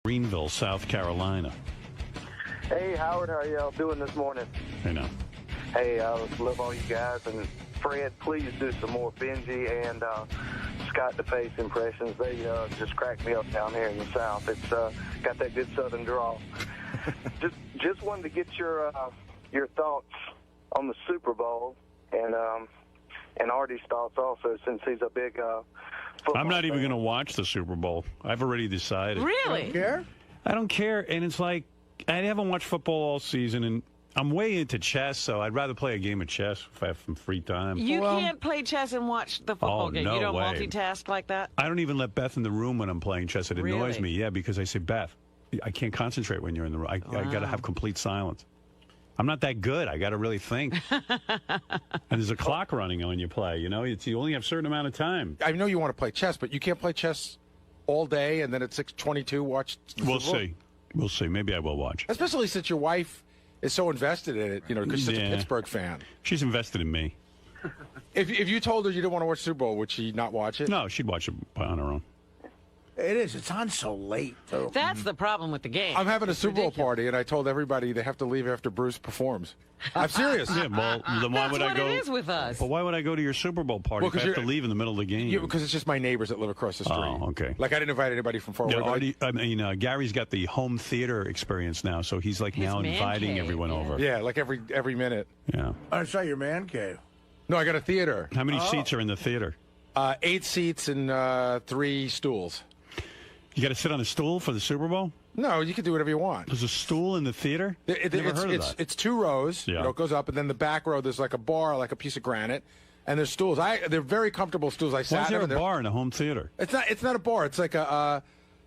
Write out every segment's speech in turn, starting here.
Greenville, South Carolina. Hey, Howard, how are y'all doing this morning? I know. Hey, I love all you guys. And Fred, please do some more Benji and Scott DePace impressions. They just crack me up down here in the South. It's got that good Southern drawl. just wanted to get your thoughts on the Super Bowl and Artie's thoughts also, since he's a big football I'm not even fan. going to watch the Super Bowl. I've already decided. Really? You care? I don't care, and it's like I haven't watched football all season, and I'm way into chess, so I'd rather play a game of chess if I have some free time. You can't play chess and watch the football game. no You don't way. multitask like that? I don't even let Beth in the room when I'm playing chess. It annoys Really? me, yeah, because I say, Beth, I can't concentrate when you're in the room. I got to have complete silence. I'm not that good. I got to really think. And there's a clock running when you play. You know, you only have a certain amount of time. I know you want to play chess, but you can't play chess all day and then at 6:22 watch. We'll see. We'll see. Maybe I will watch. Especially since your wife is so invested in it, you know, because she's such a Yeah. Pittsburgh fan. She's invested in me. If you told her you didn't want to watch Super Bowl, would she not watch it? No, she'd watch it on her own. It is. It's on so late, too. That's the problem with the game. I'm having a It's Super Bowl ridiculous. party, and I told everybody they have to leave after Bruce performs. I'm serious. Yeah, well, then why That's would what I go? it is with us. But why would I go to your Super Bowl party Well, if I 'cause have to you're- leave in the middle of the game? Yeah, because it's just my neighbors that live across the street. Oh, okay. Like I didn't invite anybody from far away. Yeah, but Gary's got the home theater experience now, so he's like His now man inviting cave, everyone yeah. over. yeah, like every minute. Yeah. I saw your man cave. No, I got a theater. How many seats are in the theater? 8 seats and 3 stools. You got to sit on a stool for the Super Bowl? No, you can do whatever you want. There's a stool in the theater? Never heard of that. It's 2 rows. Yeah. You know, it goes up, and then the back row there's like a bar, like a piece of granite, and there's stools. They're very comfortable stools. I Why sat is there a in them. bar in a home theater? It's not a bar. It's like a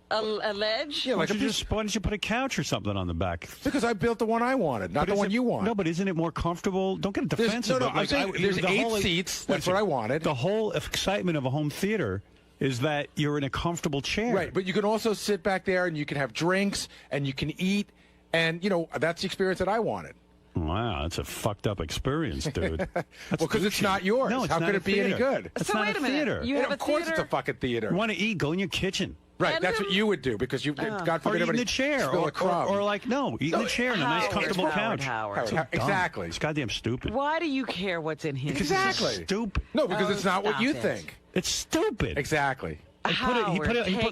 A ledge? yeah, like a piece. Why don't you put a couch or something on the back? Because I built the one I wanted, not the one you want. No, but isn't it more comfortable? Don't get There's- defensive. no, but I'm saying there's the 8 whole- seats. Wait a That's what I second. wanted. The whole excitement of a home theater is that you're in a comfortable chair. Right, but you can also sit back there and you can have drinks and you can eat, and you know that's the experience that I wanted. Wow, that's a fucked up experience, dude. That's Well, because it's douchey. not yours. No, it's How not could a it be any theater. good? It's So not wait a a minute. theater. You And have of a course, theater? it's a fucking theater. You want to eat? Go in your kitchen. Right, And that's then- what you would do because you, God Or forbid, eat in anybody the chair, spill a crumb. or like eat in the chair in a nice, Howard, comfortable Howard, couch. Howard. So dumb. Exactly. It's goddamn stupid. Why do you care what's in his Exactly. It's stupid. No, because Oh, it's not what stop you it. think. It's stupid. Exactly.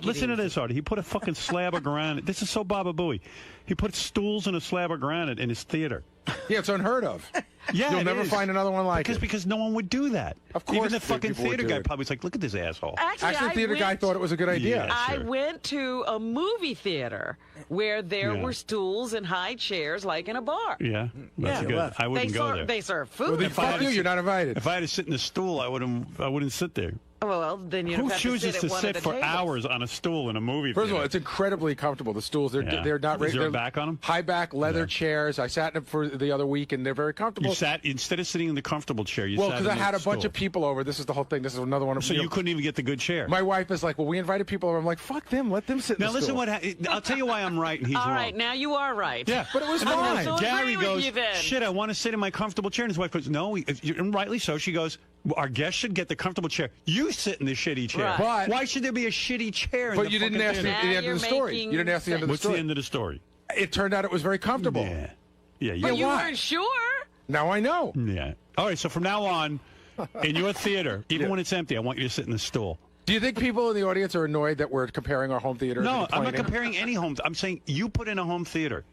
Listen to this, Artie. He put a fucking slab of granite. This is so Baba Booey. He put stools and a slab of granite in his theater. Yeah, it's unheard of. Yeah, You'll it never is. find another one like it. Because no one would do that. Of course Even the the fucking people would theater do guy it. probably was like, look at this asshole. Actually, the I theater guy went- thought it was a good idea. Yeah. I Sure. went to a movie theater where there Yeah. were stools and high chairs like in a bar. Yeah, that's Yeah. good. Left. I wouldn't go there. They serve food. Well, then If I had fuck to you, sit- you're not invited. If I had to sit in a stool, I wouldn't sit there. Well, then you Who have to chooses sit to at one sit of the for tables. hours on a stool in a movie First of theater? all, it's incredibly comfortable. The stools, they're Yeah. they're not Is there a they're back on 'em? High back leather Yeah. chairs. I sat in them for the other week, and they're very comfortable. You sat instead of sitting in the comfortable chair. You well, sat because in I had the a bunch stool. of people over. This is the whole thing. This is another one of So you couldn't even get the good chair. My wife is like, well, we invited people over. I'm like, fuck them. Let them sit in Now the listen, stool. I'll tell you why I'm right and he's All wrong. right, now you are right. Yeah, But it was I'm gonna fine. have to Gary agree with goes, you then. shit, I want to sit in my comfortable chair. And his wife goes, no, and rightly so. She goes, well, our guests should get the comfortable chair. You sit in the shitty chair. Right. But- Why should there be a shitty chair in But the you didn't fucking ask the, theater? Now the end of the you're story. making You didn't ask the end of the What's the story. end of the story? It turned out it was very comfortable. Yeah. Yeah, But you why? weren't sure. Now I know. Yeah. All right, so from now on, in your theater, even Yeah. when it's empty, I want you to sit in the stool. Do you think people in the audience are annoyed that we're comparing our home theaters? No, and I'm not complaining? comparing any home. I'm saying you put in a home theater,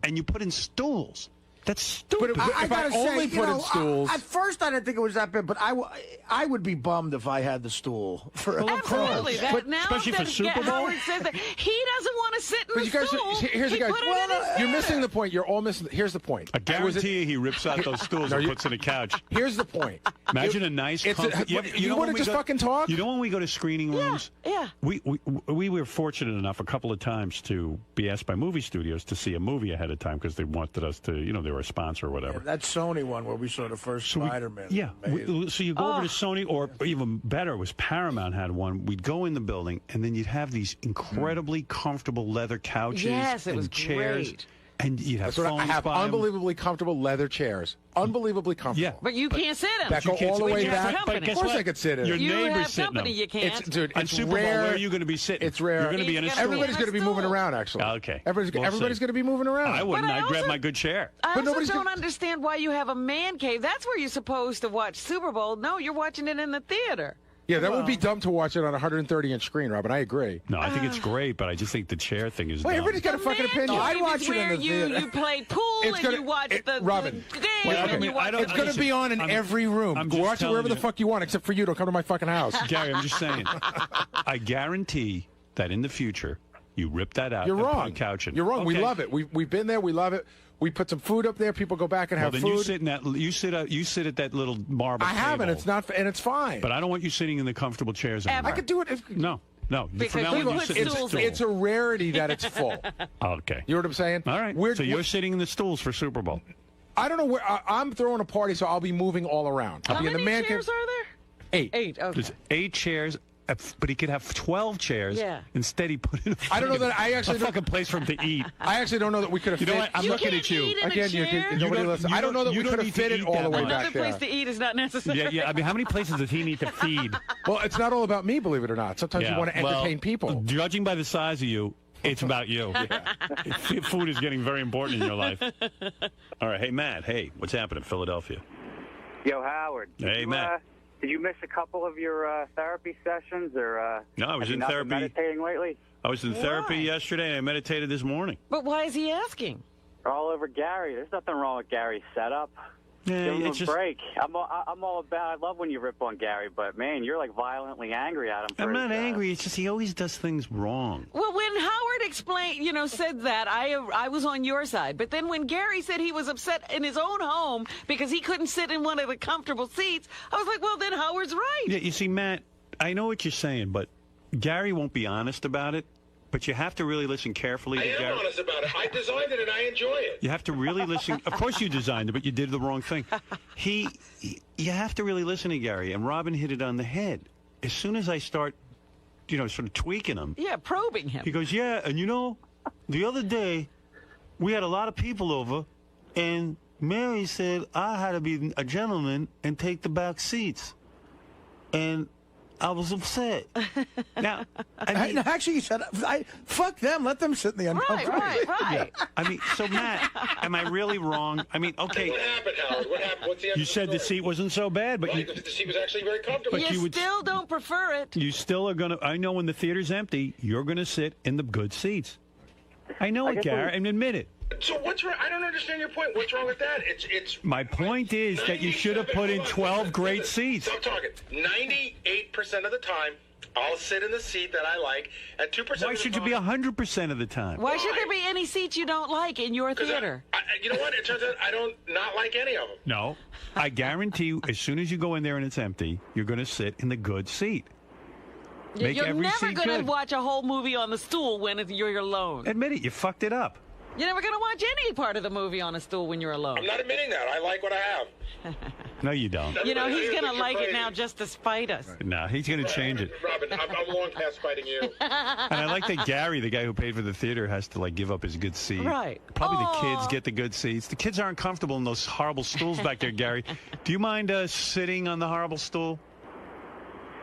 and you put in stools. That's stupid. But if I gotta only you put in know, stools- at first, I didn't think it was that bad, but I would be bummed if I had the stool. Absolutely. That, But now especially for that Super Bowl? Howard says that he doesn't want to sit in But the you guys, stool. here's the He guy. put it in his You're theater. missing the point. You're all missing. Here's the point. I guarantee you he rips out those stools No, and you- puts in a couch. Here's the point. Imagine a nice. It's a- comfy- you know wanna when we just go- fucking talk? You know when we go to screening rooms? yeah. We were fortunate enough a couple of times to be asked by movie studios to see a movie ahead of time because they wanted us to, they were a sponsor or whatever. That Sony one where we saw the first Spider-Man. Yeah. Amazing. So you go over to Sony, or even better, it was Paramount had one. We'd go in the building, and then you'd have these incredibly comfortable leather couches Yes, it and was chairs. great. And you have That's what I phones have. by 'em. Unbelievably comfortable leather chairs. Unbelievably comfortable. Yeah. But you can't sit them. That go all the When way you have back. company. But guess Of course what? I could sit in Your it. You neighbor's have sitting company, them. you can't. Dude, On it's Super Bowl, rare. where are you going to be sitting? It's rare. You're going to be in a He's stool. gonna be Everybody's going to be moving stool. around, actually. Okay. Everybody's We'll going see. to be moving around. I wouldn't. But I I'd grab also- my good chair. I But also nobody's don't gonna- understand why you have a man cave. That's where you're supposed to watch Super Bowl. No, you're watching it in the theater. Yeah, that would be dumb to watch it on a 130-inch screen, Robin. I agree. No, I think it's great, but I just think the chair thing is Wait, dumb. everybody's got a The fucking man opinion. cave I'd watch is it in where the you theater. play pool It's and gonna- you watch the Robin, game Well, and you watch I It's going to be on in every room. I'm Go just watch it telling wherever the you. fuck you want, except for you. Don't come to my fucking house. Gary, I'm just saying. I guarantee that in the future, you rip that out. You're and put wrong. a couch in. You're wrong. We Okay. love it. We've been there. We love it. We put some food up there. People go back and Well, have then food. you sit in that. You sit at that little marble. I haven't. table. It's not, and it's fine. But I don't want you sitting in the comfortable chairs anymore. I could do it. If, No. Because From now you on, you put sit in the stools stool. in. it's a rarity that it's full. Okay. You know what I'm saying? All right. So you're sitting in the stools for Super Bowl. I don't know where I'm throwing a party, so I'll be moving all around. I'll How be in many the man chairs cave. are there? 8. 8. Okay. There's 8 chairs, but he could have 12 chairs. Yeah. Instead, he put in I don't know that I actually a don't- fucking place for him to eat. I actually don't know that we could have You know fit. what? I'm You looking can't at you. eat in a Again, chair? nobody don't- listen. you I don't know that don't- we you could don't have need fit to it eat all that the way much. back Another place there. to eat is not necessary. Yeah. I mean, how many places does he need to feed? Well, it's not all about me, believe it or not. Sometimes you want to well, entertain people. Judging by the size of you, it's about you. Food is getting very important in your life. All right. Hey, Matt. Hey, what's happening in Philadelphia? Yo, Howard. Hey, Matt. Did you miss a couple of your therapy sessions, or No, I was have you in not been therapy. meditating lately? I was in therapy Why? yesterday, and I meditated this morning. But why is he asking? All over Gary. There's nothing wrong with Gary's setup. Yeah, Give him it's a just. break. I'm all about. I love when you rip on Gary, but man, you're like violently angry at him. I'm for not his, angry. It's just he always does things wrong. Well, when Howard explained, said that, I was on your side. But then when Gary said he was upset in his own home because he couldn't sit in one of the comfortable seats, I was like, well, then Howard's right. Yeah, you see, Matt, I know what you're saying, but Gary won't be honest about it. But you have to really listen carefully to I am Gary. honest about it. I designed it and I enjoy it. You have to really listen. Of course you designed it, but you did the wrong thing. You have to really listen to Gary, and Robin hit it on the head. As soon as I start, sort of tweaking him, Yeah, probing him. he goes, yeah, and the other day, we had a lot of people over, and Mary said I had to be a gentleman and take the back seats. And I was upset. Now, I mean, Actually, he said, fuck them. Let them sit in the uncomfortable. Right. I mean, so Matt, am I really wrong? I mean, okay, What happened, Howard? What happened? What's the end you of said the story? seat wasn't so bad, but Right, the seat was actually very comfortable. But You you would- still don't prefer it. you still are gonna. I know when the theater's empty, you're gonna sit in the good seats. I know it, guess Gary, and admit it. So what's wrong? I don't understand your point. What's wrong with that? It's. My point is that you should have put in 12 great seats. Stop talking. 98% of the time, I'll sit in the seat that I like. At 2% of the Why should you time, be 100% of the time? Why should there be any seats you don't like in your 'cause theater? you know what? It turns out I don't not like any of them. No, I guarantee you, as soon as you go in there and it's empty, you're gonna sit in the good seat. Make You're every never seat going to good. watch a whole movie on the stool when you're alone. Admit it, you fucked it up. You're never going to watch any part of the movie on a stool when you're alone. I'm not admitting that. I like what I have. No, you don't. He's Everybody going thinks to you're like it crazy. now just to spite us. No, he's gonna change it. Robin, I'm long past fighting you. And I like that Gary, the guy who paid for the theater, has to give up his good seat. Right. Probably Aw. the kids get the good seats. The kids aren't comfortable in those horrible stools back there, Gary. Do you mind sitting on the horrible stool?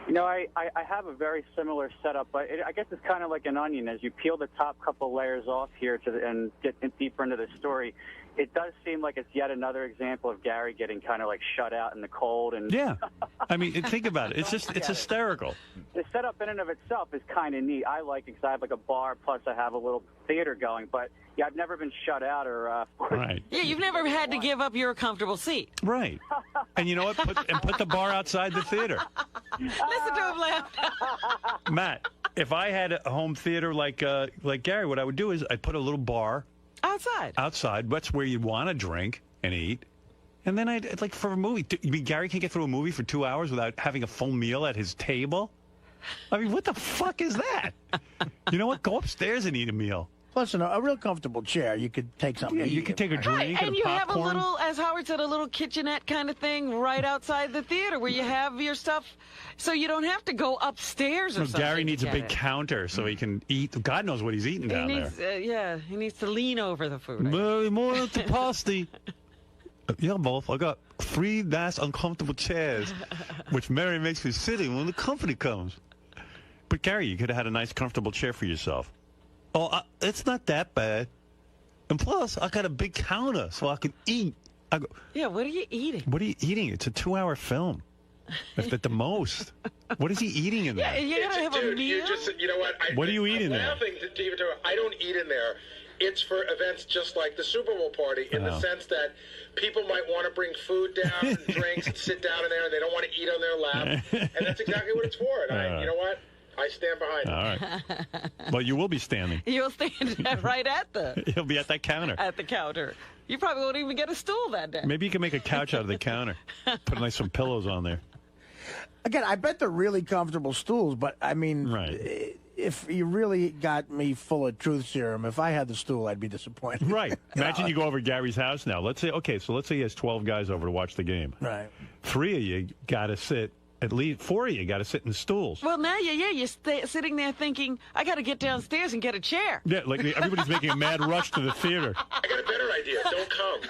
I have a very similar setup, but I guess it's kind of like an onion. As you peel the top couple layers off here and get deeper into the story, it does seem like it's yet another example of Gary getting kind of shut out in the cold. And Yeah. I mean, think about it. It's hysterical. the setup in and of itself is kind of neat. I like it because I have a bar, plus I have a little theater going. But yeah, I've never been shut out or forced. Right. Yeah, you've never had to give up your comfortable seat. Right. And you know what? Put the bar outside the theater. Listen to him laugh. Matt, if I had a home theater like Gary, what I would do is I'd put a little bar Outside. That's where you'd want to drink and eat. And then I'd for a movie. You mean Gary can't get through a movie for 2 hours without having a full meal at his table? I mean, what the fuck is that? You know what? Go upstairs and eat a meal. Plus, a real comfortable chair, you could take something. Yeah, to you eat could take a drink Right, and and you have a popcorn. little, as Howard said, a little kitchenette kind of thing right outside the theater where you have your stuff, so you don't have to go upstairs or No, something. Gary needs a to big get it. counter so he can eat. God knows what he's eating down He needs, there. he needs to lean over the food. More to pasty. Yeah, both. I got 3 nice uncomfortable chairs, which Mary makes me sitting when the company comes. But Gary, you could have had a nice comfortable chair for yourself. Oh, it's not that bad. And plus, I got a big counter so I can eat. I go, Yeah, what are you eating? what are you eating? It's a 2-hour film. If at the most. What is he eating in there? You gotta have a Dude, meal. you know what? What do you eat in there? I'm laughing to even I don't eat in there. It's for events just like the Super Bowl party in the sense that people might want to bring food down and drinks and sit down in there and they don't want to eat on their lap. And that's exactly what it's for. And you know what? I stand behind it. All right. Well, you will be standing. You'll stand right at You'll be at that counter. the counter. You probably won't even get a stool that day. Maybe you can make a couch out of the counter. Put some pillows on there. Again, I bet they're really comfortable stools, but I mean, Right. if you really got me full of truth serum, if I had the stool, I'd be disappointed. Right. Imagine you go over to Gary's house now. Let's say he has 12 guys over to watch the game. Right. 3 of you got to sit. At least 4 of you got to sit in stools. Well, now, you're sitting there thinking, I got to get downstairs and get a chair. Yeah, like everybody's making a mad rush to the theater. I got a better idea. Don't come.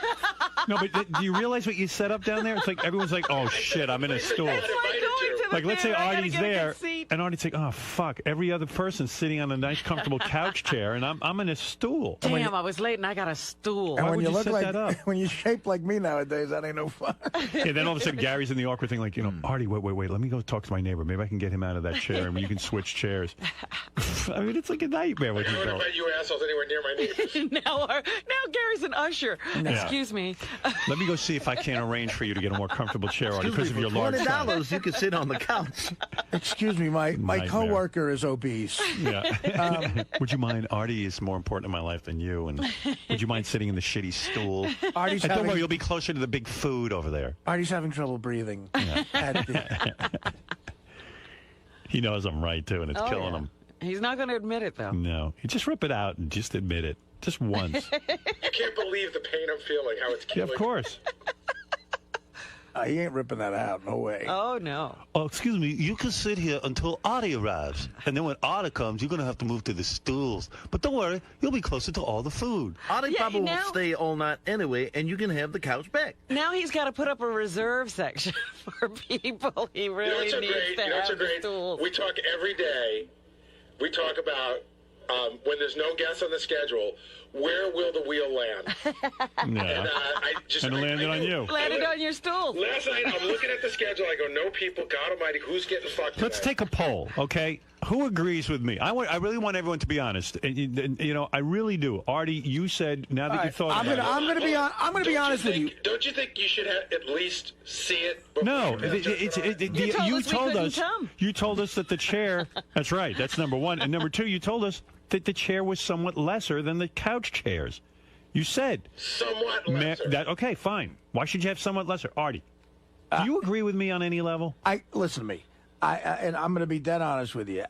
No, but do you realize what you set up down there? It's like everyone's like, oh, shit, I'm in a stool. It's like going to the Like, let's say theater, I gotta Artie's get a good there, seat. and Artie's like, oh, fuck. Every other person's sitting on a nice, comfortable couch chair, and I'm in a stool. Damn, I was late and I got a stool. And Why when would you you look set like that up? when you're shaped like me nowadays, that ain't no fun. Yeah, then all of a sudden, Gary's in the awkward thing, like, Artie, wait, let me go talk to my neighbor. Maybe I can get him out of that chair, and you can switch chairs. I mean, it's like a nightmare when I you don't go. invite you assholes anywhere near my neighbors. now Gary's an usher. Excuse me. Let me go see if I can arrange for you to get a more comfortable chair, Artie, because of your large size. $20, you could sit on the couch. Excuse me, my Nightmare. coworker is obese. Yeah. Would you mind? Artie is more important in my life than you, and would you mind sitting in the shitty stool? Artie's And don't having, worry, you'll be closer to the big food over there. Artie's having trouble breathing. At the, He knows I'm right too, and it's killing him. He's not going to admit it, though. No, you just rip it out and just admit it, just once. You can't believe the pain I'm feeling, how it's Yeah, killing. of course. he ain't ripping that out. No way. Oh, no. Oh, excuse me. You can sit here until Artie arrives, and then when Artie comes, you're gonna have to move to the stools. But don't worry, you'll be closer to all the food. Artie Yeah, probably now- will stay all night anyway, and you can have the couch back. Now he's got to put up a reserve section for people he really needs to have the stool. We talk every day. We talk about when there's no guests on the schedule, where will the wheel land? Yeah. And it landed on you. Landed on your stool. Last night, I'm looking at the schedule. I go, no people. God Almighty, who's getting fucked? Let's today? take a poll, okay? Who agrees with me? I really want everyone to be honest. And, I really do. Artie, you said now that you thought I'm about gonna be honest with you. Don't you think you should at least see it? No, You told us we couldn't come. You told us that the chair. That's right. That's number one, and number two, you told us that the chair was somewhat lesser than the couch chairs. You said Somewhat lesser. Okay, fine. Why should you have somewhat lesser, Artie? Do you agree with me on any level? Listen to me. And I'm going to be dead honest with you.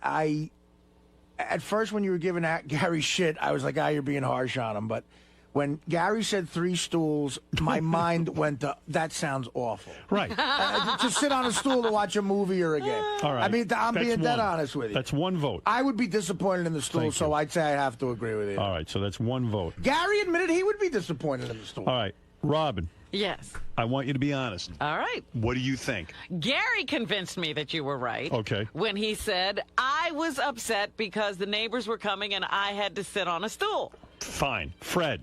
At first, when you were giving Gary shit, I was like, you're being harsh on him. But when Gary said 3 stools, my mind went to, that sounds awful. Right. To sit on a stool to watch a movie or a game. All right. I mean, I'm That's being dead one. honest with you. That's one vote. I would be disappointed in the stool, Thank so you. I'd say I have to agree with you. All right, so that's one vote. Gary admitted he would be disappointed in the stool. All right, Robin, Yes. I want you to be honest. All right. What do you think? Gary convinced me that you were right. Okay. When he said, I was upset because the neighbors were coming and I had to sit on a stool. Fine. Fred.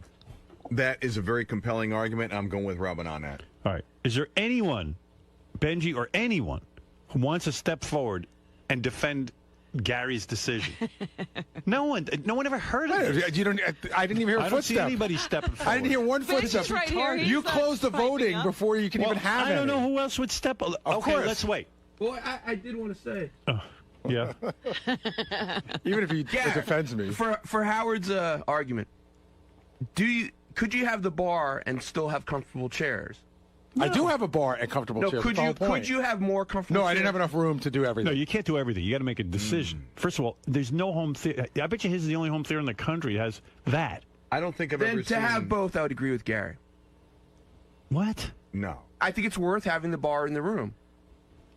That is a very compelling argument. I'm going with Robin on that. All right. Is there anyone, Benji or anyone, who wants to step forward and defend Gary's decision? No one ever heard of it. I didn't even hear a I don't see footstep. anybody stepping forward. I didn't hear one Benji's footstep. right here. He's You not closed the spiking voting up. before you can Well, even have I don't any. know who else would step. Okay, course. let's wait. Well, I did want to say. Yeah. Even if it offends me. For Howard's argument, could you have the bar and still have comfortable chairs? I do have a bar and comfortable chairs. Could you have more comfortable No, I chairs? didn't have enough room to do everything. No, you can't do everything. You got to make a decision. First of all, there's no home theater. I bet you his is the only home theater in the country that has that. I don't think I've Then ever to seen... have both, I would agree with Gary. What? No. I think it's worth having the bar in the room.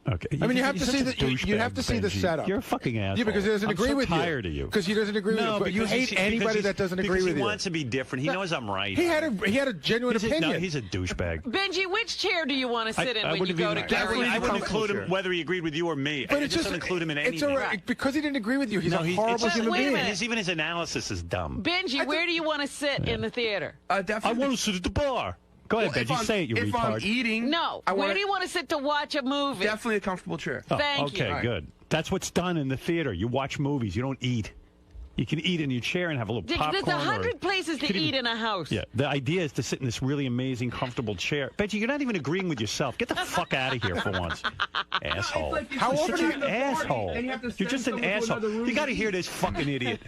Okay. I mean, you have to You're see such a you have to see the douchebag, Benji. setup. You're a fucking asshole. Yeah, because he doesn't agree with you. I'm so tired of you. Because he doesn't agree with you. But you hate anybody that doesn't agree with he you. wants to be different. He knows I'm right. He had a genuine opinion. No, he's a douchebag. Benji, which chair do you want to sit in when you go to Gary? I wouldn't include him whether he agreed with you or me. But I just don't include him in anything. It's all right. Because he didn't agree with you. He's a horrible human wait a being. minute. Even his analysis is dumb. Benji, where do you want to sit in the theater? Definitely. I want to sit at the bar. Go ahead, Benji. Say it, you if retard. I'm eating... No. Where do you want to sit to watch a movie? Definitely a comfortable chair. Thank you. Okay, good. That's what's done in the theater. You watch movies. You don't eat. You can eat in your chair and have a little popcorn. There's 100 places to eat in a house. Yeah, the idea is to sit in this really amazing, comfortable chair. Benji, you're not even agreeing with yourself. Get the fuck out of here for once, asshole. Like How you're often such are you an asshole? and you have to You're send just an someone to asshole. another room You got to to hear eat. this fucking idiot.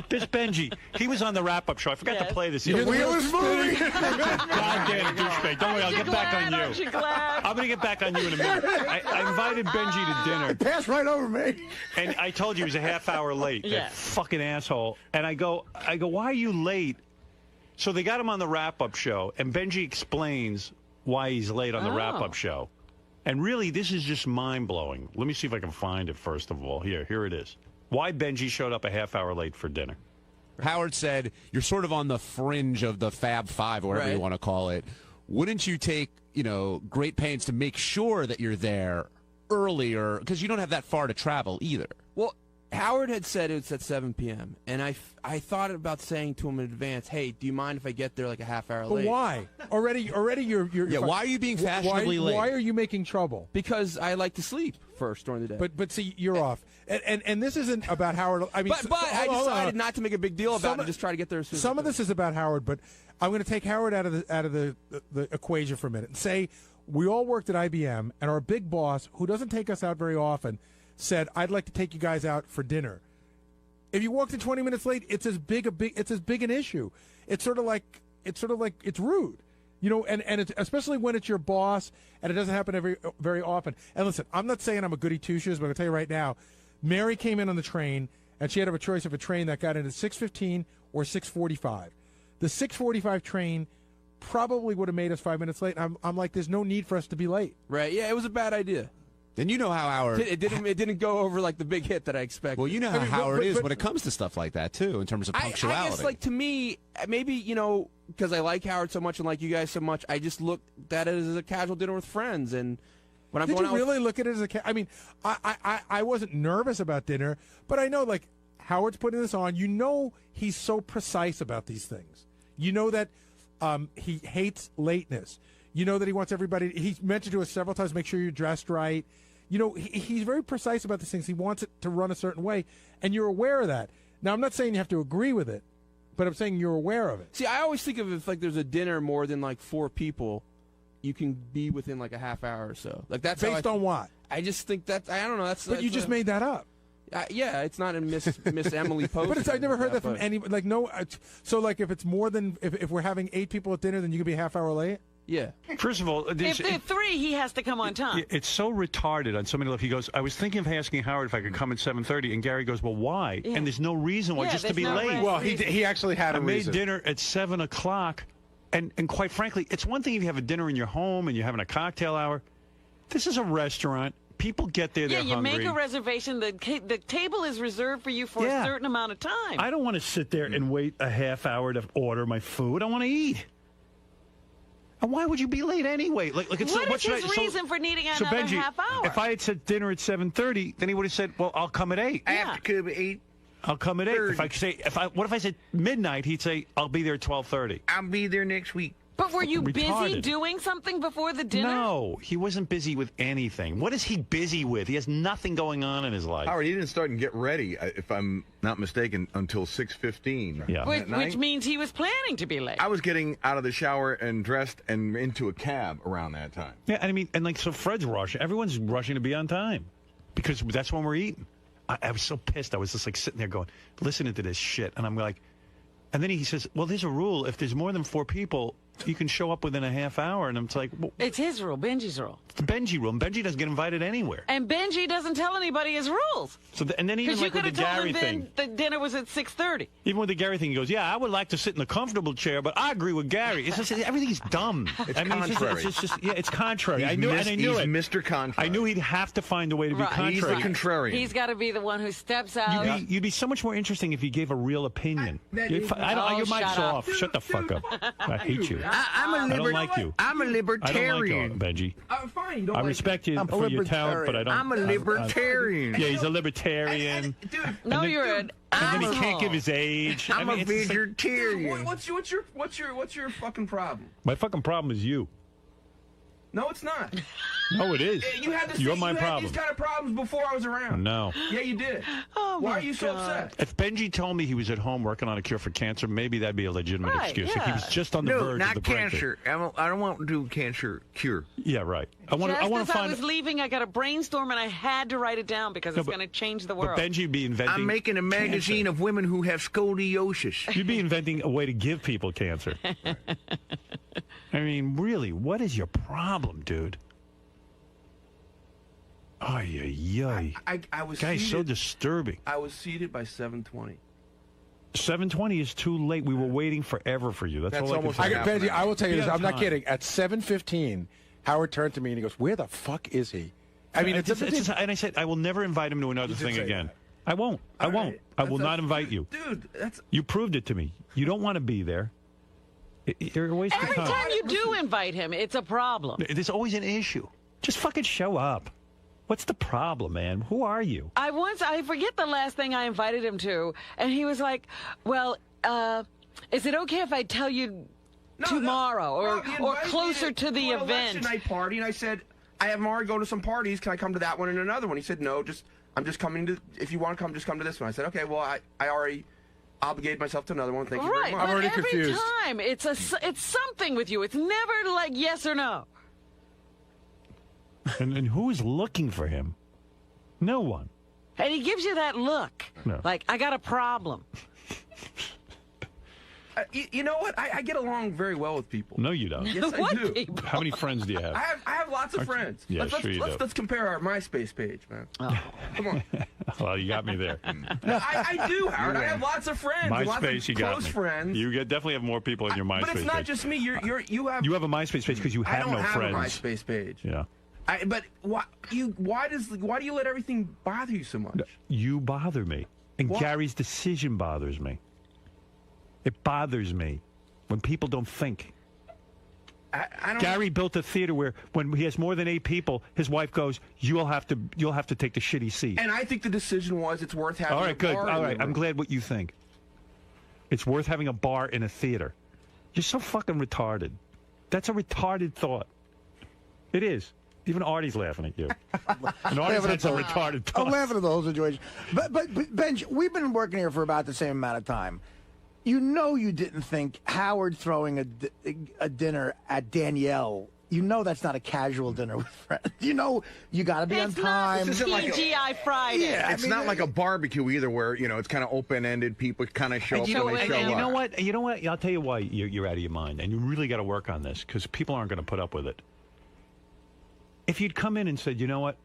This Benji, he was on the wrap-up show. I forgot to play this. The wheelers movie. Goddamn douchebag. Don't worry, I'll get back on Aren't you. you glad? I'm going to get back on you in a minute. I invited Benji to dinner. Pass right over me. And I told you he was a half hour late. Yeah. That fucking asshole. And I go, why are you late? So they got him on the wrap-up show, and Benji explains why he's late on the wrap-up show. And really, this is just mind-blowing. Let me see if I can find it, first of all. Here it is. Why Benji showed up a half hour late for dinner. Howard said, you're sort of on the fringe of the Fab Five, or whatever you want to call it. Wouldn't you take, great pains to make sure that you're there earlier, because you don't have that far to travel either? Well, Howard had said it's at 7 p.m., and I thought about saying to him in advance, hey, do you mind if I get there like a half hour late? But why? Already you're why are you being fashionably late? Why are you making trouble? Because I like to sleep first during the day. But see, you're off. And this isn't about Howard. I mean, but I decided not to make a big deal about it and just try to get there as soon as Some of this is about Howard, but I'm going to take Howard out of the equation for a minute and say we all worked at IBM, and our big boss, who doesn't take us out very often, said, I'd like to take you guys out for dinner. If you walked in 20 minutes late, it's as big an issue. It's sort of like it's rude. And it's, especially when it's your boss and it doesn't happen very often. And listen, I'm not saying I'm a goody two-shoes, but I'm going to tell you right now, Mary came in on the train, and she had to have a choice of a train that got in at 6:15 or 6:45. The 6:45 train probably would have made us 5 minutes late. I'm like, there's no need for us to be late. Right, yeah, it was a bad idea. Then you know how Howard... It didn't go over like the big hit that I expected. Well, you know how Howard is when it comes to stuff like that, too, in terms of punctuality. I guess, like, to me, maybe, because I like Howard so much and like you guys so much, I just looked at it as a casual dinner with friends. And when I'm Did going you out really look at it as a... I mean, I wasn't nervous about dinner, but I know, like, Howard's putting this on. You know he's so precise about these things. You know that he hates lateness. You know that he wants everybody... He's mentioned to us several times, make sure you're dressed right. He's very precise about these things. He wants it to run a certain way, and you're aware of that. Now, I'm not saying you have to agree with it, but I'm saying you're aware of it. See, I always think of if like there's a dinner more than like 4 people, you can be within like a half hour or so. Like that's based on what? I just think that I don't know. But you just made that up. Yeah, it's not in Miss Emily Post. But I never heard that from any. Like no. So like if it's more than if we're having 8 people at dinner, then you can be a half hour late. Yeah. First of all, if there are 3, he has to come on time. It's so retarded on so many levels. He goes, I was thinking of asking Howard if I could come at 7:30, and Gary goes, well, why? Yeah. And there's no reason why, just to be late. Well, he actually had a reason. I made dinner at 7 o'clock, and quite frankly, it's one thing if you have a dinner in your home and you're having a cocktail hour. This is a restaurant. People get there, they're hungry. Make a reservation. The table is reserved for you for a certain amount of time. I don't want to sit there and wait a half hour to order my food. I want to eat. And why would you be late anyway? Like it's what is his reason for needing another Benji, half hour? If I had said dinner at 7:30, then he would have said, "Well, I'll come at 8." I have to come at 8. I'll come at 8. What if I said midnight? He'd say, "I'll be there at 12:30." I'll be there next week. But were you busy Retarded. doing something before the dinner? No, he wasn't busy with anything. What is he busy with? He has nothing going on in his life. Howard, he didn't start and get ready, if I'm not mistaken, until 6:15. Yeah. Which means he was planning to be late. I was getting out of the shower and dressed and into a cab around that time. Yeah, and I mean, and like, so Fred's rushing. Everyone's rushing to be on time because that's when we're eating. I was so pissed. I was just like sitting there going, listening to this shit. And I'm like, and then he says, well, there's a rule. If there's more than 4 people, you can show up within a half hour, and it's like, well, It's his rule, Benji's rule. it's the Benji rule. And Benji doesn't get invited anywhere. And Benji doesn't tell anybody his rules. So and then even Because you like with could the have told Gary him thing. then the dinner was at 6:30. Even with the Gary thing, he goes, "Yeah, I would like to sit in a comfortable chair, but I agree with Gary." It's just everything's dumb. It's It's contrary. just yeah, it's contrary. He's I knew, and I knew he's it. Mr. Contrary. I knew he'd have to find a way to be Right. He's contrary. the contrarian. He's got to be the one who steps out. You'd be so much more interesting if you gave a real opinion. Oh, Your mic's shut up. off. Shut the fuck up. I hate you. I'm I don't like you. I'm a I don't like libertarian. you, Benji. Fine. You don't I like respect you I'm a for your talent, but I don't. I'm a libertarian. Yeah, he's a libertarian. Dude, No, then- you're an And then he asshole. can't give his age. I'm I mean, a it's just like- vegetarian. what's your fucking problem? my fucking problem is you. No, it's not. No, it is. You had You're my you had problem. these kind of problems before I was around. No. Yeah, you did. Oh, Why my are you so God. upset? If Benji told me he was at home working on a cure for cancer, maybe that'd be a legitimate Right, excuse. If he yeah. was just on the No, verge of not the breakthrough. cancer. I don't want to do cancer cure. Yeah, right. I want Just to as I find. was leaving, I got a brainstorm, and I had to write it down because it's but- going to change the But world. Benji would be inventing. I'm making a magazine cancer. of women who have scoliosis. You'd be inventing a way to give people cancer. I mean, really, what is your problem, dude? Ay, ay, ay. I was Guy's so seated, disturbing. I was seated by 7:20. 7:20 is too late. We were waiting forever for you. That's That's all almost I can like say. half Benji, I will tell you Be this. on I'm not time. kidding. At 7:15, Howard turned to me and he goes, "Where the fuck is he?" I mean, and I said, I will never invite him to another thing say again. that. I won't. I All won't. right. I will That's- not invite you. Dude, that's You proved it to me. You don't want to be there. You're a waste Every of time. time you do invite him, it's a problem. There's always an issue. Just fucking show up. What's the problem, man? Who are you? I forget the last thing I invited him to, and he was like, well, is it okay if I tell you tomorrow Well, he or invited me closer to the an election event? night party, and I said, I have Mari go to some parties. Can I come to that one and another one? He said, no, I'm just coming to, if you want to come, just come to this one. I said, okay, well, I already obligated myself to another one. Thank you very Right, much. but already every confused. time it's something with you. It's never like yes or no. And who is looking for him? No one. And he gives you that look, No. like I got a problem. You know what? I get along very well with people. No, you don't. Yes, I What do. people? How many friends do you have? I have lots of friends. Yeah, sure you do. Let's compare our MySpace page, man. Oh. Come on. Well, you got me there. I do, Howard. I have lots of friends. lots MySpace, of you got close me. friends. Definitely have more people on your MySpace but it's not page. just me. You have. You have a MySpace page because you I have don't no have friends. a MySpace page. Yeah. But why do you let everything bother you so much? You bother me. And What? Gary's decision bothers me. It bothers me when people don't think. I don't. Gary built a theater where when he has more than 8 people, his wife goes, you'll have to take the shitty seat. And I think the decision was it's worth having. All right, a good. bar in All the right, I'm room. glad what you think. It's worth having a bar in a theater. You're so fucking retarded. That's a retarded thought. It is. Even Artie's laughing at you. And Artie's had some retarded I'm thoughts. laughing at the whole situation. But Benj, we've been working here for about the same amount of time. You know you didn't think Howard throwing a dinner at Danielle. You know that's not a casual dinner with friends. You know you got to be on It's not time. This isn't like a- TGI Friday. Yeah. It's not like a barbecue either, where it's kind of open-ended. People kind of show up you when they know, show and You know up. what? You know what? I'll tell you why you're out of your mind, and you really got to work on this because people aren't going to put up with it. If you'd come in and said, you know what,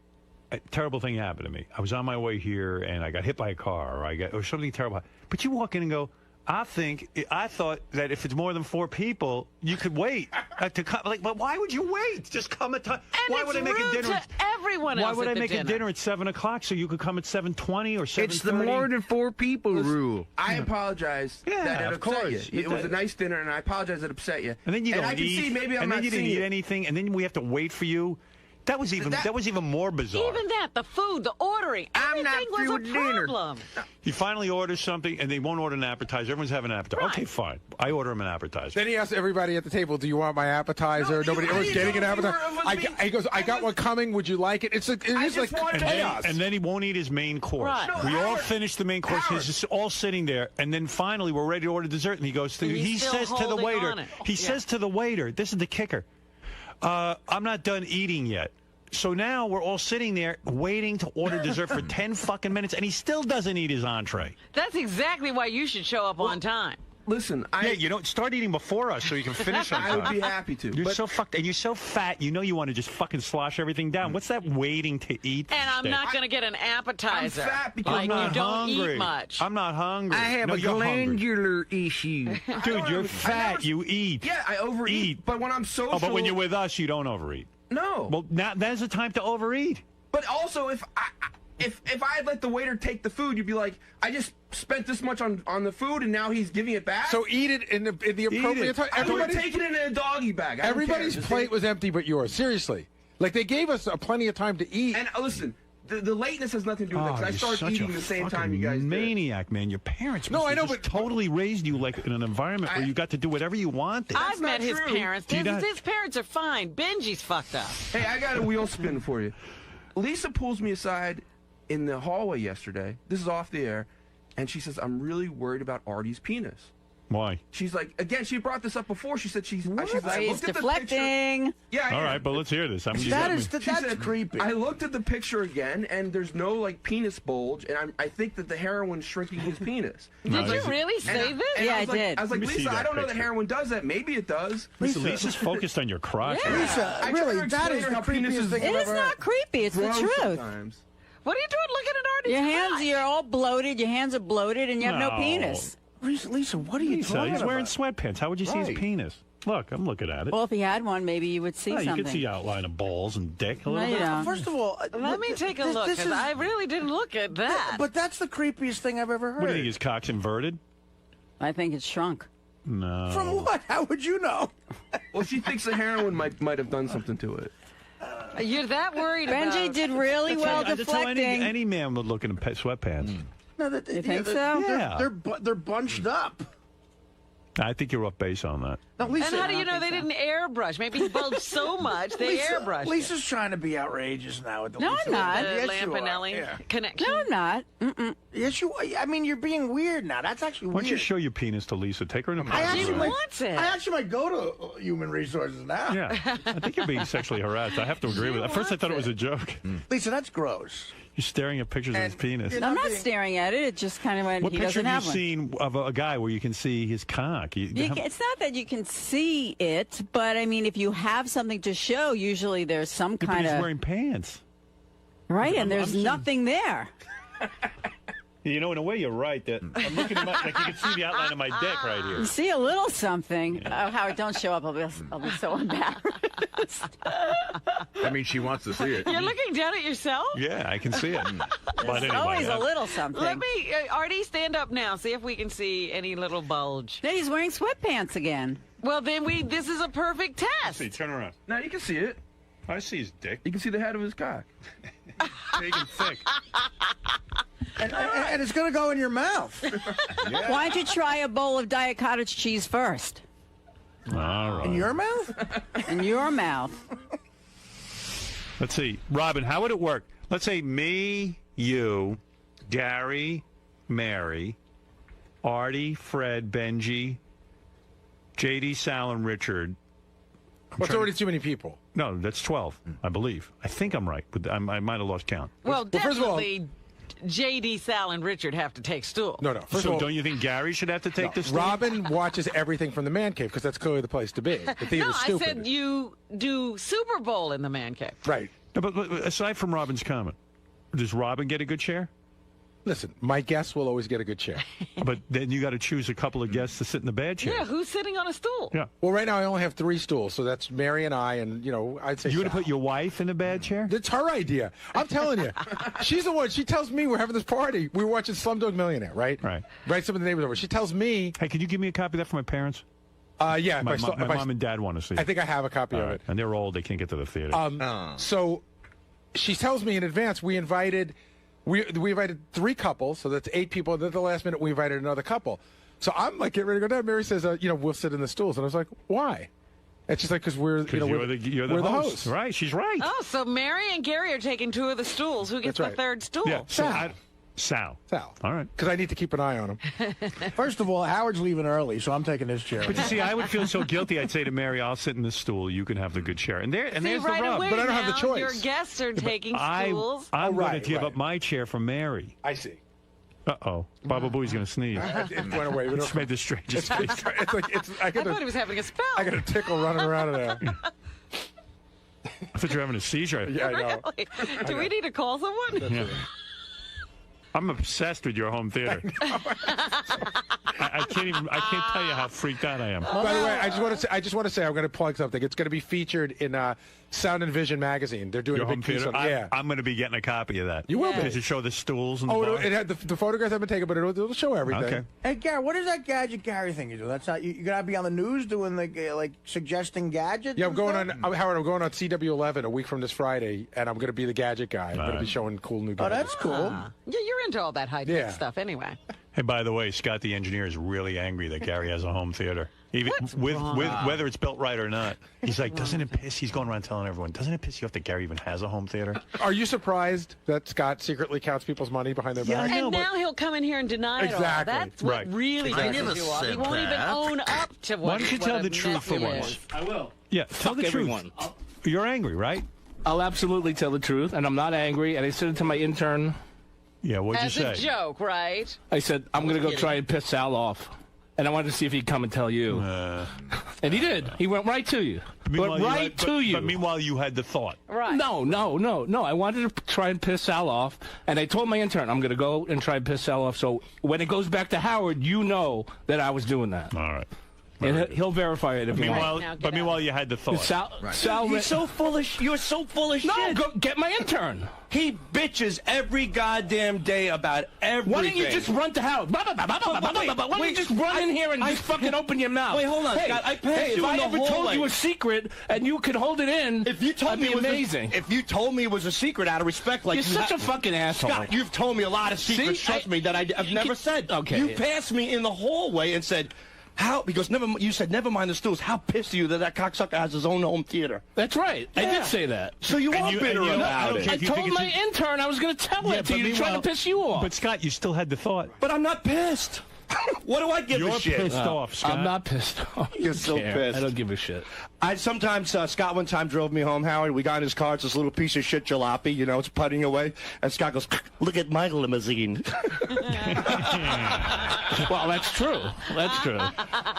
a terrible thing happened to me. I was on my way here and I got hit by a car, or something terrible. But you walk in and go, I thought that if it's more than 4 people, you could wait to come. Like, but why would you wait? Just come at time. And Why it's would I make a rude dinner? to everyone Why else would at I the make a dinner at 7 o'clock so you could come at 7:20 or 7:30? It's the more than 4 people rule. I apologize Yeah, that it of upset course. you. It was a nice dinner, and I apologize that it upset you. And then you don't I can eat. see maybe I'm and not then you didn't seeing eat it. anything, and then we have to wait for you. That was even more bizarre. Even that, the food, the ordering, I'm not everything through was a with dinner. problem. He finally orders something, and they won't order an appetizer. Everyone's having an appetizer. Right. Okay, fine. I order him an appetizer. Then he asked everybody at the table, "Do you want my appetizer?" No, Nobody I was didn't getting an know if you appetizer. were- was He goes, "I got was- one coming. Would you like it?" It is just like wanted to- chaos. And then he won't eat his main course. Right. No, We all Howard- finish the main course. Howard. He's just all sitting there, and then finally we're ready to order dessert. And he goes to. And He he's still says to the holding waiter. on it. He Yeah. says to the waiter, "This is the kicker. I'm not done eating yet." So now we're all sitting there waiting to order dessert for 10 fucking minutes, and he still doesn't eat his entree. That's exactly why you should show up on time. Listen, Yeah, you don't start eating before us so you can finish on I would time. be happy to. You're so fucked, and you're so fat. You know you want to just fucking slosh everything down. What's that waiting to eat? And I'm shit? not going to get an appetizer. I'm fat because like I'm not you don't hungry. eat much. I'm not hungry. I have no, a you're hungry. glandular issue. Dude, you're fat. You eat. Yeah, I overeat. But when I'm social, Oh, but when you're with us, you don't overeat. no. Well, now that's the time to overeat. But also, if I had let the waiter take the food, you'd be like, I just spent this much on the food, and now he's giving it back. So eat it in the appropriate time. Everybody take it in a doggy bag. I don't Everybody's care. plate was empty but yours. Seriously. Like, they gave us plenty of time to eat. And listen, the lateness has nothing to do with it. 'Cause I you're started such eating a the same fucking time you guys did. maniac, man. Your parents No, must I have know, just but- totally raised you like in an environment where you got to do whatever you wanted. I've met his true. parents. Do you not- His parents are fine. Benji's fucked up. Hey, I got a wheel spin for you. Lisa pulls me aside in the hallway yesterday. This is off the air. And she says, I'm really worried about Artie's penis. Why? She's like, again, she brought this up before. She said she's like, I He's looked at the picture. deflecting. Yeah, All right, but let's hear this. She That's said, creepy. I looked at the picture again, and there's no like penis bulge, and I think that the heroin's shrinking his penis. Did you really say this? And Yeah, I was I like, did. I was like, Let me see Lisa, that I don't know that picture. heroin does that. Maybe it does. Lisa's focused on your crotch. Yeah. Lisa, I really, try to that explain is her the how penis creepiest is- thing It I've is ever heard. not creepy. It's the Gross truth. sometimes. What are you doing looking at Artie's Your hands, crotch? you're all bloated. Your hands are bloated, and you have no No. penis. Lisa, what are you Lisa, talking he's wearing about? sweatpants. How would you see his Right. penis? Look, I'm looking at it. Well, if he had one, maybe you would see Oh, you something. can see outline of balls and dick a No, little you bit. don't. First of all, Let me take a look, this because is- I really didn't look at that. But that's the creepiest thing I've ever heard. What do you think? His cock's inverted? I think it's shrunk. No. From what? How would you know? Well, she thinks the heroin might have done something to it. You're that worried Benji about... did really well That's how deflecting. any man would look in sweatpants. No, You think so? Yeah. They're bunched up. I think you're off base on that. Now, Lisa, And how do you know they didn't airbrush? Maybe he bulged so much they airbrushed it. Lisa's trying to be outrageous now. With the No, Lisa I'm not. The Yes, you are. Lampanelli Yeah. connection. No, I'm not. Mm-mm. Yes, you. I mean, you're being weird now. That's actually Why weird. don't you show your penis to Lisa? Take her in a I private actually She room. might, wants it. I actually might go to Human Resources now. Yeah, I think you're being sexually harassed. I have to agree with that. At first, I thought it was a joke. Lisa, that's gross. You're staring at pictures of his penis. you're I'm not being- staring at it. It just kind of when What he picture doesn't have have you one. seen of a guy where you can see his cock? It's not that you can see it, but I mean, if you have something to show, usually there's some but kind he's of wearing pants. right, I'm and there's seeing- nothing there. You know, in a way, you're right. That I'm looking at my, like you can see the outline of my dick right here. You see a little something. Oh, Howard, don't show up. I'll be so embarrassed. I mean, she wants to see it. You're looking down at yourself? Yeah, I can see it. But anyway, Always a little something. Let me, Artie, stand up now. See if we can see any little bulge. Then he's wearing sweatpants again. Well, then this is a perfect test. See, turn around. Now you can see it. I see his dick. You can see the head of his cock. Big and thick. And it's going to go in your mouth. Why don't you try a bowl of Diet Cottage cheese first? All right. In your mouth? In your mouth. Let's see. Robin, how would it work? Let's say me, you, Gary, Mary, Artie, Fred, Benji, JD, Sal, and Richard. What's already too many people? No, that's 12, I believe. I think I'm right, but I might have lost count. Well, first of all- definitely J.D., Sal, and Richard have to take stool. No. First So of all, don't you think Gary should have to take this? Robin watches everything from the man cave because that's clearly the place to be. The No, theater's I stupid. said you do Super Bowl in the man cave. Right. No, but aside from Robin's comment, does Robin get a good chair? Listen, my guests will always get a good chair. But then you got to choose a couple of guests to sit in the bad chair. Yeah, who's sitting on a stool? Yeah. Well, right now I only have 3 stools, so that's Mary and I, and I'd say You going to Sal. put your wife in a bad chair? That's her idea. I'm telling you. She's the one. She tells me we're having this party. We were watching Slumdog Millionaire, right? Right. Right, some of the neighbors over. She tells me, Hey, can you give me a copy of that for my parents? yeah, My, if I my mom and dad want to see it. I think I have a copy All of right. it. And they're old. They can't get to the theater. So she tells me in advance we invited 3 couples, so that's 8 people. And then at the last minute we invited another couple. So I'm like getting ready to go down. Mary says, we'll sit in the stools, and I was like, why? And she's like, because we're you're we're the host. hosts. Right, she's right. Oh, so Mary and Gary are taking 2 of the stools. Who gets That's the right. 3rd stool? Yeah. So Sal. Sal. All right. Because I need to keep an eye on him. First of all, Howard's leaving early, so I'm taking his chair. But you see, I would feel so guilty. I'd say to Mary, "I'll sit in this stool. You can have the good chair." And See, there's right the rub. away But I don't have the now, choice. Your guests are taking I'm stools. going right, to give right. up my chair for Mary. I see. Uh-oh. Baba Booey's going to sneeze. It went away. It's made the strangest face. I thought he was having a spell. I got a tickle running around in there. I thought you were having a seizure. Yeah, I know. Really? Do we need to call someone? Yeah. I'm obsessed with your home theater. I can't tell you how freaked out I am. By the way, I just want to say I'm going to plug something. It's going to be featured in Sound and Vision magazine. They're doing Your a big home piece theater? on it. Yeah. I'm going to be getting a copy of that. You will be. Does it show the stools and it had the photographs have been taken, but it'll show everything. Okay. Hey, Gary, what is that gadget Gary thing you do? That's not you gotta be on the news doing like suggesting gadgets. Yeah, I'm going on Howard. I'm going on CW11 a week from this Friday, and I'm going to be the gadget guy. I'm going to be showing cool new gadgets. Oh, that's cool. Yeah, you're into all that high-tech stuff anyway. Hey, by the way, Scott the engineer is really angry that Gary has a home theater. Even with whether it's built right or not. He's like, doesn't it piss? He's going around telling everyone, doesn't it piss you off that Gary even has a home theater? Are you surprised that Scott secretly counts people's money behind their back? And now he'll come in here and deny it all. That's what really pisses you off. He won't even own up to what. Why don't you tell the truth for once? I will. Yeah, tell the everyone. truth. You're angry, right? I'll absolutely tell the truth, and I'm not angry. And I said it to my intern. Yeah, what'd you say? As a joke, right? I said, I'm going to go try and piss Sal off. And I wanted to see if he'd come and tell you. And he did. He went right to you. But meanwhile, you had the thought. Right. No. I wanted to try and piss Sal off. And I told my intern, I'm going to go and try and piss Sal off. So when it goes back to Howard, you know that I was doing that. All right. And he'll verify it if he wants. But meanwhile, you had the thought. Sal, You're so full of you're so full of shit. No, go get my intern. He bitches every goddamn day about everything. Why don't you just run to Howard? Why don't you just run in here and just fucking open your mouth? Wait, hold on, Scott. I passed you in the hallway. If I ever told you a secret and you could hold it in, if you told me it was amazing. If you told me it was a secret out of respect, like you're such a fucking asshole. Scott, you've told me a lot of secrets. Trust me, that I've never said. Okay. You passed me in the hallway and said. How? Because you said never mind the stools. How pissed are you that cocksucker has his own home theater? That's right. Yeah. I did say that. So you are bitter about it. I told my intern I was going to tell it to you to try to piss you off. But Scott, you still had the thought. But I'm not pissed. What do I give a shit? You're pissed off, Scott. I'm not pissed off. You're so pissed. I don't give a shit. Sometimes Scott one time drove me home, Howard. We got in his car. It's this little piece of shit jalopy, it's putting away. And Scott goes, look at my limousine. Well, that's true. That's true.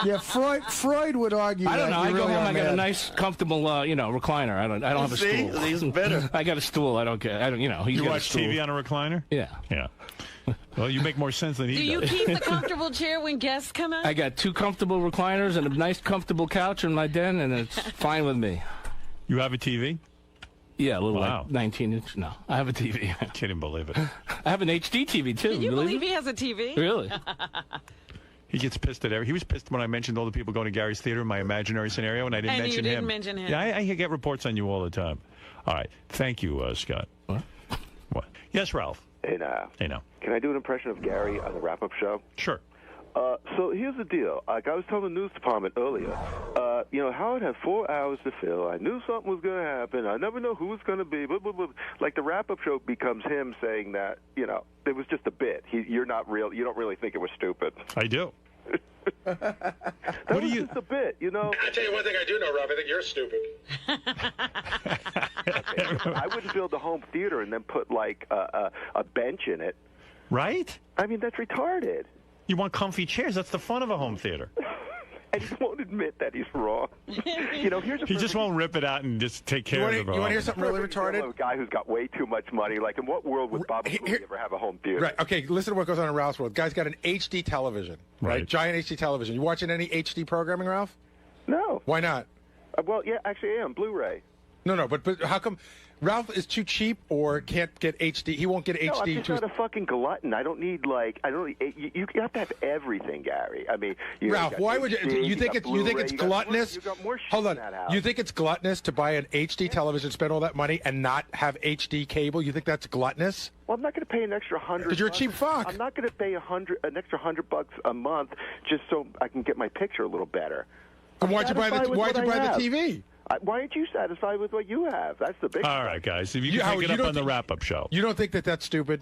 Yeah, Freud would argue. I don't know. I go home. I got a mad. nice, comfortable, recliner. I don't have a stool. See, he's better. I got a stool. I don't care. You watch TV on a recliner? Yeah. Yeah. Well, you make more sense than he does. Do you keep the comfortable chair when guests come in? I got 2 comfortable recliners and a nice, comfortable couch in my den, and it's fine with me. You have a TV? Yeah, a little like 19-inch. No, I have a TV. I can't even believe it. I have an HD TV, too. Can you believe he has a TV? Really? He gets pissed at He was pissed when I mentioned all the people going to Gary's theater in my imaginary scenario, and I didn't mention him. And you didn't mention him. Yeah, I get reports on you all the time. All right. Thank you, Scott. What? Yes, Ralph. Hey, now. Hey, now. Can I do an impression of Gary on the wrap-up show? Sure. So here's the deal. Like I was telling the news department earlier, Howard had 4 hours to fill. I knew something was going to happen. I never know who it's going to be. Blah, blah, blah. Like the wrap-up show becomes him saying that, it was just a bit. You're not real. You don't really think it was stupid. I do. That was just a bit, I'll tell you one thing I do know, Rob. I think you're stupid. I wouldn't build a home theater and then put, like, a bench in it. Right? I mean, that's retarded. You want comfy chairs. That's the fun of a home theater. And he won't admit that he's wrong. Here's he just won't rip it out and just take care of the problem. You want to hear something really retarded? A guy who's got way too much money. Like, in what world would Bob Booey ever have a home theater? Right. Okay, listen to what goes on in Ralph's world. Guy's got an HD television, right? Giant HD television. You watching any HD programming, Ralph? No. Why not? Well, yeah, actually I am. Blu-ray. No, but how come Ralph is too cheap or can't get HD? He won't get HD. No, I'm just not a fucking glutton. I don't need you have to have everything, Gary. I mean, Ralph, why would you think it's gluttonous? You got more shit Hold on. in that house. You think it's gluttonous to buy an HD television, spend all that money, and not have HD cable? You think that's gluttonous? Well, I'm not going to pay an extra $100. Because you're a cheap fuck. I'm not going to pay an extra $100 a month just so I can get my picture a little better. And why'd you buy the TV? Why aren't you satisfied with what you have? That's the big. All right, guys. If you can pick it up on the wrap-up show. You don't think that that's stupid?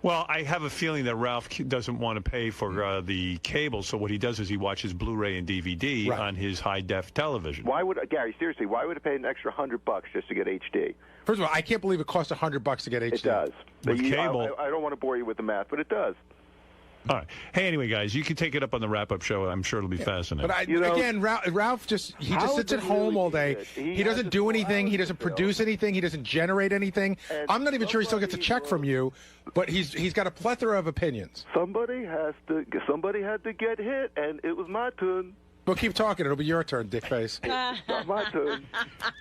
Well, I have a feeling that Ralph doesn't want to pay for the cable, so what he does is he watches Blu-ray and DVD on his high-def television. Why would Gary? Seriously, why would it pay an extra $100 just to get HD? First of all, I can't believe it costs $100 to get HD. It does. With cable. I don't want to bore you with the math, but it does. All right. Hey, anyway, guys, you can take it up on the wrap-up show. I'm sure it'll be fascinating. But again, Ralph just sits at home all day. He doesn't do anything. He doesn't produce anything. He doesn't generate anything. I'm not even sure he still gets a check from you, but he's got a plethora of opinions. Somebody had to get hit, and it was my turn. Well, keep talking. It'll be your turn, dickface. Not my turn.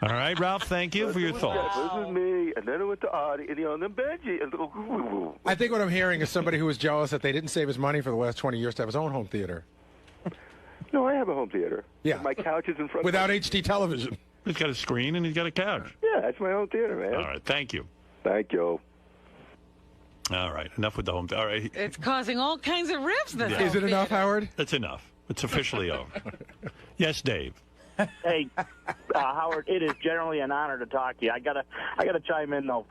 All right, Ralph, thank you for your thoughts. This is me, and then it went to Artie, and then Benji. And I think what I'm hearing is somebody who was jealous that they didn't save his money for the last 20 years to have his own home theater. No, I have a home theater. Yeah. My couch is in front without HD television. He's got a screen and he's got a couch. Yeah, that's my home theater, man. All right, thank you. Thank you. All right, enough with the home theater. All right. It's causing all kinds of rifts. Is it enough, Howard? That's enough. It's officially over. Yes, Dave. Hey, Howard, it is generally an honor to talk to you. I gotta chime in though.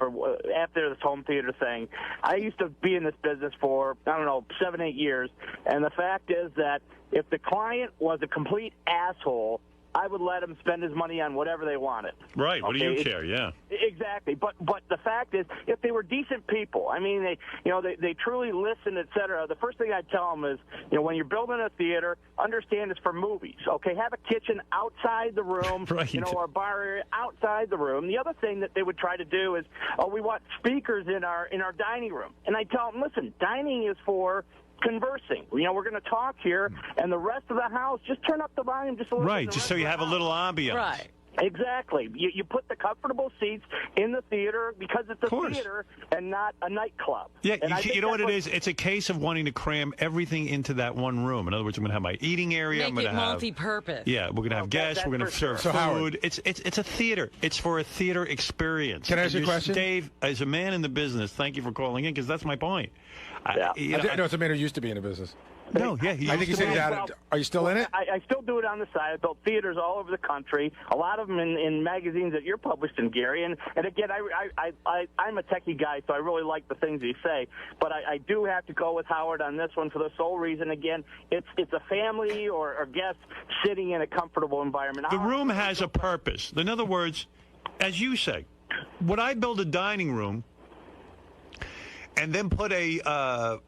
After this home theater thing, I used to be in this business for 7-8 years, and the fact is that if the client was a complete asshole, I would let him spend his money on whatever they wanted. Right. What do you care? Yeah. Exactly. But the fact is, if they were decent people, I mean, they truly listen, et cetera. The first thing I'd tell them is, when you're building a theater, understand it's for movies. Okay, have a kitchen outside the room, right. Or a bar area outside the room. The other thing that they would try to do is, we want speakers in our dining room, and I tell them, listen, dining is for conversing. We're going to talk here, and the rest of the house, just turn up the volume just a little bit. Right, just so you have a little ambiance. Right. Exactly. You put the comfortable seats in the theater because it's a theater and not a nightclub. Yeah, you know what it is? It's a case of wanting to cram everything into that one room. In other words, I'm going to have my eating area. I'm Make going it to have multi-purpose. Yeah, we're going to have guests. We're going to serve food. Howard. It's a theater. It's for a theater experience. Can I ask you a question? Dave, as a man in the business, thank you for calling in because that's my point. Yeah. No, it's a man who used to be in the business. No, yeah. I think he said he's out of. Are you still in it? I still do it on the side. I built theaters all over the country, a lot of them in magazines that you're published in, Gary. And again, I'm a techie guy, so I really like the things you say. But I do have to go with Howard on this one for the sole reason, again, it's a family or guests sitting in a comfortable environment. The room has a purpose. In other words, as you say, would I build a dining room and then put a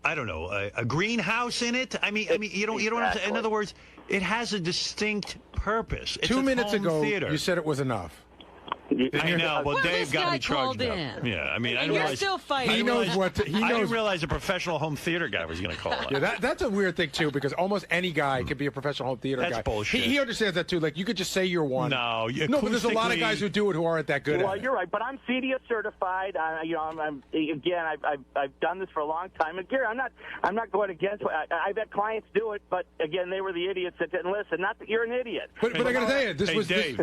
greenhouse in it? I mean, you don't have to. In other words, it has a distinct purpose. It's 2 minutes ago, theater. you said it was enough. I know. Well, Dave got me charged up. in. Yeah, I mean, I And you're realized, still fighting. He knows what. He I knows. didn't realize a professional home theater guy was going to call it. Yeah, that's a weird thing too, because almost any guy could be a professional home theater That's guy. bullshit. He understands that too. Like you could just say you're one. No, but there's a lot of guys who do it who aren't that good Well, at it. you're right, but I'm CEDIA certified. I've done this for a long time. And Gary, I'm not going against. I've had clients do it, but again, they were the idiots that didn't listen. Not that you're an idiot. But I got to tell you, this was Dave.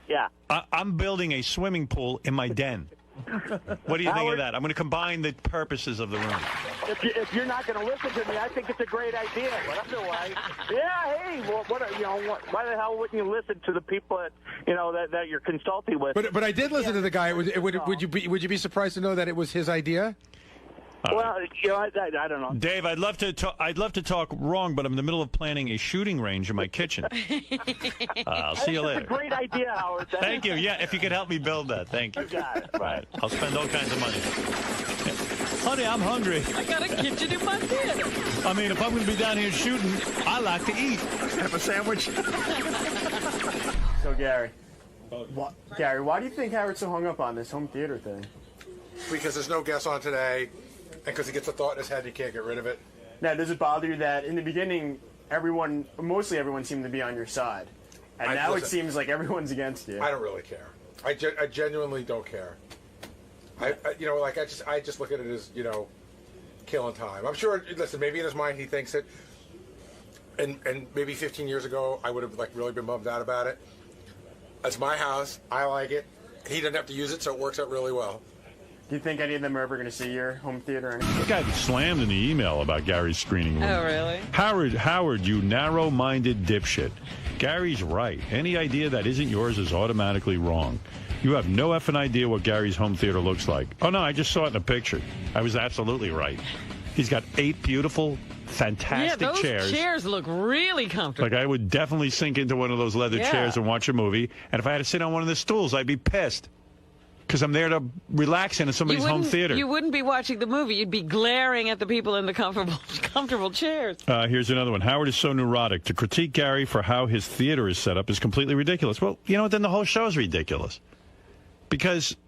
Yeah. I'm building a swimming pool in my den. What do you think of that? I'm going to combine the purposes of the room. If you're not going to listen to me, I think it's a great idea. But otherwise, hey, why the hell wouldn't you listen to the people that you're consulting with? But I did listen to the guy. Would you be surprised to know that it was his idea? Well, I don't know. Dave, I'd love to talk wrong, but I'm in the middle of planning a shooting range in my kitchen. I'll see you later. That's a great idea, Howard. Thank you. Yeah, if you could help me build that, thank you. You got it. Right. I'll spend all kinds of money. Honey, I'm hungry. I got a kitchen in my theater. I mean, if I'm going to be down here shooting, I like to eat. Have a sandwich. So, Gary, why do you think Howard's so hung up on this home theater thing? Because there's no guests on today, and because he gets a thought in his head, you can't get rid of it. Now, does it bother you that in the beginning, mostly everyone seemed to be on your side, and now it seems like everyone's against you? I don't really care. I genuinely don't care. I just look at it as killing time. I'm sure. Listen, maybe in his mind he thinks it, and maybe 15 years ago I would have really been bummed out about it. It's my house. I like it. He doesn't have to use it, so it works out really well. Do you think any of them are ever going to see your home theater or anything? This guy slammed in the email about Gary's screening room. Oh, really? Howard, you narrow-minded dipshit. Gary's right. Any idea that isn't yours is automatically wrong. You have no effing idea what Gary's home theater looks like. Oh, no, I just saw it in a picture. I was absolutely right. He's got 8 beautiful, fantastic chairs. Those chairs look really comfortable. Like, I would definitely sink into one of those leather chairs and watch a movie. And if I had to sit on one of the stools, I'd be pissed. Because I'm there to relax in somebody's home theater. You wouldn't be watching the movie. You'd be glaring at the people in the comfortable chairs. Here's another one. Howard is so neurotic. To critique Gary for how his theater is set up is completely ridiculous. Well, you know what? Then the whole show is ridiculous. Because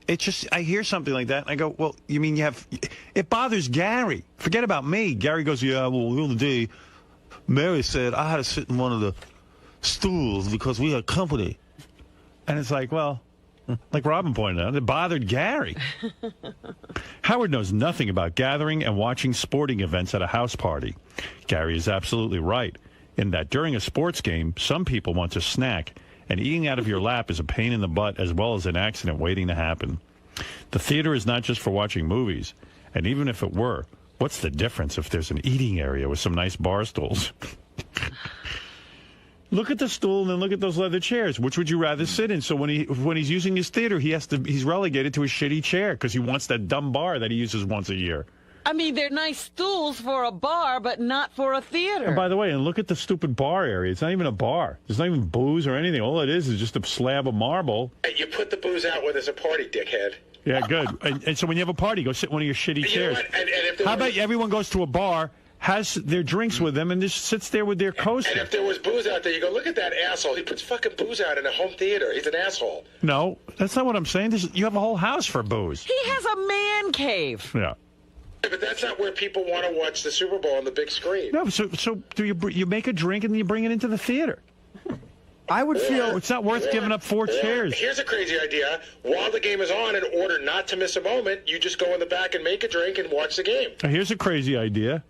it's just, I hear something like that, and I go, well, you mean you have... It bothers Gary. Forget about me. Gary goes, yeah, well, the other day, Mary said I had to sit in one of the stools because we had company. And it's like, well... Like Robin pointed out, it bothered Gary. Howard knows nothing about gathering and watching sporting events at a house party. Gary is absolutely right in that during a sports game, some people want to snack, and eating out of your lap is a pain in the butt as well as an accident waiting to happen. The theater is not just for watching movies, and even if it were, what's the difference if there's an eating area with some nice bar stools? Look at the stool and then look at those leather chairs. Which would you rather sit in? So when he's using his theater, he's relegated to a shitty chair because he wants that dumb bar that he uses once a year. I mean, they're nice stools for a bar, but not for a theater. And by the way, and look at the stupid bar area. It's not even a bar. There's not even booze or anything. All it is just a slab of marble. You put the booze out when there's a party, dickhead. Yeah, good. And so when you have a party, go sit in one of your shitty chairs. How about everyone goes to a bar, has their drinks with them, and just sits there with their coaster? And if there was booze out there, you go, look at that asshole. He puts fucking booze out in a home theater. He's an asshole. No, that's not what I'm saying. You have a whole house for booze. He has a man cave. Yeah. But that's not where people want to watch the Super Bowl on the big screen. No, so do you make a drink and then you bring it into the theater? I would feel it's not worth giving up 4 chairs. Here's a crazy idea. While the game is on, in order not to miss a moment, you just go in the back and make a drink and watch the game. Here's a crazy idea.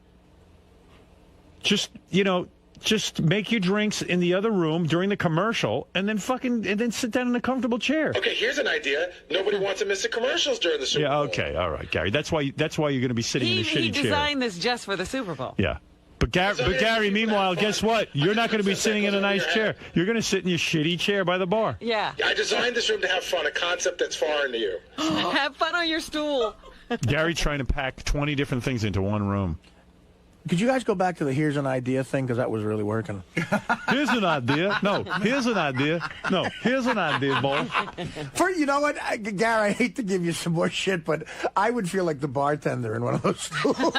Just make your drinks in the other room during the commercial and then sit down in a comfortable chair. Okay, here's an idea. Nobody wants to miss the commercials during the Super Bowl. Yeah, okay, all right, Gary. That's why you're going to be sitting in a shitty chair. He designed this just for the Super Bowl. Yeah. But Gary, meanwhile, guess what? You're not going to be sitting in a nice chair. You're going to sit in your shitty chair by the bar. Yeah. I designed this room to have fun, a concept that's foreign to you. Have fun on your stool. Gary's trying to pack 20 different things into one room. Could you guys go back to the here's an idea thing? Because that was really working. Here's an idea. No, here's an idea. No, here's an idea, boy. You know what, Gary, I hate to give you some more shit, but I would feel like the bartender in one of those stools.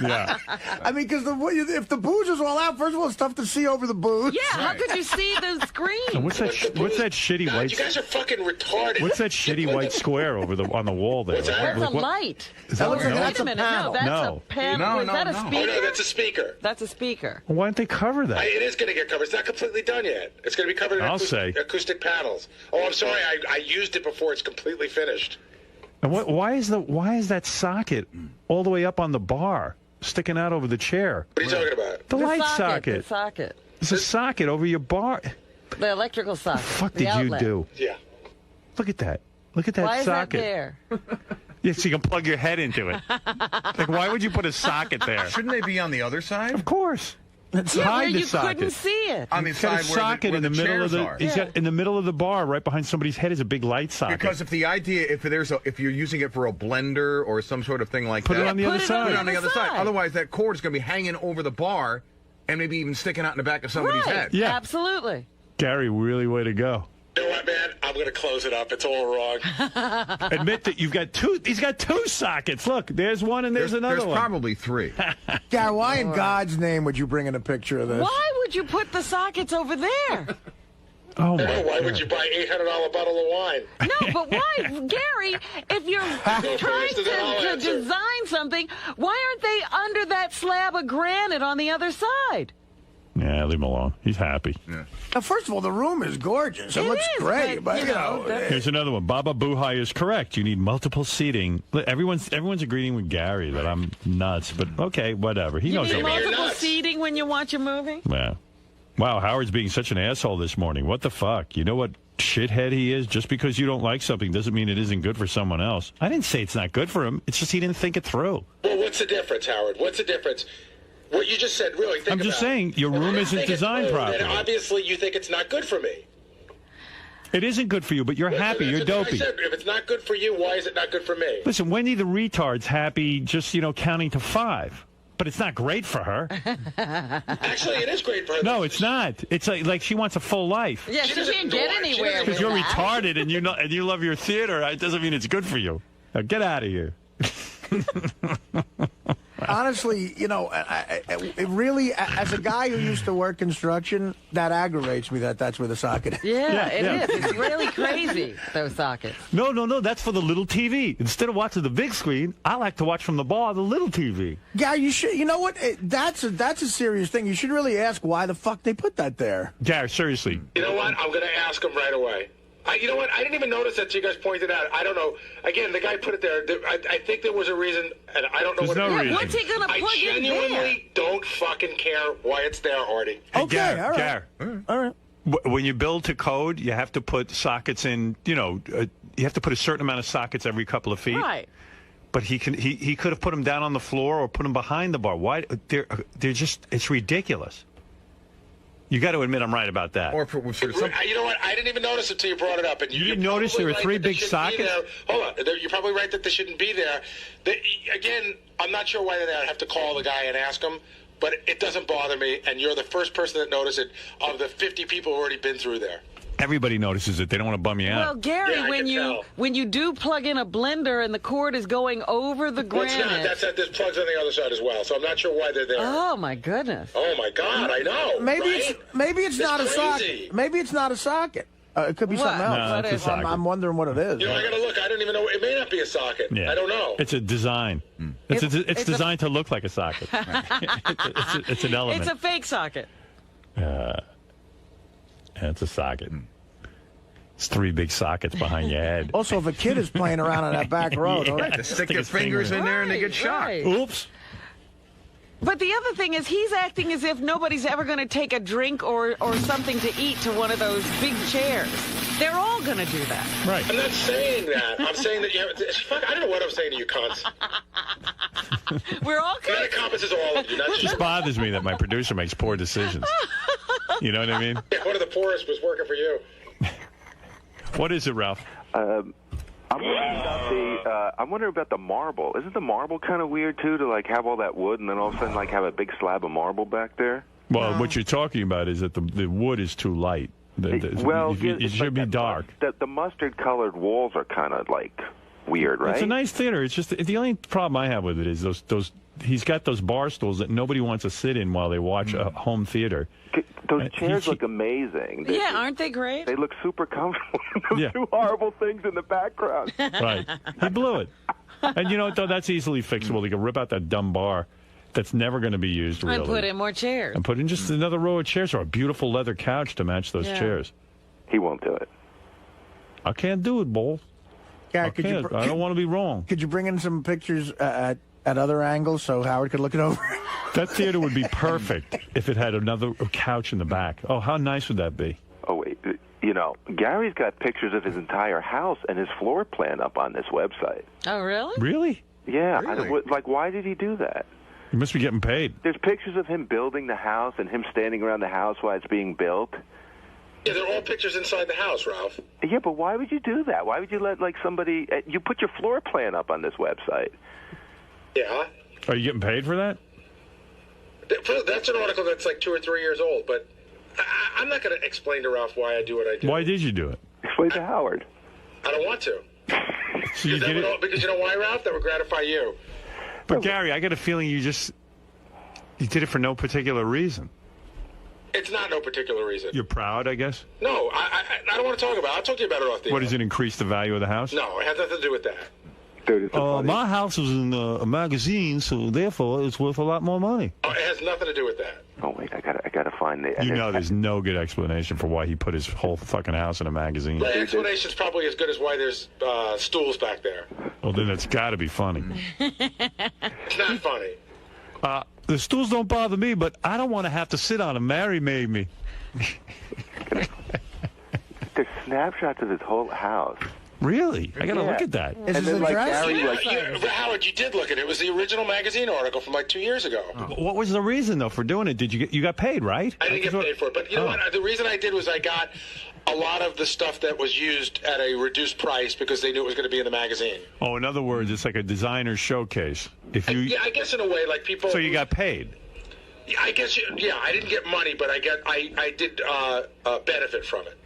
Yeah. I mean, because if the booze is all out, first of all, it's tough to see over the booze. Yeah, how could you see the screen? And what's that shitty white... You guys are fucking retarded. What's that shitty white square on the wall there? That's a light. That looks like that's a panel. No, that's a panel. Is that a speaker? Oh, no, that's a speaker. That's a speaker. Why don't they cover that? It is going to get covered. It's not completely done yet. It's going to be covered in acoustic panels. Oh, I'm sorry. I used it before it's completely finished. And why is that socket all the way up on the bar, sticking out over the chair? What are you talking about? The light socket. The socket. It's a socket over your bar. The electrical socket. What the fuck did you do? Yeah. Look at that. Look at that Why socket. Why is that there? Yeah, so you can plug your head into it. Like, why would you put a socket there? Shouldn't they be on the other side? Of course. Where you couldn't see it. On the side where the chairs are. He's got in the middle of the bar, right behind somebody's head, is a big light socket. Because if you're using it for a blender or some sort of thing like that, put it on the other side. Put it on the other side. Otherwise, that cord is going to be hanging over the bar and maybe even sticking out in the back of somebody's head. Yeah, absolutely. Gary, really way to go. You know what, man? I'm going to close it up. It's all wrong. Admit that you've got two. He's got 2 sockets. Look, there's one and there's another one. There's probably 3. Gary, why in God's name would you bring in a picture of this? Why would you put the sockets over there? Oh, my Why would you buy $800 bottle of wine? No, but why, Gary, if you're trying to design something, why aren't they under that slab of granite on the other side? Yeah, leave him alone. He's happy. Yeah. Now, first of all, the room is gorgeous. It looks great, but you know. Here's another one. Baba Buhai is correct. You need multiple seating. Everyone's agreeing with Gary that I'm nuts, but okay, whatever. He knows. You need multiple seating when you watch a movie? Yeah. Wow, Howard's being such an asshole this morning. What the fuck? You know what shithead he is? Just because you don't like something doesn't mean it isn't good for someone else. I didn't say it's not good for him. It's just he didn't think it through. Well, what's the difference, Howard? What's the difference? What you just said, really, think I'm just saying, your room isn't designed properly. And obviously you think it's not good for me. It isn't good for you, but you're happy. You're dopey. I said, if it's not good for you, why is it not good for me? Listen, Wendy the retard's happy just, counting to 5. But it's not great for her. Actually, it is great for her. No, it's not. It's like she wants a full life. Yeah, she can't get anywhere with Because you're that. retarded and you love your theater, it doesn't mean it's good for you. Now, get out of here. Honestly, it really, as a guy who used to work construction, that aggravates me that's where the socket is. Yeah, it is. It's really crazy, those sockets. No, that's for the little TV. Instead of watching the big screen, I like to watch from the bar the little TV. Gary, you should. You know what? That's a serious thing. You should really ask why the fuck they put that there. Gary, seriously. You know what? I'm going to ask him right away. You know what? I didn't even notice that you guys pointed out. I don't know. Again, the guy put it there. I think there was a reason, and I don't know There's what no it is. reason. What's he going to plug I in genuinely don't fucking care why it's there, Artie. Okay, Gary, all right. Gary. All right. When you build to code, you have to put sockets in, you have to put a certain amount of sockets every couple of feet. Right. But he could have put them down on the floor or put them behind the bar. Why? They're just, it's ridiculous. You got to admit I'm right about that. You know what? I didn't even notice it until you brought it up. And You didn't notice there were 3 big sockets? Hold on. You're probably right that they shouldn't be there. Again, I'm not sure why they're there. I'd have to call the guy and ask him. But it doesn't bother me. And you're the first person that noticed it of the 50 people who've already been through there. Everybody notices it. They don't want to bum you Well, out. Gary, Yeah, when you do plug in a blender and the cord is going over the Well, it's granite. not. There's plugs on the other side as well. So I'm not sure why they're there. Oh my goodness. Oh my God, I know. Maybe right? it's not a crazy. socket. Maybe it's not a socket. It could be What? something else. No, it's a socket. I'm wondering what it is. You know, I gotta look. I don't even know. It may not be a socket. Yeah. I don't know. It's a design. It's designed to look like a socket. It's an element. It's a fake socket. It's a socket. It's 3 big sockets behind your head. Also, if a kid is playing around on that back road, To stick their fingers in there and they get shocked. Right. Oops. But the other thing is he's acting as if nobody's ever going to take a drink or something to eat to one of those big chairs. They're all going to do that. Right. I'm not saying that. I'm saying that you have. Fuck, I don't know what I'm saying to you, cunts. We're all That encompasses all of you. Not It just bothers me that my producer makes poor decisions. You know what I mean? One of the poorest was working for you. What is it, Ralph? I'm wondering about the marble. Isn't the marble kind of weird too, to like have all that wood and then all of a sudden like have a big slab of marble back there? Well, what you're talking about is that the wood is too light. It should be dark. The mustard-colored walls are kind of like weird, right? It's a nice theater. It's just the only problem I have with it is those. He's got those bar stools that nobody wants to sit in while they watch a home theater. Those chairs look amazing. Yeah, aren't they great? They look super comfortable. Those 2 horrible things in the background. Right. He blew it. And you know what, though? That's easily fixable. They can rip out that dumb bar that's never going to be used, really. And put in more chairs. And put in just another row of chairs or a beautiful leather couch to match those chairs. He won't do it. I can't do it, Bull. Gary, I don't want to be wrong. Could you bring in some pictures at other angles so Howard could look it over? That theater would be perfect if it had another couch in the back. Oh, how nice would that be? Oh, wait. Gary's got pictures of his entire house and his floor plan up on this website. Oh, really? Really? Yeah. Really? Why did he do that? He must be getting paid. There's pictures of him building the house and him standing around the house while it's being built. Yeah, they're all pictures inside the house, Ralph. Yeah, but why would you do that? Why would you let somebody? You put your floor plan up on this website. Yeah. Are you getting paid for that? That's an article that's like 2 or 3 years old, but I'm not going to explain to Ralph why I do what I do. Why did you do it? Explain to Howard. I don't want to. So you did it? Because you know why, Ralph? That would gratify you. But Gary, I got a feeling you did it for no particular reason. It's not no particular reason. You're proud, I guess? No, I don't want to talk about it. I'll talk to you about it off the air. What, does it increase the value of the house? No, it has nothing to do with that. Dude, my house was in a magazine, so therefore it's worth a lot more money. Oh, it has nothing to do with that. Oh wait, I gotta find the. There's no good explanation for why he put his whole fucking house in a magazine. The explanation's probably as good as why there's stools back there. Well, then it's got to be funny. It's not funny. The stools don't bother me, but I don't want to have to sit on them. Mary made me. There's snapshots of his whole house. Really? I got to look at that. Is this then, like, address? Gary, Howard, you did look at it. It was the original magazine article from like 2 years ago. What was the reason, though, for doing it? You got paid, right? I didn't get paid for it. But you know what? The reason I did was I got a lot of the stuff that was used at a reduced price because they knew it was going to be in the magazine. Oh, in other words, it's like a designer showcase. If you, I guess in a way, like people. So you got paid. I guess, I didn't get money, but I did benefit from it.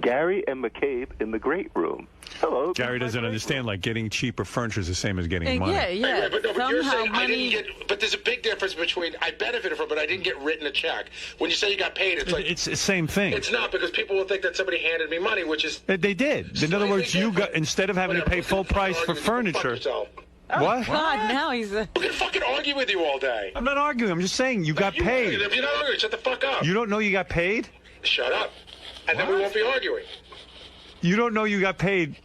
Gary and McCabe in the great room. Hello. Gary doesn't understand, like, getting cheaper furniture is the same as getting money. Yeah. But you're saying money... I didn't get. But there's a big difference between I benefited from it, but I didn't get written a check. When you say you got paid, it's like it's the same thing. It's not, because people will think that somebody handed me money, which is they did. In other words, you got, instead of having to pay full price for furniture. What? God, now he's. We're gonna fucking argue with you all day. I'm not arguing. I'm just saying you got paid. If you're not arguing, shut the fuck up. You don't know you got paid? Shut up, and then we won't be arguing. You don't know you got paid.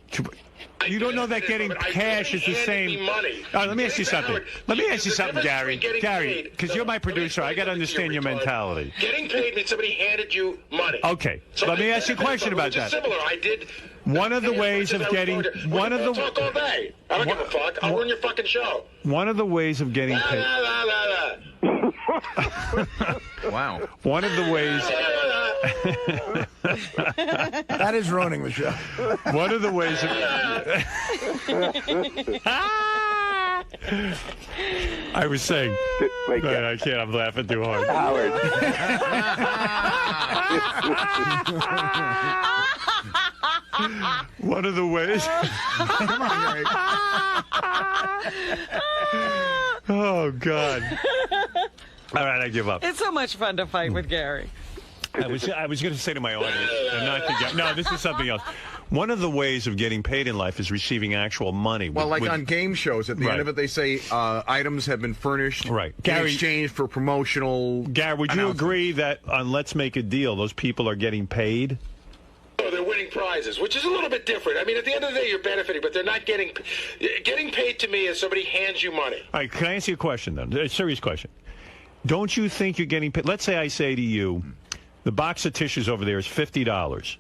You don't know that getting cash is the same. Let me ask you something. Let me ask you something, Gary. Gary, because you're my producer, I got to understand your mentality. Getting paid means somebody handed you money. Okay, So let me ask you a question about that. Similar. I did. One of the ways of getting talk all day. I don't give a fuck. I'll ruin your fucking show. One of the ways of getting paid. Wow. One of the ways. That is ruining the show. One of the ways of. I was saying. No, I can't. I'm laughing too hard. Howard. One of the ways. Come on, Gary. Oh, God. All right, I give up. It's so much fun to fight with Gary. I was going to say to my audience, and not to get, no, this is something else. One of the ways of getting paid in life is receiving actual money. Well, like on game shows, at the end of it, they say items have been furnished in exchange for promotional. Gary, would you agree that on Let's Make a Deal, those people are getting paid? Oh, they're winning prizes, which is a little bit different. I mean, at the end of the day, you're benefiting, but they're not getting paid. To me is somebody hands you money. All right, can I ask you a question then? A serious question. Don't you think you're getting paid? Let's say I say to you, the box of tissues over there is $50,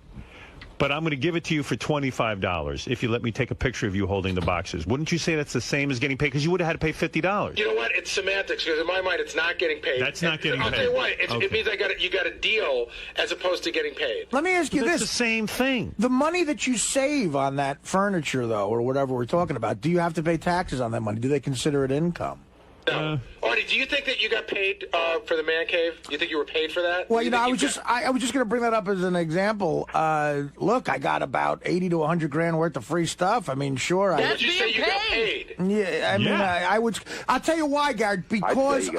but I'm going to give it to you for $25 if you let me take a picture of you holding the boxes. Wouldn't you say that's the same as getting paid? Because you would have had to pay $50. You know what? It's semantics, because in my mind, it's not getting paid. That's not getting paid. I'll tell you what. It means you got a deal as opposed to getting paid. Let me ask you this. It's the same thing. The money that you save on that furniture, though, or whatever we're talking about, do you have to pay taxes on that money? Do they consider it income? No. Artie, do you think that you got paid for the man cave? You think you were paid for that? Well, I was just going to bring that up as an example. Look, I got about 80 to 100 grand worth of free stuff. I mean, sure. Would you say you got paid? Yeah, I mean, I would. I'll tell you why, Garrett. Because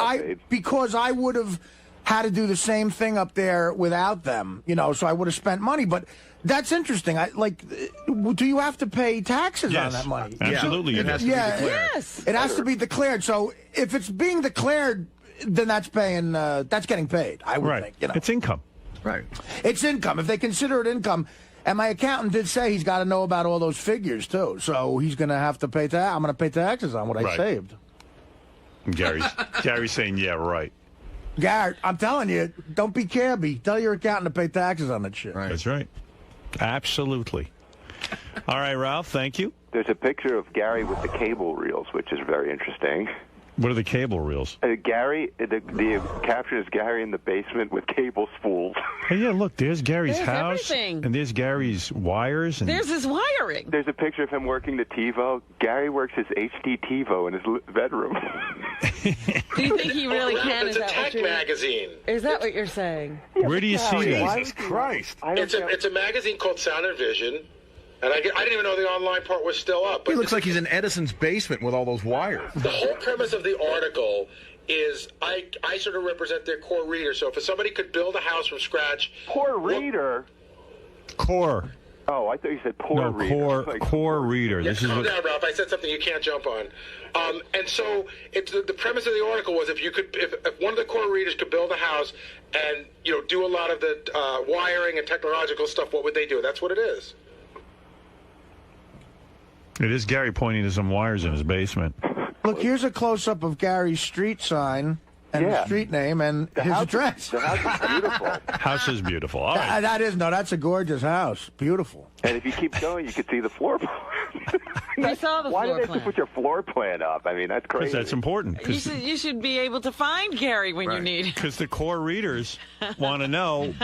I would have had to do the same thing up there without them. So I would have spent money, but. That's interesting. Do you have to pay taxes on that money? Absolutely. It has to be declared. Yes. It has to be declared. So if it's being declared, then that's paying. That's getting paid. I would think. It's income. Right. It's income. If they consider it income, and my accountant did say he's got to know about all those figures too. So he's going to have to pay tax. I'm going to pay taxes on what I saved. Gary's saying, yeah, right. Garrett, I'm telling you, don't be cabby. Tell your accountant to pay taxes on that shit. Right. That's right. Absolutely. All right, Ralph, thank you. There's a picture of Gary with the cable reels, which is very interesting. What are the cable reels? Gary, the caption is Gary in the basement with cable spools. Hey, yeah, look, there's Gary's house. Everything. And there's Gary's wires. And There's his wiring. There's a picture of him working the TiVo. Gary works his HD TiVo in his bedroom. Do you think he really can? It's a tech magazine. Is that what you're saying? Where do you see that? Jesus Christ. It's a magazine called Sound and Vision. And I didn't even know the online part was still up. But He looks like he's in Edison's basement with all those wires. The whole premise of the article is I sort of represent their core reader. So if somebody could build a house from scratch... Core reader? Core. Oh, I thought you said poor reader. Core reader. Yeah, This is calm down, Ralph. I said something you can't jump on. And so the premise of the article was if one of the core readers could build a house and do a lot of the wiring and technological stuff, what would they do? That's what it is. It is Gary pointing to some wires in his basement. Look, here's a close-up of Gary's street sign. and the street name and his address. The house is beautiful. House is beautiful. All right. That's a gorgeous house. Beautiful. And if you keep going, you can see the floor plan. I saw the Why floor did they plan. have to put your floor plan up? I mean, that's crazy. Because that's important. You should be able to find Gary when you need him. Because the core readers want to know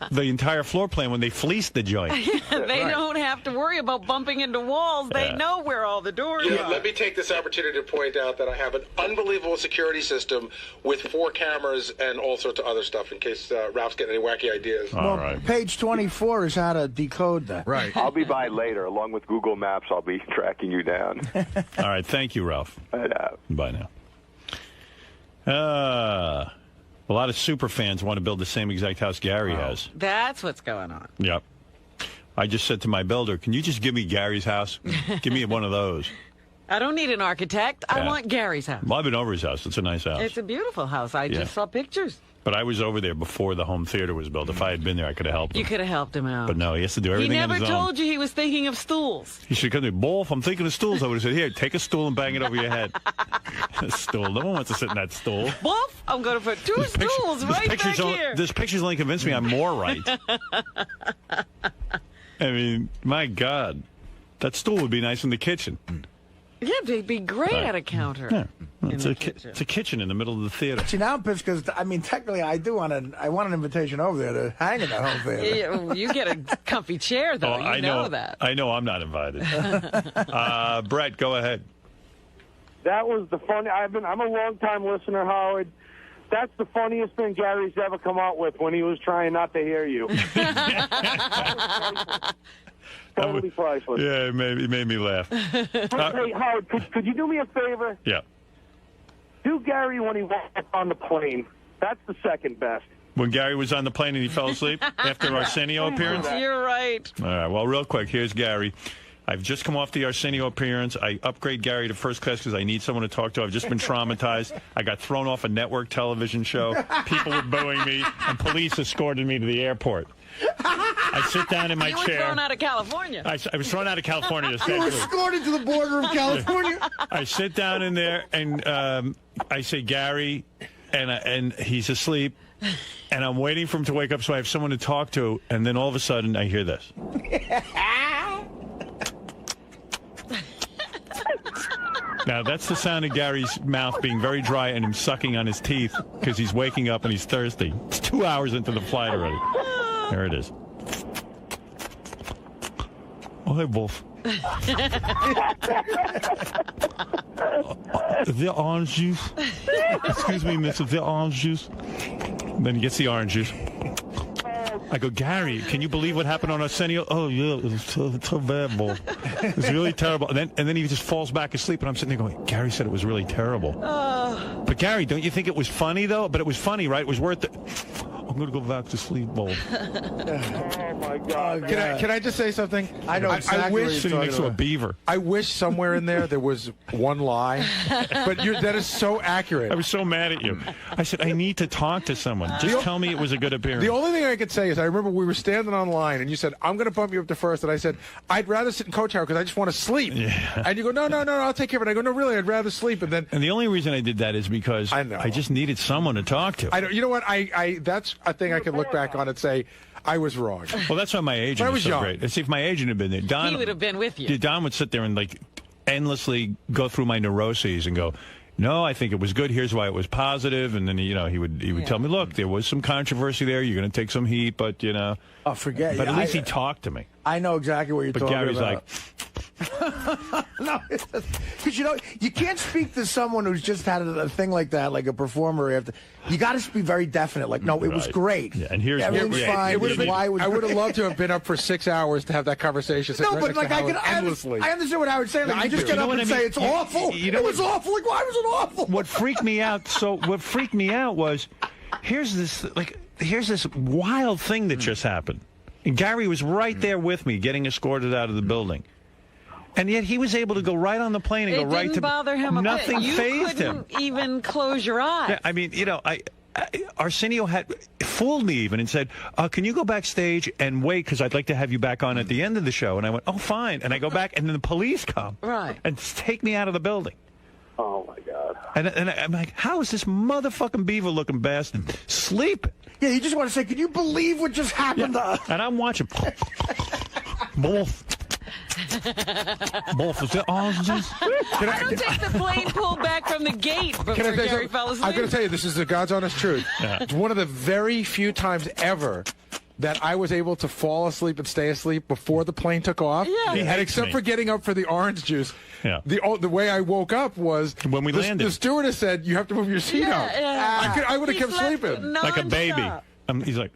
the entire floor plan when they fleece the joint. They don't have to worry about bumping into walls. They Yeah. know where all the doors Yeah, are. let me take this opportunity to point out that I have an unbelievable security system with 4 cameras and all sorts of other stuff in case Ralph's getting any wacky ideas. Page 24 is how to decode that. Right. I'll be by later. Along with Google Maps, I'll be tracking you down. All right. Thank you, Ralph. Bye now. A lot of super fans want to build the same exact house Gary has. That's what's going on. Yep. I just said to my builder, can you just give me Gary's house? Give me one of those. I don't need an architect. I Yeah. want Gary's house. Well, I've been over his house. It's a nice house. It's a beautiful house. I Yeah. just saw pictures. But I was over there before the home theater was built. If I had been there, I could have helped him. You could have helped him out. But no, he has to do He everything on never his own. told you he was thinking of stools. He should come to me, Wolf, I'm thinking of stools. I would have said, here, take a stool and bang it over your head. A stool. No one wants to sit in that stool. Wolf, I'm going to put 2 stools right back here. This picture's only convinced me I'm more right. I mean, my God. That stool would be nice in the kitchen. Yeah, they'd be great Right. at a counter. Yeah. in It's the a kitchen. it's a kitchen in the middle of the theater. See, now I'm pissed because, I mean, technically, I want an invitation over there to hang in that home theater. Yeah, you get a comfy chair, though. Oh, You know that. I know I'm not invited. Brett, go ahead. That was the funny. I'm a long-time listener, Howard. That's the funniest thing Gary's ever come out with when he was trying not to hear you. Totally priceless. Yeah, it made me laugh. Hey, Howard, could you do me a favor? Yeah. Do Gary when he walked on the plane. That's the second best. When Gary was on the plane and he fell asleep after Arsenio appearance? You're right. All right, well, real quick, here's Gary. I've just come off the Arsenio appearance. I upgrade Gary to first class because I need someone to talk to. I've just been traumatized. I got thrown off a network television show. People were booing me, and police escorted me to the airport. I sit down in my You were chair. thrown out of California. I was thrown out of California. You were essentially. escorted to the border of California. I sit down in there, and I say, Gary, and he's asleep. And I'm waiting for him to wake up so I have someone to talk to. And then all of a sudden, I hear this. Now, that's the sound of Gary's mouth being very dry and him sucking on his teeth because he's waking up and he's thirsty. It's 2 hours into the flight already. There it is. Oh, hey, Wolf. The orange juice. Excuse me, miss, the orange juice. Then he gets the orange juice. I go, Gary, can you believe what happened on Arsenio? Oh, yeah, it was so bad, Wolf. It was really terrible. And then he just falls back asleep, and I'm sitting there going, Gary said it was really terrible. But, Gary, don't you think it was funny, though? But it was funny, right? It was worth it. I'm going to go back to sleep, Wolf. Oh, my God. Can I just say something? I know exactly I what wish you're Sitting next to a beaver. I wish somewhere in there was one lie, but that is so accurate. I was so mad at you. I said, I need to talk to someone. Just tell me it was a good appearance. The only thing I could say is I remember we were standing on line, and you said, I'm going to bump you up to first. And I said, I'd rather sit in coach tower because I just want to sleep. Yeah. And you go, no, I'll take care of it. I go, no, really, I'd rather sleep. And the only reason I did that is because I just needed someone to talk to. I know. You know what? That's a thing I can look back on and say, I was wrong. Well, that's why my agent I is was so young. great. See, if my agent had been there, Don He would have been with you. Don would sit there and endlessly go through my neuroses and go, no, I think it was good. Here's why it was positive. And then he would tell me, look, there was some controversy there. You're going to take some heat, but Oh, forget. But at least he talked to me. I know exactly what you're talking Gary's about. No, because you can't speak to someone who's just had a thing like that, like a performer. You got to be very definite. Like, no, it was great. Yeah, and here's everything's fine. I would have loved to have been up for 6 hours to have that conversation. No, but like I understand what Howard's saying. Like, you just get up and say it's awful. It was awful. Like, why was it awful? What freaked me out? Was here's this wild thing that just happened. And Gary was right there with me, getting escorted out of the building. And yet he was able to go right on the plane and go right to... It didn't bother him a bit. Nothing fazed him. You couldn't even close your eyes. Yeah, I mean, Arsenio had fooled me even and said, can you go backstage and wait because I'd like to have you back on at the end of the show. And I went, oh, fine. And I go back and then the police come and take me out of the building. Oh, my God. And I'm like, how is this motherfucking beaver-looking bastard sleeping? Yeah, you just want to say, can you believe what just happened to us? And I'm watching. Wolf. Wolf, is that oranges? I don't take the plane pull back from the gate before Gary fell asleep. I'm going to tell you, this is the God's honest truth. It's one of the very few times ever that I was able to fall asleep and stay asleep before the plane took off. Yeah. And except for getting up for the orange juice, the way I woke up was when we landed. The stewardess said, you have to move your seat up. Yeah. I would have kept sleeping. Like a baby. He's like,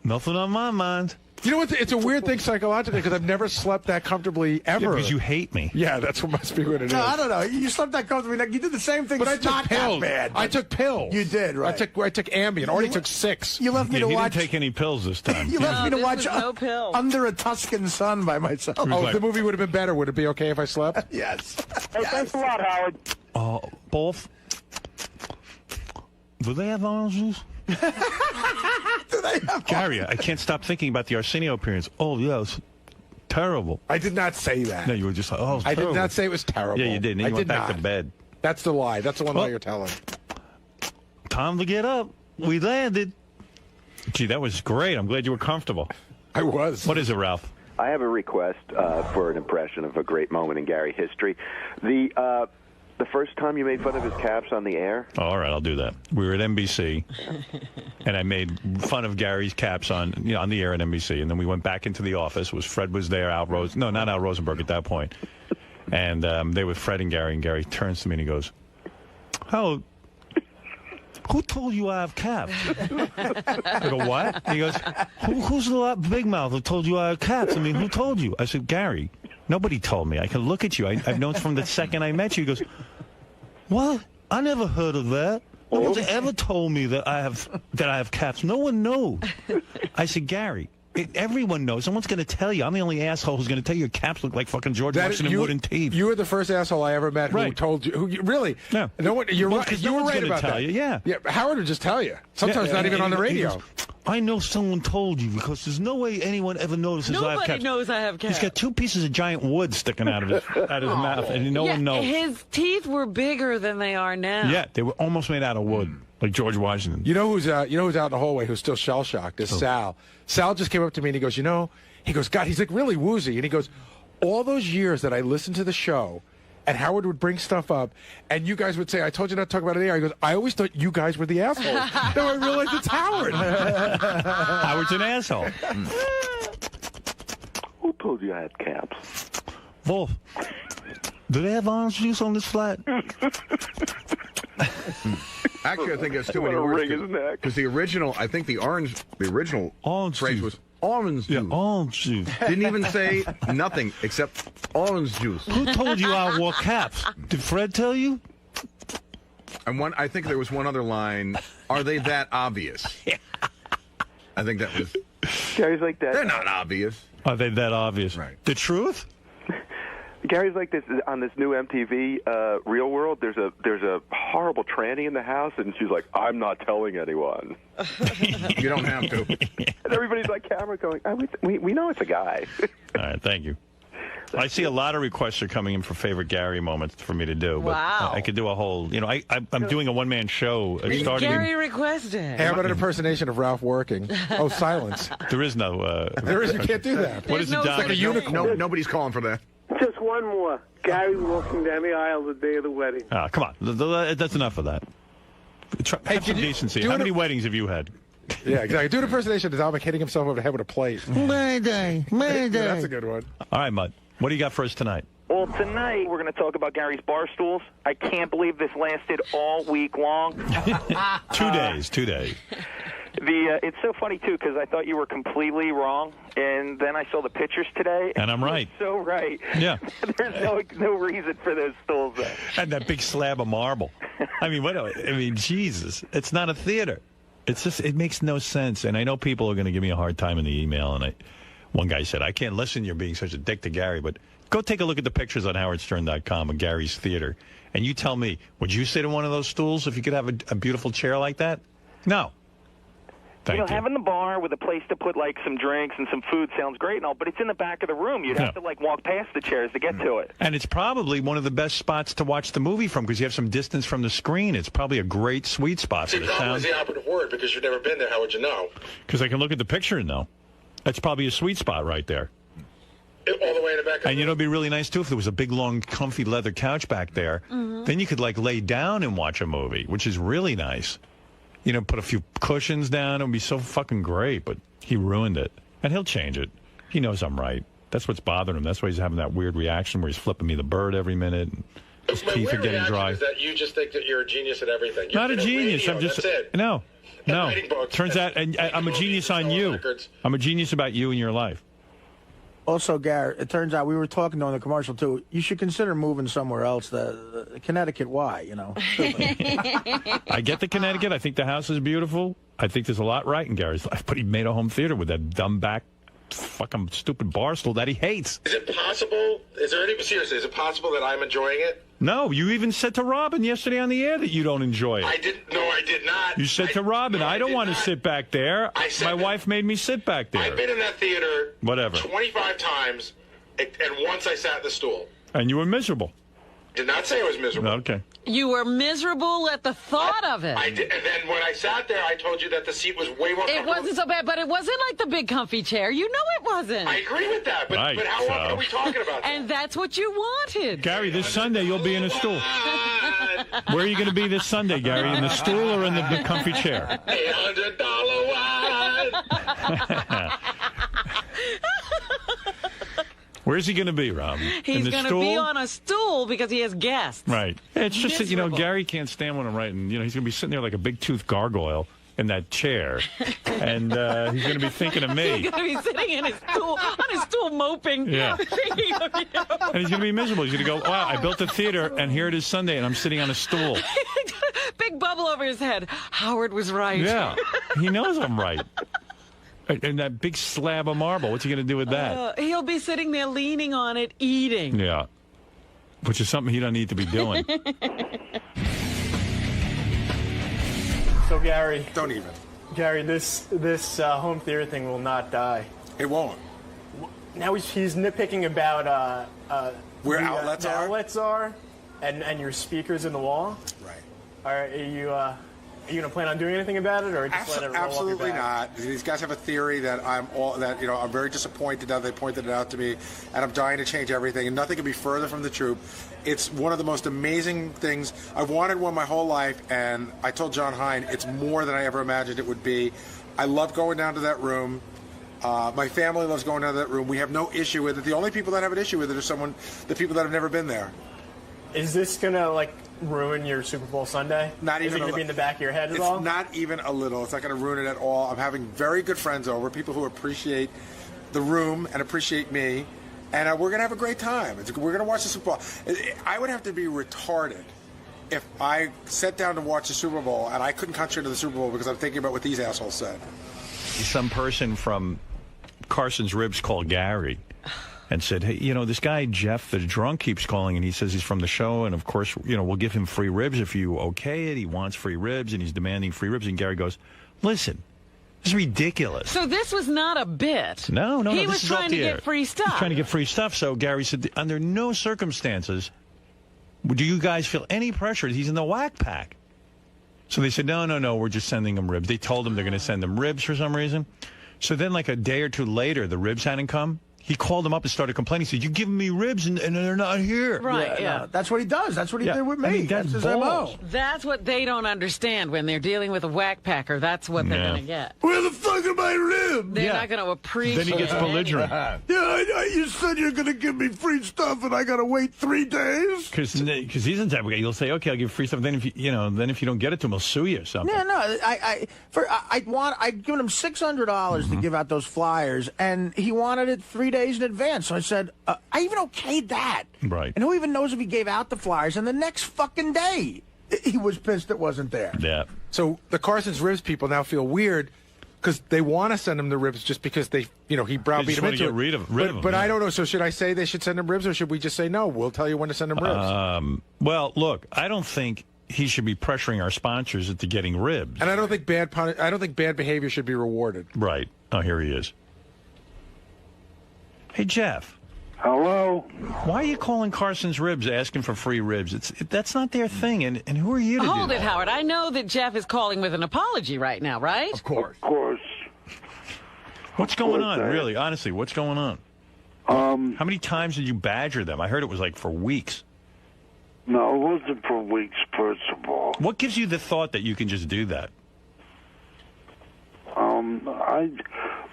nothing on my mind. You know what? It's a weird thing psychologically because I've never slept that comfortably ever. Yeah, because you hate me. Yeah, that's what must be what it is. No, I don't know. You slept that comfortably. You did the same thing. But I It's took not pills. that bad. I took pills. You did, right? I took Ambien. Already took 6. You left me to he watch. didn't take any pills this time. You left me to this watch was no pill. Under a Tuscan Sun by myself. Oh, if the movie would have been better, would it be okay if I slept? Yes. Hey, thanks a lot, Howard. Oh, both. Do they have orange juice? Gary, I can't stop thinking about the Arsenio appearance. Oh, yes. Terrible. I did not say that. No, you were just like, oh, I terrible. did not say it was terrible. Yeah, you did. And I you went did back not. to bed. That's the lie. That's the one lie you're telling. Time to get up. We landed. Gee, that was great. I'm glad you were comfortable. I was. What is it, Ralph? I have a request for an impression of a great moment in Gary history. The first time you made fun of his caps on the air. Oh, all right, I'll do that. We were at NBC, and I made fun of Gary's caps on the air at NBC, and then we went back into the office. Fred was there, not Al Rosenberg at that point, and they were Fred and Gary turns to me and he goes, "Howard, who told you I have caps?" I go, "What?" He goes, "Who's the big mouth who told you I have caps? I mean, who told you?" I said, "Gary. Nobody told me. I can look at you. I've known from the second I met you." He goes, "What? I never heard of that. No one's ever told me that I have caps. No one knows." I said, "Gary, everyone knows. Someone's going to tell you. I'm the only asshole who's going to tell you your caps look like fucking George Washington wooden teeth." You were the first asshole I ever met who told you. Really? Yeah. No one. You're Well, right. 'cause You no were one's right gonna about tell that. you, yeah. Howard would just tell you. Sometimes not even on the He radio. goes, "I know someone told you because there's no way anyone ever notices I have caps." Nobody knows I have caps. He's got 2 pieces of giant wood sticking out of his mouth, and no one knows. His teeth were bigger than they are now. Yeah, they were almost made out of wood, like George Washington. You know who's out in the hallway who's still shell shocked? Is Sal. Sal just came up to me and he goes, God, he's like really woozy, and he goes, all those years that I listened to the show, and Howard would bring stuff up, and you guys would say, "I told you not to talk about it in the air." He goes, "I always thought you guys were the assholes." Now I realize it's Howard. Howard's an asshole. Who told you I had caps? Wolf, do they have orange juice on this flight? Actually, I think that's too many words. Because the original phrase was orange juice. Yeah, orange juice. Didn't even say nothing except orange juice. Who told you I wore caps? Did Fred tell you? And I think there was one other line. Are they that obvious? I think that was. Gary's like that. They're not obvious. Are they that obvious? Right. The truth? Gary's like this on this new MTV Real World. There's a horrible tranny in the house, and she's like, "I'm not telling anyone." You don't have to. And everybody's like, camera going, we know it's a guy. All right, thank you. I see a lot of requests are coming in for favorite Gary moments for me to do. But Wow. I could do a whole, I'm doing a one-man show starting. Gary requested. Hey, how about an impersonation of Ralph working? Oh, silence. There is no. You can't do that. What is it, Dominic? Like a unicorn. Nobody's calling for that. Just one more. Gary walking down the aisle the day of the wedding. Ah, come on. That's enough of that. Have some decency. How many weddings have you had? Yeah, exactly. Do an impersonation of Dominic hitting himself over the head with a plate. Mayday. Yeah, that's a good one. All right, Mutt. What do you got for us tonight? Well, tonight we're going to talk about Gary's bar stools. I can't believe this lasted all week long. 2 days. 2 days. It's so funny, too, because I thought you were completely wrong, and then I saw the pictures today. And I'm right. So right. Yeah. There's no reason for those stools there. And that big slab of marble. I mean, Jesus. It's not a theater. It's just, it makes no sense. And I know people are going to give me a hard time in the email. And one guy said, "I can't listen, you're being such a dick to Gary." But go take a look at the pictures on howardstern.com of Gary's theater. And you tell me, would you sit in one of those stools if you could have a beautiful chair like that? No. Thank you. Having the bar with a place to put like some drinks and some food sounds great and all, but it's in the back of the room. You'd have to like walk past the chairs to get to it. And it's probably one of the best spots to watch the movie from because you have some distance from the screen. It's probably a great sweet spot for the probably sound. is the operative word because you've never been there. How would you know? Because I can look at the picture and know. That's probably a sweet spot right there. All the way in the back of the And it'd be really nice, too, if there was a big, long, comfy leather couch back there. Then you could, like, lay down and watch a movie, which is really nice. Put a few cushions down. It would be so fucking great, but he ruined it. And he'll change it. He knows I'm right. That's what's bothering him. That's why he's having that weird reaction where he's flipping me the bird every minute. And his teeth are getting dry. Is that you just think that you're a genius at everything. Not a genius. Radio, I'm just... That's it. No. Writing books, Turns out I'm a genius on you. Records. I'm a genius about you and your life. Also, Garrett, it turns out we were talking on the commercial, too. You should consider moving somewhere else. The Connecticut, why, I get the Connecticut. I think the house is beautiful. I think there's a lot right in Gary's life, but he made a home theater with that dumb back fucking stupid bar stool that he hates. Is it possible? Seriously, is it possible that I'm enjoying it? No, you even said to Robin yesterday on the air that you don't enjoy it. I did not. You said to Robin, I don't want to sit back there. My wife made me sit back there. I've been in that theater 25 times, and once I sat in the stool. And you were miserable. Did not say I was miserable. Okay. You were miserable at the thought of it. I did, and then when I sat there, I told you that the seat was way more comfortable. It wasn't so bad, but it wasn't like the big comfy chair. You know it wasn't. I agree with that, but how often are we talking about that? And that's what you wanted. Gary, this Sunday you'll be in a stool. Where are you going to be this Sunday, Gary? In the stool or in the big comfy chair? $800 wine. Where's he going to be, Rob? He's going to be on a stool because he has guests. Right. It's just that, Gary can't stand when I'm writing. He's going to be sitting there like a big-toothed gargoyle in that chair. And he's going to be thinking of me. He's going to be sitting in his stool, on his stool moping. Yeah. Thinking of you. And he's going to be miserable. He's going to go, wow, I built a theater, and here it is Sunday, and I'm sitting on a stool. Big bubble over his head. Howard was right. Yeah. He knows I'm right. And that big slab of marble, what's he going to do with that? He'll be sitting there leaning on it, eating. Yeah. Which is something he don't need to be doing. So, Gary. Don't even. Gary, this home theater thing will not die. It won't. Now he's nitpicking about where outlets are? Outlets are, and your speakers in the wall. Right. Are you going to plan on doing anything about it, or just let it roll Absolutely off your back? not. These guys have a theory that I'm very disappointed that they pointed it out to me, and I'm dying to change everything, and nothing could be further from the truth. It's one of the most amazing things. I've wanted one my whole life, and I told John Hine it's more than I ever imagined it would be. I love going down to that room. My family loves going down to that room. We have no issue with it. The only people that have an issue with it are the people that have never been there. Is this going to, ruin your Super Bowl Sunday? Not even. Is it going to be in the back of your head at it's all? It's not even a little. It's not going to ruin it at all. I'm having very good friends over, people who appreciate the room and appreciate me, and we're going to have a great time. We're going to watch the Super Bowl. I would have to be retarded if I sat down to watch the Super Bowl and I couldn't concentrate on the Super Bowl because I'm thinking about what these assholes said. Some person from Carson's Ribs called Gary and said, hey, this guy, Jeff, the drunk, keeps calling, and he says he's from the show, and, of course, we'll give him free ribs if you okay it. He wants free ribs, and he's demanding free ribs. And Gary goes, listen, this is ridiculous. So this was not a bit. No. He was trying to get free stuff. He's trying to get free stuff. So Gary said, under no circumstances do you guys feel any pressure. He's in the whack pack. So they said, no, we're just sending him ribs. They told him they're going to send him ribs for some reason. So then, like a day or two later, the ribs hadn't come. He called him up and started complaining. He said, you're giving me ribs and they're not here. Right, yeah. No, that's what he does. That's what he did with me. That's his MO. That's what they don't understand when they're dealing with a whack packer. That's what they're going to get. Where the fuck are my ribs? They're not going to appreciate Then he gets belligerent. You said you're going to give me free stuff and I got to wait 3 days? Because he's the type of guy. You'll say, okay, I'll give free stuff. Then if you don't get it to him, he'll sue you or something. No. I'd given him $600 to give out those flyers, and he wanted it 3 days in advance. So I said, I even okayed that. Right. And who even knows if he gave out the flyers? And the next fucking day, he was pissed it wasn't there. Yeah. So the Carson's Ribs people now feel weird because they want to send him the ribs just because he browbeat him into it. Rid of him. But I don't know. So should I say they should send him ribs, or should we just say no? We'll tell you when to send him ribs. Well, look, I don't think he should be pressuring our sponsors into getting ribs. And I don't think bad behavior should be rewarded. Right. Oh, here he is. Hey, Jeff. Hello? Why are you calling Carson's Ribs asking for free ribs? That's not their thing, and who are you to do Hold that? it, Howard. I know that Jeff is calling with an apology right now, right? Of course. Of course. What's going on, really? Honestly, what's going on? How many times did you badger them? I heard it was like for weeks. No, it wasn't for weeks, first of all. What gives you the thought that you can just do that?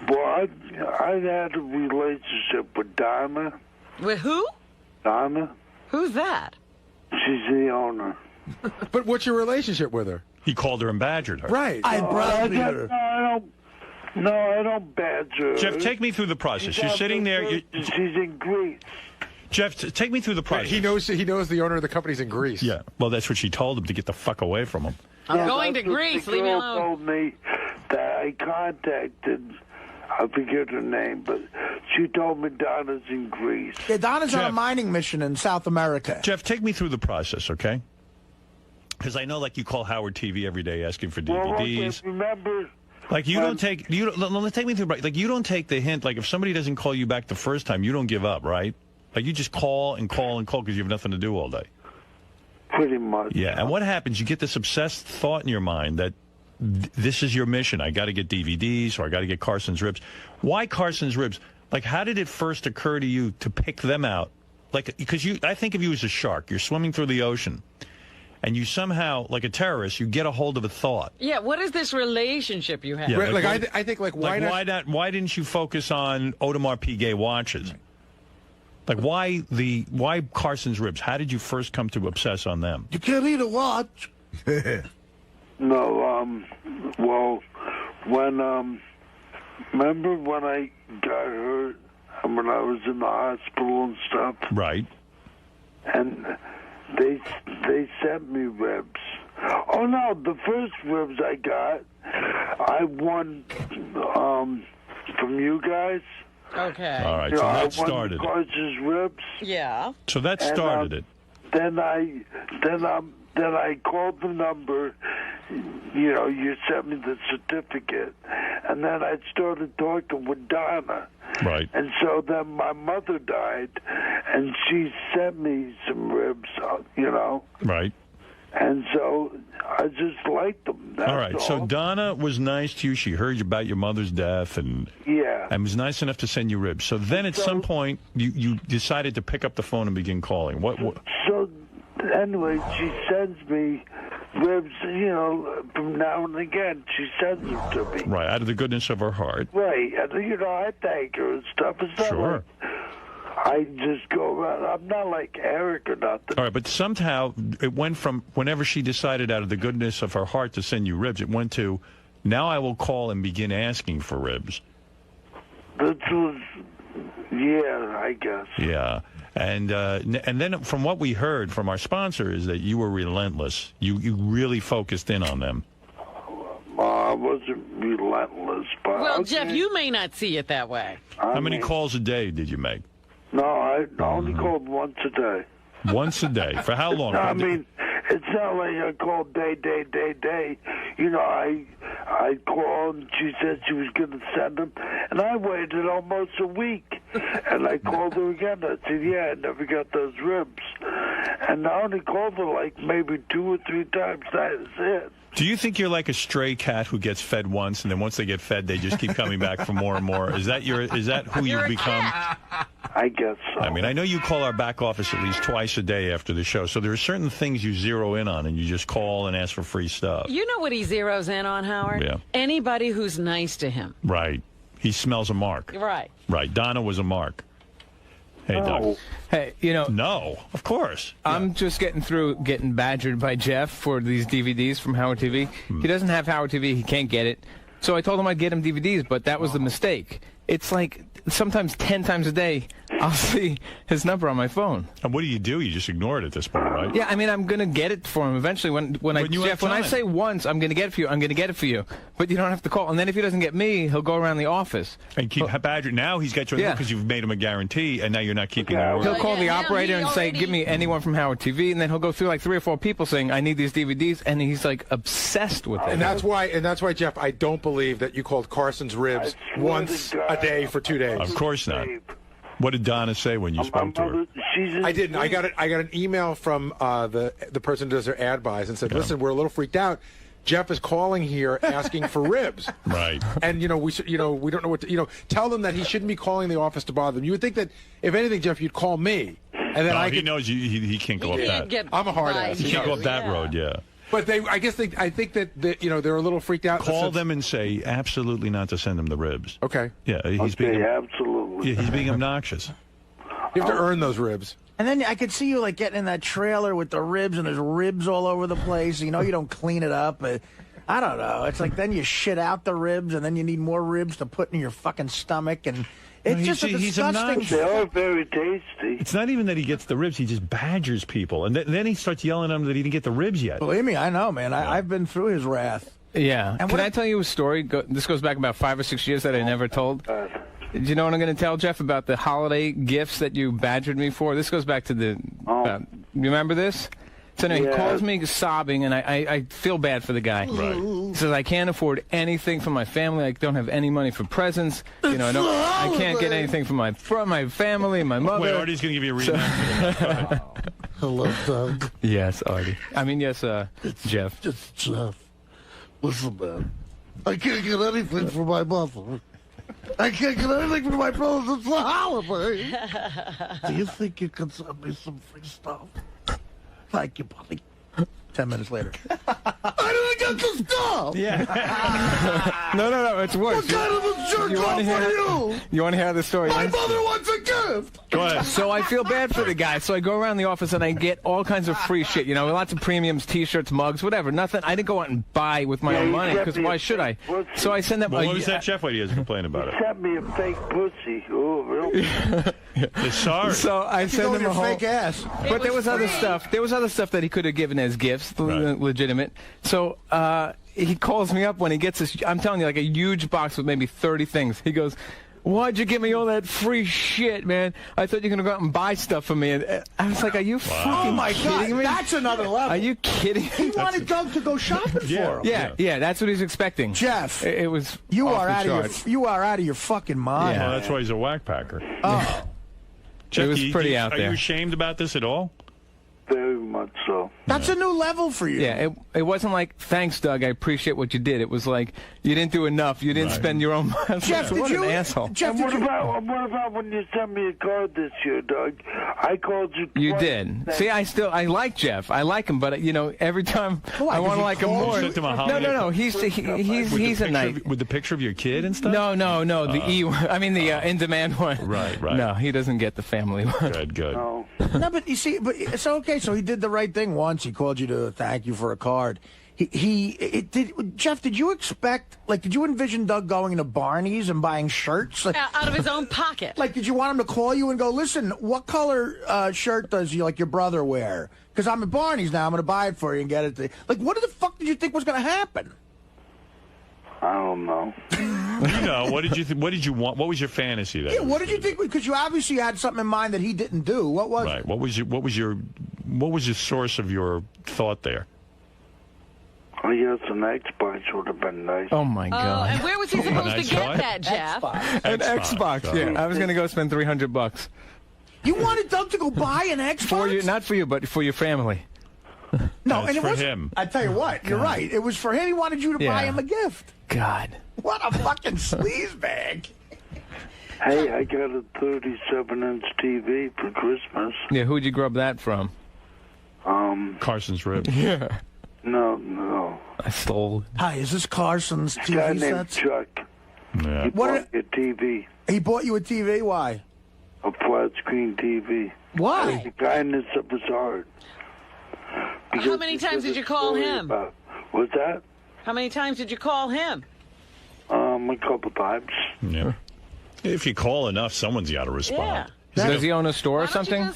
I had a relationship with Donna. With who? Donna. Who's that? She's the owner. But what's your relationship with her? He called her and badgered her. Right. I don't badger her. Jeff, take me through the process. You're sitting there. She's in Greece. Jeff, take me through the process. He knows the owner of the company's in Greece. Yeah. Well, that's what she told him, to get the fuck away from him. I'm going to Greece. Leave me alone. The girl told me that I contacted, I forget her name, but she told me Donna's in Greece. Yeah, Donna's on a mining mission in South America. Jeff, take me through the process, okay? Because I know, like, you call Howard TV every day asking for DVDs. Well, remember... Like, you don't take... take me through... Like, you don't take the hint. Like, if somebody doesn't call you back the first time, you don't give up, right? Like, you just call and call and call because you have nothing to do all day. Pretty much. Yeah, and what happens? You get this obsessed thought in your mind that this is your mission. I got to get DVDs, or I got to get Carson's Ribs. Why Carson's Ribs? Like, how did it first occur to you to pick them out? Like, because I think of you as a shark. You're swimming through the ocean, and you somehow, like a terrorist, you get a hold of a thought. Yeah, what is this relationship you have? Yeah, I think why didn't you focus on Audemars Piguet watches? Like, why Carson's Ribs? How did you first come to obsess on them? You can't eat a watch. No, well, when, remember when I got hurt and when I was in the hospital and stuff? Right. And they sent me ribs. Oh, no, the first ribs I got, I won from you guys. Okay. All right, so that started it. Carson's Ribs. Yeah. So that started it. Then I called the number. You know, you sent me the certificate, and then I started talking with Donna. Right. And so then my mother died, and she sent me some ribs. You know. Right. And so I just liked them. That's all right. So Donna was nice to you. She heard about your mother's death, and was nice enough to send you ribs. So then, at some point, you decided to pick up the phone and begin calling. What? So anyway, she sends me ribs. You know, from now and again, she sends them to me. Right, out of the goodness of her heart. Right, and you know, I thank her and stuff. It's not Sure. like I just go around. I'm not like Eric or nothing. All right, but somehow it went from whenever she decided out of the goodness of her heart to send you ribs, it went to, now I will call and begin asking for ribs. That was, yeah, I guess. Yeah, and then from what we heard from our sponsor is that you were relentless. You really focused in on them. I wasn't relentless, but... Well, okay. Jeff, you may not see it that way. How many calls a day did you make? No, I only called once a day. Once a day? For how long? No, I mean, it's not like I called day. You know, I called and she said she was going to send them, and I waited almost a week. And I called her again. I said, yeah, I never got those ribs. And I only called her like maybe 2 or 3 times. That's it. Do you think you're like a stray cat who gets fed once, and then once they get fed, they just keep coming back for more and more? Is that who you've become? I guess so. I mean, I know you call our back office at least twice a day after the show, so there are certain things you zero in on, and you just call and ask for free stuff. You know what he zeroes in on, Howard? Yeah. Anybody who's nice to him. Right. He smells a mark. Right. Right. Donna was a mark. Hey, Doug. Hey, you know. No, of course. I'm just getting badgered by Jeff for these DVDs from Howard TV. He doesn't have Howard TV. He can't get it. So I told him I'd get him DVDs, but that was the mistake. It's like sometimes 10 times a day I'll see his number on my phone. And what do? You just ignore it at this point, right? Yeah, I mean, I'm going to get it for him eventually. When I say once, I'm going to get it for you, I'm going to get it for you. But you don't have to call. And then if he doesn't get me, he'll go around the office. And keep badger. Now he's got you because you've made him a guarantee, and now you're not keeping the word. He'll call the operator and say, give me anyone from Howard TV, and then he'll go through like 3 or 4 people saying, I need these DVDs, and he's like obsessed with it. And that's why, Jeff, I don't believe that you called Carson's ribs once a day for 2 days. Of course not. What did Donna say when you spoke to her? I didn't. I got an email from the person who does their ad buys and said, "Listen, we're a little freaked out. Jeff is calling here asking for ribs." Right. And we don't know what to, tell them that he shouldn't be calling the office to bother them. You would think that if anything, Jeff, you'd call me, and then he knows he can't go up that. I'm a hard ass. He can't go up that road. Yeah. But I think that they're a little freaked out. Call them and say absolutely not to send them the ribs. Okay. Yeah, he's being absolutely. Yeah, he's being obnoxious. You have to earn those ribs. And then I could see you like getting in that trailer with the ribs, and there's ribs all over the place. You don't clean it up. I don't know. It's like then you shit out the ribs, and then you need more ribs to put in your fucking stomach, and it's just a disgusting. They are very tasty. It's not even that he gets the ribs; he just badgers people, and then he starts yelling at them that he didn't get the ribs yet. Believe me, I know, man. I've been through his wrath. Yeah. And can I tell you a story? This goes back about 5 or 6 years that I never told. Do you know what I'm going to tell, Jeff, about the holiday gifts that you badgered me for? This goes back to the... you remember this? So anyway, he calls me sobbing, and I feel bad for the guy. Right. He says, I can't afford anything for my family. I don't have any money for presents. I can't get anything from my family, my mother. Wait, Artie's going to give you a reading. Hello, Doug. Yes, Artie. I mean, yes, Jeff. It's Jeff. Listen, man. I can't get anything for my mother. I can't get anything for my brothers. It's the holiday. Do you think you can send me some free stuff? Thank you, buddy. 10 minutes later. I didn't get the stuff. Yeah. No, it's worse. What kind of a jerk off are you? You want to hear the story? My mother wants a gift. Go ahead. So I feel bad for the guy. So I go around the office and I get all kinds of free shit. Lots of premiums, T-shirts, mugs, whatever. Nothing. I didn't go out and buy with my own money because why should I? So I send them. What was that Jeff lady has complained about it? Sent me a fake pussy. Oh, really? Sorry. So I send him a whole fake ass. But there was other stuff. There was other stuff that he could have given as gifts, legitimate. So he calls me up when he gets this. I'm telling you, like a huge box with maybe 30 things. He goes, "Why'd you give me all that free shit, man? I thought you were gonna go out and buy stuff for me." And I was like, "Are you fucking kidding me? That's another level. Are you kidding me?" He wanted Doug to go shopping for him. Yeah, that's what he's expecting. Jeff, it was. You are out of your fucking mind. Yeah, that's why he's a whack packer. Oh, Jeff, it was pretty out there. Are you ashamed about this at all? Very much so. That's a new level for you. Yeah, it wasn't like, "Thanks, Doug, I appreciate what you did." It was like, "You didn't do enough. You didn't spend your own money." Jeff, what an asshole. Jeff, what about when you sent me a card this year, Doug? I called you twice. You did. See, I like Jeff. I like him, but every time I want to like him more. No. He's a nice. With the picture of your kid and stuff? No. The in-demand one. Right. No, he doesn't get the family one. Good. No, but you see, it's okay. So he did the right thing once. He called you to thank you for a card. Jeff, did you expect, did you envision Doug going into Barney's and buying shirts? Out of his own pocket. Did you want him to call you and go, "Listen, what color shirt does your brother wear? Because I'm at Barney's now. I'm going to buy it for you and get it." What the fuck did you think was going to happen? I don't know. What did you what did you want? What was your fantasy there? Yeah, what did you think? Because you obviously had something in mind that he didn't do. What was it? What was your source of your thought there? I guess an Xbox would have been nice. Oh my God! And where was he supposed to get that, Jeff? An Xbox. Yeah, I was going to go spend $300. You wanted Doug to go buy an Xbox? For you, not for you, but for your family. No, and it for was him. I tell you what, you're right. It was for him. He wanted you to buy him a gift. God, what a fucking sleaze bag. Hey, I got a 37-inch TV for Christmas. Yeah, who'd you grub that from? Carson's rib. Yeah. No. I stole. Hi, is this Carson's TV guy named sets? Chuck. Yeah. He bought me a TV. He bought you a TV? Why? A flat-screen TV. Why? The kindness of his heart. How many times did you call him? What's that? How many times did you call him? A couple times. Yeah. If you call enough, someone's got to respond. Yeah. Does he own a store or something?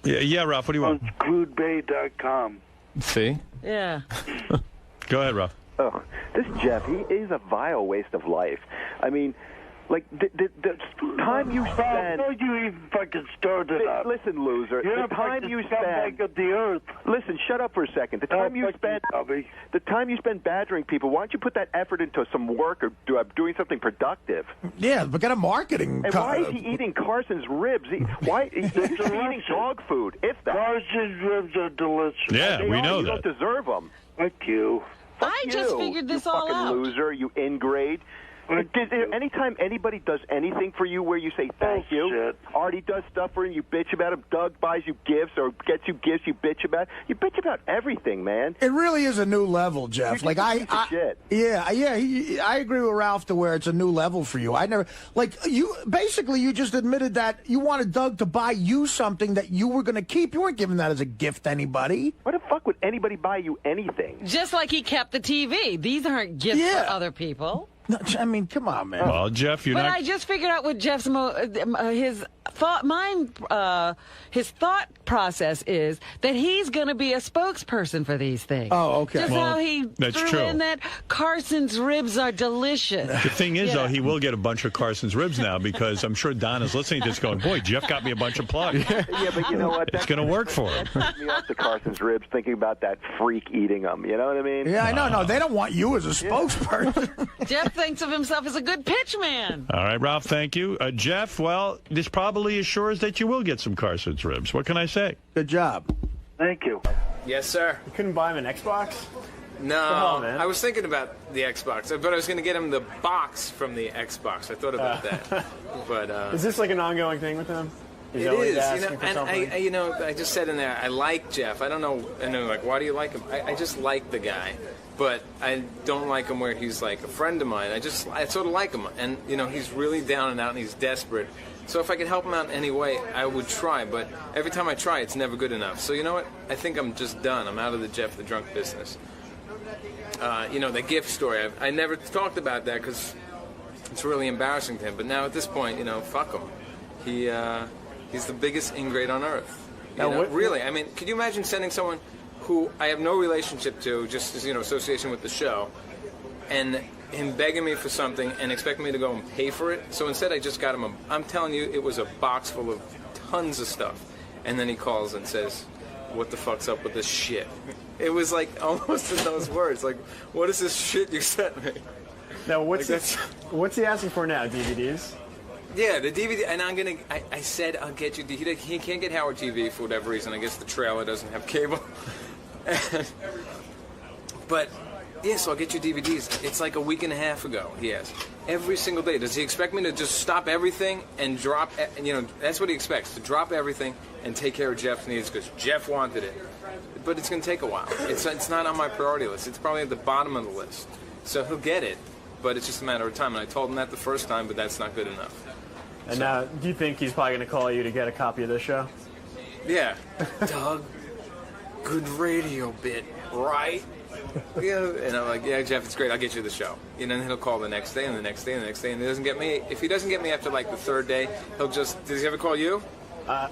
Yeah, Ralph, what do you want? Crudebay.com. See? Yeah. Go ahead, Ralph. Oh, this Jeff, he is a vile waste of life. I mean, like, the time you spend... Don't you even fucking start it up. Listen, loser. You're the time you spend... of the earth. Listen, shut up for a second. The time you spend badgering people, why don't you put that effort into some work or doing something productive? Yeah, but get a marketing... And why is he eating Carson's ribs? Why he's eating dog food, if that. Carson's ribs are delicious. Yeah, we know you that. don't deserve them. Fuck you. I just figured this all fucking out. Loser, you ingrate. Anytime anybody does anything for you where you say thank you, Artie does stuff for you, you bitch about him, Doug buys you gifts or gets you gifts, you bitch about. You bitch about everything, man. It really is a new level, Jeff. Like I agree with Ralph to where it's a new level for you. I never you just admitted that you wanted Doug to buy you something that you were going to keep. You weren't giving that as a gift to anybody. Why the fuck would anybody buy you anything? Just like he kept the TV. These aren't gifts for other people. No, I mean, come on, man. Well, Jeff, But I just figured out what Jeff's his thought process is that he's going to be a spokesperson for these things. Oh, okay. Just how he threw in that Carson's ribs are delicious. The thing is, though, he will get a bunch of Carson's ribs now because I'm sure Donna's listening to this going, boy, Jeff got me a bunch of plugs. Yeah, but you know what? It's going to work for him. That me off the Carson's ribs thinking about that freak eating them. You know what I mean? Yeah, I know. No, they don't want you as a spokesperson. Jeff thinks of himself as a good pitch man. All right, Ralph, thank you. Jeff, well, this probably assures that you will get some Carson's ribs. What can I say? Good job. Thank you. Yes, sir. You couldn't buy him an Xbox? No, Oh, man. I was thinking about the Xbox, but I was going to get him the box from the Xbox. I thought about that. But is this like an ongoing thing with him? It is, and I just said in there, I like Jeff. I don't know, like, why do you like him? I just like the guy, but I don't like him where he's like a friend of mine. I sort of like him, and he's really down and out, and he's desperate. So if I could help him out in any way, I would try. But every time I try, it's never good enough. So you know what? I think I'm just done. I'm out of the Jeff the Drunk business. The gift story. I never talked about that because it's really embarrassing to him. But now at this point, fuck him. He's the biggest ingrate on earth. Really. I mean, could you imagine sending someone who I have no relationship to, just as, association with the show, and him begging me for something and expecting me to go and pay for it? So instead I just got him I'm telling you, it was a box full of tons of stuff. And then he calls and says, what the fuck's up with this shit? It was like almost in those words, like, what is this shit you sent me? Now, what's he asking for now, DVDs? Yeah, the DVD, and I said I'll get you. He can't get Howard TV for whatever reason. I guess the trailer doesn't have cable. But yeah, so I'll get you DVDs. It's like a week and a half ago. He asked every single day. Does he expect me to just stop everything and drop? That's what he expects, to drop everything and take care of Jeff's needs because Jeff wanted it. But it's going to take a while. It's not on my priority list. It's probably at the bottom of the list. So he'll get it, but it's just a matter of time. And I told him that the first time, but that's not good enough. And now, do you think he's probably going to call you to get a copy of this show? Yeah. Doug, good radio bit, right? Yeah. And I'm like, yeah, Jeff, it's great. I'll get you the show. And then he'll call the next day and the next day and the next day. And he doesn't get me. If he doesn't get me after like the third day, he'll just. Does he ever call you? I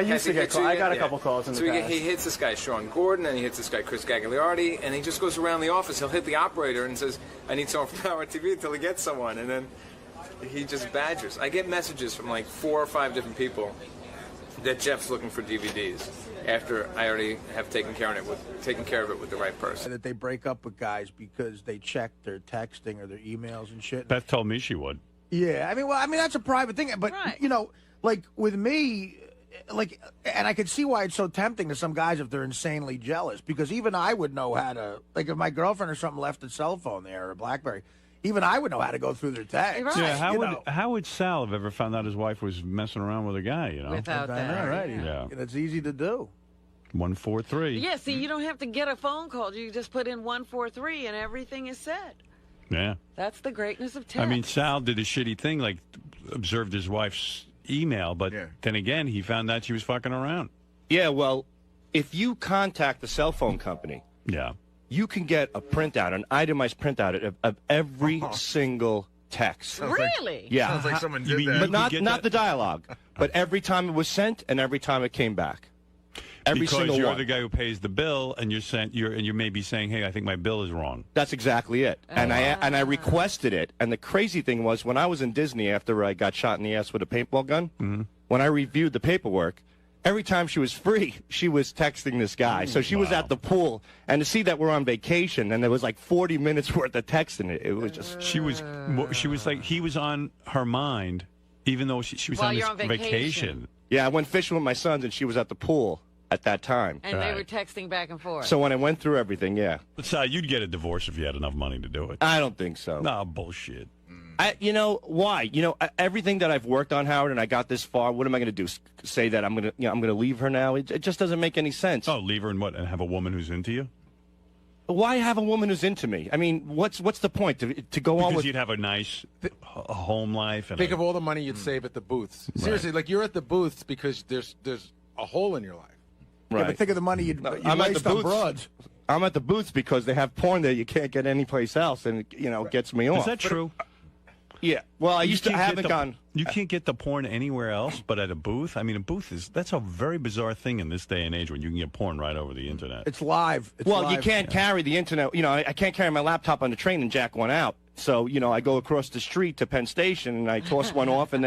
used to get calls. I got a couple calls in the past. He hits this guy, Sean Gordon, and he hits this guy, Chris Gagliardi, and he just goes around the office. He'll hit the operator and says, I need someone from Howard TV until he gets someone. And then he just badgers. I get messages from like 4 or 5 different people that Jeff's looking for DVDs after I already have taken care of it with the right person. That they break up with guys because they check their texting or their emails and shit. Beth told me she would. Yeah, I mean that's a private thing, but like with me, and I could see why it's so tempting to some guys if they're insanely jealous, because even I would know how to, like, if my girlfriend or something left a cell phone there or a BlackBerry, even I would know how to go through their texts. Yeah, how would Sal have ever found out his wife was messing around with a guy, Without that. Right. Yeah. It's easy to do. 143. Yeah, see, you don't have to get a phone call. You just put in 143 and everything is said. Yeah. That's the greatness of text. I mean, Sal did a shitty thing, like observed his wife's email, but then again, he found out she was fucking around. Yeah, well, if you contact the cell phone company, yeah, you can get a printout, an itemized printout of every single text. Really? Yeah. Sounds like someone did that. But not the dialogue. But every time it was sent and every time it came back. Every single because you're one. the guy who pays the bill, and you may be saying, "Hey, I think my bill is wrong." That's exactly it. And I requested it. And the crazy thing was, when I was in Disney after I got shot in the ass with a paintball gun, when I reviewed the paperwork, every time she was free, she was texting this guy. So she was at the pool, and to see that we're on vacation, and there was like 40 minutes worth of texting it, it was just. She was like, he was on her mind, even though she was on this vacation. Yeah, I went fishing with my sons, and she was at the pool at that time. And they were texting back and forth. So when I went through everything, yeah. But you'd get a divorce if you had enough money to do it. I don't think so. No, bullshit. You know why? Everything that I've worked on, Howard, and I got this far. What am I going to do? Say that I'm going to leave her now? It just doesn't make any sense. Oh, leave her and what? And have a woman who's into you? Why have a woman who's into me? I mean, what's the point to go on with? Because you'd have a nice home life. And think of all the money you'd save at the booths. Seriously, like you're at the booths because there's a hole in your life. Right. Yeah, but think of the money you waste on broads. I'm at the booths because they have porn there you can't get anyplace else, and it gets me off. Is that true? Yeah. Well, I haven't gone. You can't get the porn anywhere else but at a booth? I mean, a booth that's a very bizarre thing in this day and age when you can get porn right over the internet. It's live. You can't carry the internet. I can't carry my laptop on the train and jack one out. So, I go across the street to Penn Station and I toss one off, and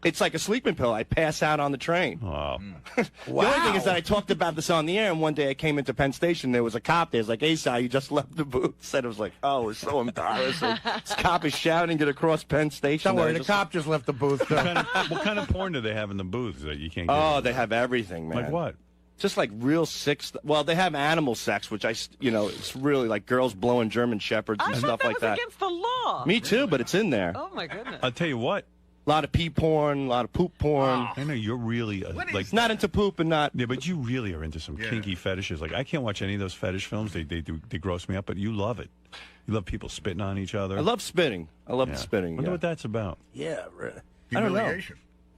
it's like a sleeping pill. I pass out on the train. Wow. The only thing is that I talked about this on the air, and one day I came into Penn Station, there was a cop there. It was like, "Hey, Sal, you just left the booth." Said it was like, oh, it was so embarrassing. This cop is shouting it across Penn Station. Don't worry, the cop just left the booth. What kind of porn do they have in the booths that you can't get? Oh, they have everything, man. Like what? Just like real sick stuff. Well, they have animal sex, which it's really like girls blowing German shepherds and stuff like that. I thought that was against the law. Me too, but it's in there. Oh my goodness! I'll tell you what. A lot of pee porn, a lot of poop porn. I know you're really not into poop and not. Yeah, but you really are into some kinky fetishes. Like I can't watch any of those fetish films. They gross me up. But you love it. You love people spitting on each other. I love spitting. I love the spitting. Wonder what that's about. Yeah, really. I don't know.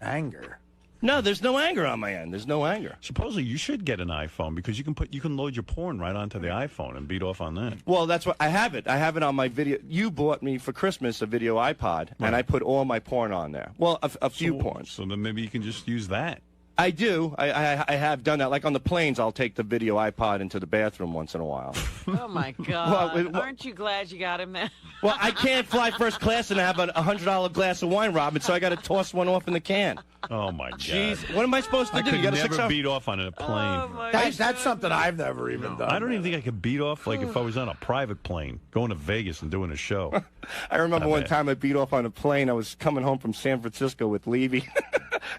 Anger. No, there's no anger on my end. There's no anger. Supposedly, you should get an iPhone because you can load your porn right onto the iPhone and beat off on that. Well, that's what I have it. I have it on my video. You bought me for Christmas a video iPod, and I put all my porn on there. Well, a few porns. So then maybe you can just use that. I do. I have done that. Like on the planes, I'll take the video iPod into the bathroom once in a while. Oh my God! Aren't you glad you got him there? Well, I can't fly first class and have a $100 glass of wine, Robin. So I got to toss one off in the can. Oh my God! Jeez, what am I supposed to do? I You got could never beat off on a plane. That's something I've never even done. I don't even think I could beat off like if I was on a private plane going to Vegas and doing a show. I remember one time I beat off on a plane. I was coming home from San Francisco with Levy.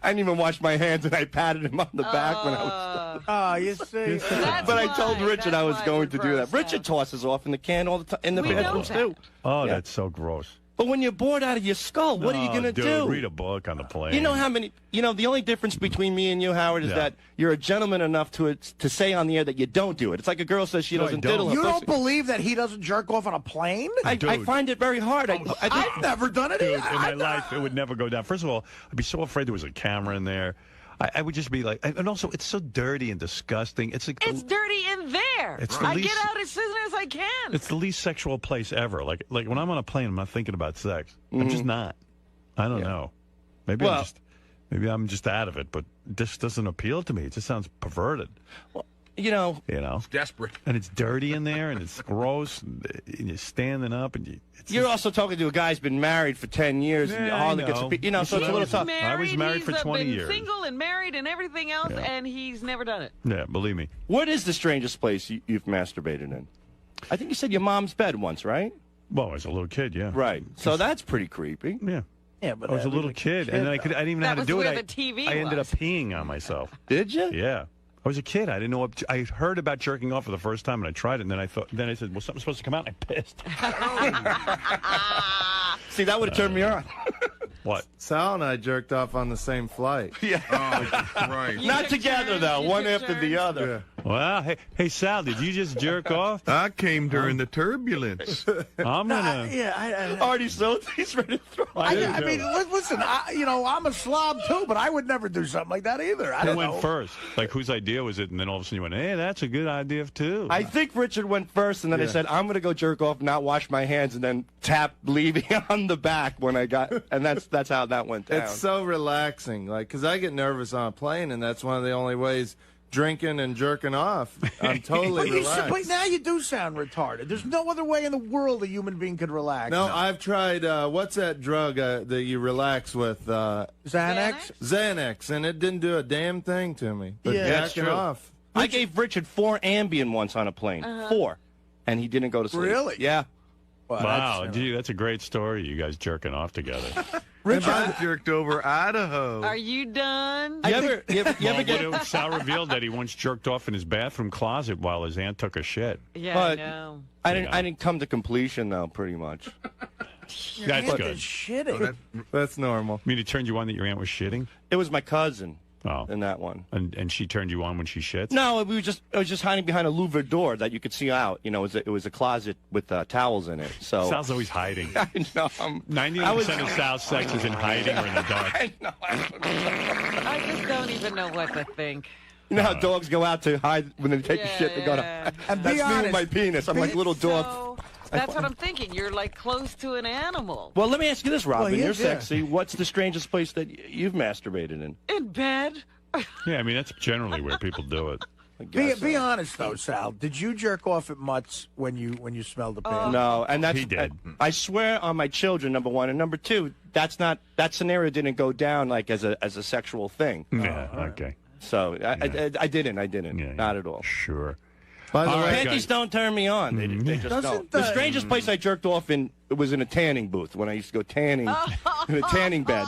I didn't even wash my hands, and I patted him on the back when I was. Oh, you see. But I told Richard I was going to do that. Richard tosses off in the can all the time in the bathrooms too. Oh, that's so gross. But when you're bored out of your skull, what are you going to do? Read a book on the plane. You know how many? The only difference between me and you, Howard, is that you're a gentleman enough to say on the air that you don't do it. It's like a girl says she doesn't diddle her You pussy. don't believe that he doesn't jerk off on a plane? I find it very hard. I've never done it. Dude, in my life, it would never go down. First of all, I'd be so afraid there was a camera in there. I would just be like, and also it's so dirty and disgusting. It's dirty in there. I get out as soon as I can. It's the least sexual place ever. Like when I'm on a plane, I'm not thinking about sex. I'm just not. I don't know. Maybe I'm just out of it. But this doesn't appeal to me. It just sounds perverted. Well, it's desperate, and it's dirty in there, and it's gross, and you're standing up, and you're also talking to a guy who's been married for 10 years, and hardly gets so it's a little tough. I was married for 20 years. Single and married and everything else, and he's never done it. Yeah, believe me. What is the strangest place you've masturbated in? I think you said your mom's bed once, right? Well, as a little kid, yeah. Right. So that's pretty creepy. Yeah. Yeah, but I was a little kid, and then I didn't even know how to do it. I ended up peeing on myself. Did you? Yeah. I was a kid. I didn't know. I heard about jerking off for the first time, and I tried it. And then I said, "Well, something's supposed to come out." And I pissed. See, that would have turned me on. What? Sal and I jerked off on the same flight. Yeah. Oh, right. Not together though. One after the other. Yeah. Well, hey, Sal, did you just jerk off? I came during the turbulence. I'm gonna. Artie's so he's ready to throw. I mean, listen, I'm a slob too, but I would never do something like that either. Who went first? Like, whose idea was it? And then all of a sudden you went, hey, that's a good idea too. I think Richard went first, and then I said, I'm going to go jerk off, not wash my hands, and then tap leaving on the back when I got, and that's how that went down. It's so relaxing, like, because I get nervous on a plane, and that's one of the only ways. Drinking and jerking off. I'm totally relaxed. But now you do sound retarded. There's no other way in the world a human being could relax. No, I've tried, what's that drug that you relax with? Xanax? Xanax, and it didn't do a damn thing to me. But that's jacking true. off. I gave Richard 4 Ambien once on a plane. 4. And he didn't go to sleep. Really? Yeah. Wow, gee, that's a great story, you guys jerking off together. Richard, I jerked over Idaho. Are you done? You ever get... Sal revealed that he once jerked off in his bathroom closet while his aunt took a shit. Yeah, but I know. I didn't come to completion, though, pretty much. That's good. Shitting. That's normal. I mean, it turned you on that your aunt was shitting? It was my cousin. Oh. In that one. And she turned you on when she shits? No, I was just hiding behind a louvered door that you could see out. You know, it was a closet with towels in it. So Sal's always hiding. I know. 90% of Sal's sex is in hiding or in the dark. I know. I just don't even know what to think. You know how dogs go out to hide when they take a shit? They go to hide. And That's be me honest, with my penis. I'm like little dog. That's what I'm thinking. You're like close to an animal. Well, let me ask you this, Robin. Well, You're yeah. sexy. What's the strangest place that you've masturbated in? In bed. Yeah, I mean, that's generally where people do it. Be honest though, Sal. Did you jerk off at Mutt's when you smelled the pants? No, and that's He did. I swear on my children, number one, and number two, that scenario didn't go down like as a sexual thing. Yeah, okay. So I didn't. Yeah, not at all. Sure. By the way, Panties don't turn me on. They just don't. The strangest place I jerked off in was in a tanning booth when I used to go tanning in a tanning bed.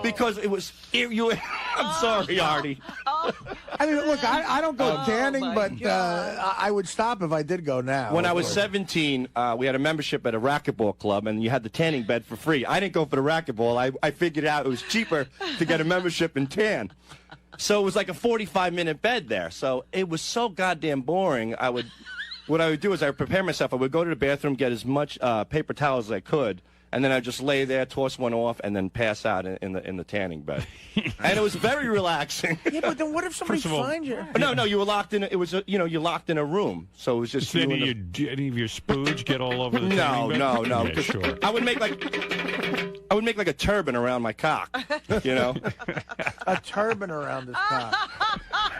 Because it was I'm sorry, Artie. I mean, look, I don't go tanning, but I would stop if I did go now. When I was 17, we had a membership at a racquetball club, and you had the tanning bed for free. I didn't go for the racquetball. I figured out it was cheaper to get a membership and tan. So it was like a 45-minute bed there. So it was so goddamn boring. What I would do is I would prepare myself. I would go to the bathroom, get as much paper towels as I could, and then I'd just lay there, toss one off, and then pass out in the tanning bed. And it was very relaxing. Yeah, but then what if somebody finds you? No, you were locked in. It was you're locked in a room. So it was just. Did any of your spooge get all over the tanning bed? No. Yeah, sure. I would make like a turban around my cock. You know. A turban around his cock.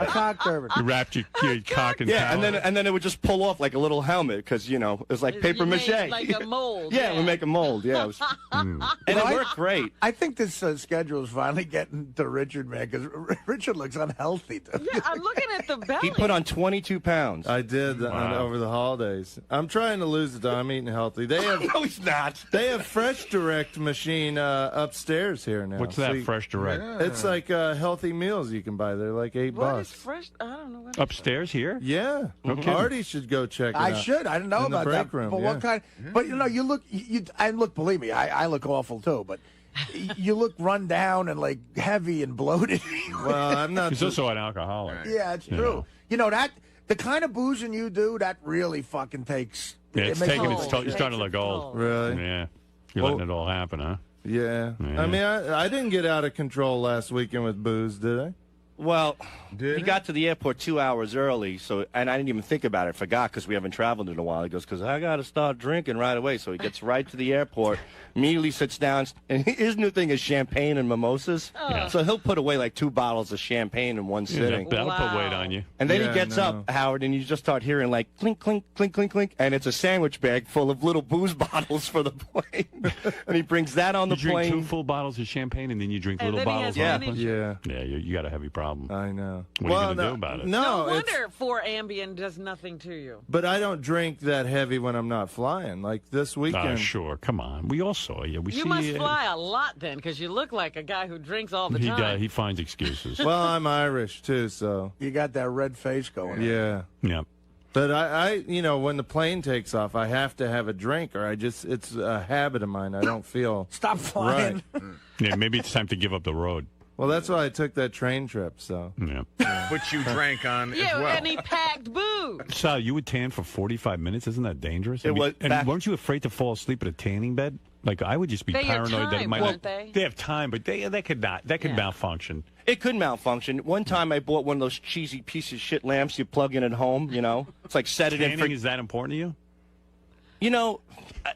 A cock turban. You wrapped your cock in towel. and then it would just pull off like a little helmet because it was like paper mache. Like a mold. Yeah, we make a mold. Yeah, and it worked great. I think this schedule is finally getting to Richard, man, because Richard looks unhealthy. Yeah, I'm looking at the belly. He put on 22 pounds. I did over the holidays. I'm trying to lose it, though. I'm eating healthy. They have no, he's not. They have Fresh Direct machine upstairs here now. What's that, Fresh Direct? It's like healthy meals you can buy. They're like $8. What is fresh? I don't know. What Upstairs here? Yeah. No kidding. Artie should go check it out. I should. I didn't know in about the break that. room, But what kind? But you look. And look. Believe me, I look awful too. But you look run down and like heavy and bloated. Well, I'm not. He's also an alcoholic. Yeah, it's true. You know that the kind of boozing you do that really fucking takes. Yeah, it's taking its toll. You're It starting to takes look its old. toll. Really? Yeah. You're letting it all happen, huh? Yeah. Yeah. I mean, I didn't get out of control last weekend with booze, did I? Well, he got to the airport 2 hours early, and I didn't even think about it. Forgot because we haven't traveled in a while. He goes, because I got to start drinking right away. So he gets right to the airport, immediately sits down, and his new thing is champagne and mimosas. Yeah. So he'll put away like 2 bottles of champagne in one sitting. That'll put weight on you. And then he gets up, Howard, and you just start hearing like clink, clink, clink, clink, clink, and it's a sandwich bag full of little booze bottles for the plane. And he brings that on the You plane. drink 2 full bottles of champagne, and then you drink And little then he bottles. has on the one plane? each. Yeah, you got a heavy problem. I know. What are you going to do about it? No it's- wonder 4 Ambien does nothing to you. But I don't drink that heavy when I'm not flying. Like this weekend. Oh, sure. Come on. We all saw you. We You see must you. fly a lot then, because you look like a guy who drinks all the time. He finds excuses. Well, I'm Irish too, so You got that red face going. yeah. Yeah. But I, when the plane takes off, I have to have a drink, or it's a habit of mine. I don't feel Stop flying. right. Yeah, maybe it's time to give up the road. Well, that's why I took that train trip, so. Yeah. Which you drank on Yeah, as well. and he packed booze. Sal, you would tan for 45 minutes? Isn't that dangerous? It was and weren't you afraid to fall asleep at a tanning bed? Like, I would just be They had paranoid that it time, might weren't not. they? Have time, but they could not. That could malfunction. It could malfunction. One time I bought one of those cheesy piece of shit lamps you plug in at home, you know? It's like set it in for... Tanning, is that important to you? You know,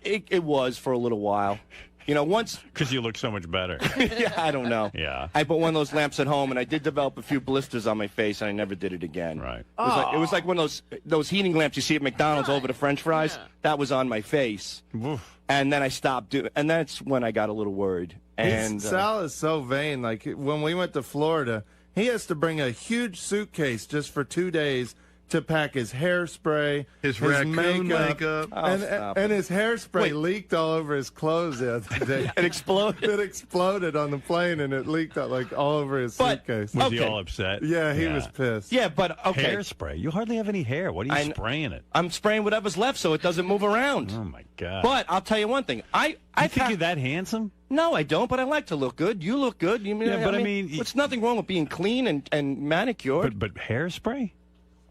it was for a little while. You know, once... Because you look so much better. Yeah, I don't know. Yeah. I bought one of those lamps at home, and I did develop a few blisters on my face, and I never did it again. Right. It was like one of those heating lamps you see at McDonald's over the French fries. Yeah. That was on my face. Oof. And then I stopped doing... And that's when I got a little worried. And Sal is so vain. Like, when we went to Florida, he has to bring a huge suitcase just for 2 days to pack his hairspray, his raccoon makeup. And his hairspray leaked all over his clothes the other day. It exploded. It exploded on the plane, and it leaked out, like, all over his suitcase. Was he all upset? Yeah, he was pissed. Yeah, but okay. Hairspray? You hardly have any hair. What are you spraying it? I'm spraying whatever's left so it doesn't move around. Oh, my God. But I'll tell you one thing. I think you're that handsome? No, I don't, but I like to look good. You look good. I mean, there's nothing wrong with being clean and manicured. But hairspray?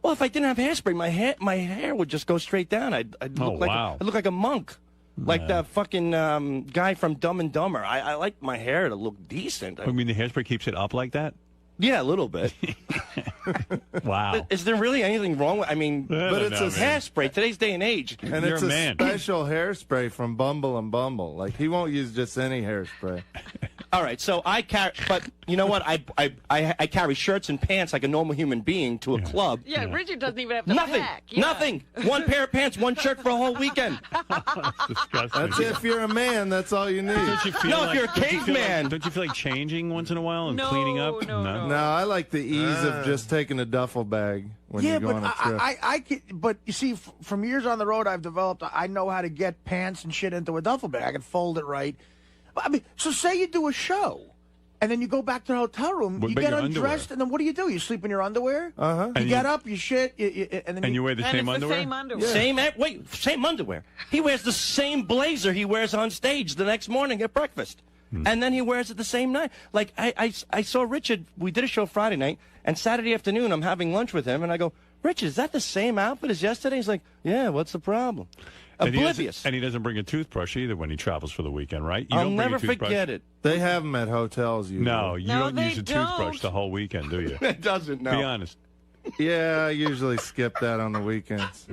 Well, if I didn't have hairspray, my hair would just go straight down. I'd look I'd look like a monk, like the fucking guy from Dumb and Dumber. I like my hair to look decent. I mean, the hairspray keeps it up like that? Yeah, a little bit. Wow. Is there really anything wrong with? I mean, but it's a hairspray today's day and age. And it's a special hairspray from Bumble and Bumble. Like, he won't use just any hairspray. All right, so I carry, but you know what? I carry shirts and pants like a normal human being to a club. Yeah, Richard doesn't even have to Nothing. pack. Yeah. Nothing. One pair of pants, one shirt for a whole weekend. Disgusting. That's if you're a man. That's all you need. Don't you feel if you're a caveman. Don't you feel like changing once in a while and cleaning up? No, I like the ease of just taking a duffel bag when you go on a trip. I can, but you see, from years on the road, I've developed. I know how to get pants and shit into a duffel bag. I can fold it right. I mean, so say you do a show, and then you go back to the hotel room. You get undressed, and then what do? You sleep in your underwear. You get up, you shit, and then you wear the same underwear. Same underwear. Yeah. Same underwear. He wears the same blazer he wears on stage the next morning at breakfast. And then he wears it the same night. Like, I saw Richard, we did a show Friday night, and Saturday afternoon I'm having lunch with him, and I go, Richard, is that the same outfit as yesterday? He's like, yeah, what's the problem? Oblivious. And he doesn't bring a toothbrush either when he travels for the weekend, right? I'll never forget it. They have them at hotels usually. No, you don't use a toothbrush the whole weekend, do you? It doesn't, no. Be honest. Yeah, I usually skip that on the weekends.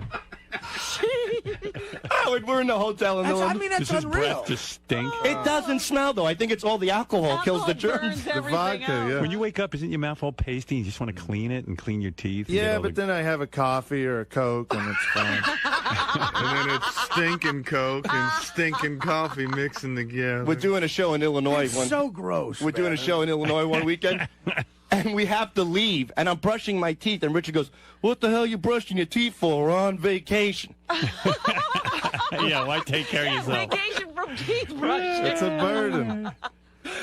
Howard, we're in the hotel in I mean, that's Does his unreal. breath just stink? It doesn't smell, though. I think it's all the alcohol kills the germs. The vodka, yeah. When you wake up, isn't your mouth all pasty? You just want to clean it and clean your teeth? Yeah, but then I have a coffee or a Coke, and it's fine. And then it's stinking Coke and stinking coffee mixing together. We're doing a show in Illinois. So gross. We're doing a show in Illinois one weekend. And we have to leave, and I'm brushing my teeth, and Richard goes, what the hell are you brushing your teeth for? We're on vacation. Yeah, why take care of yourself? Vacation from teeth brushing. It's a burden.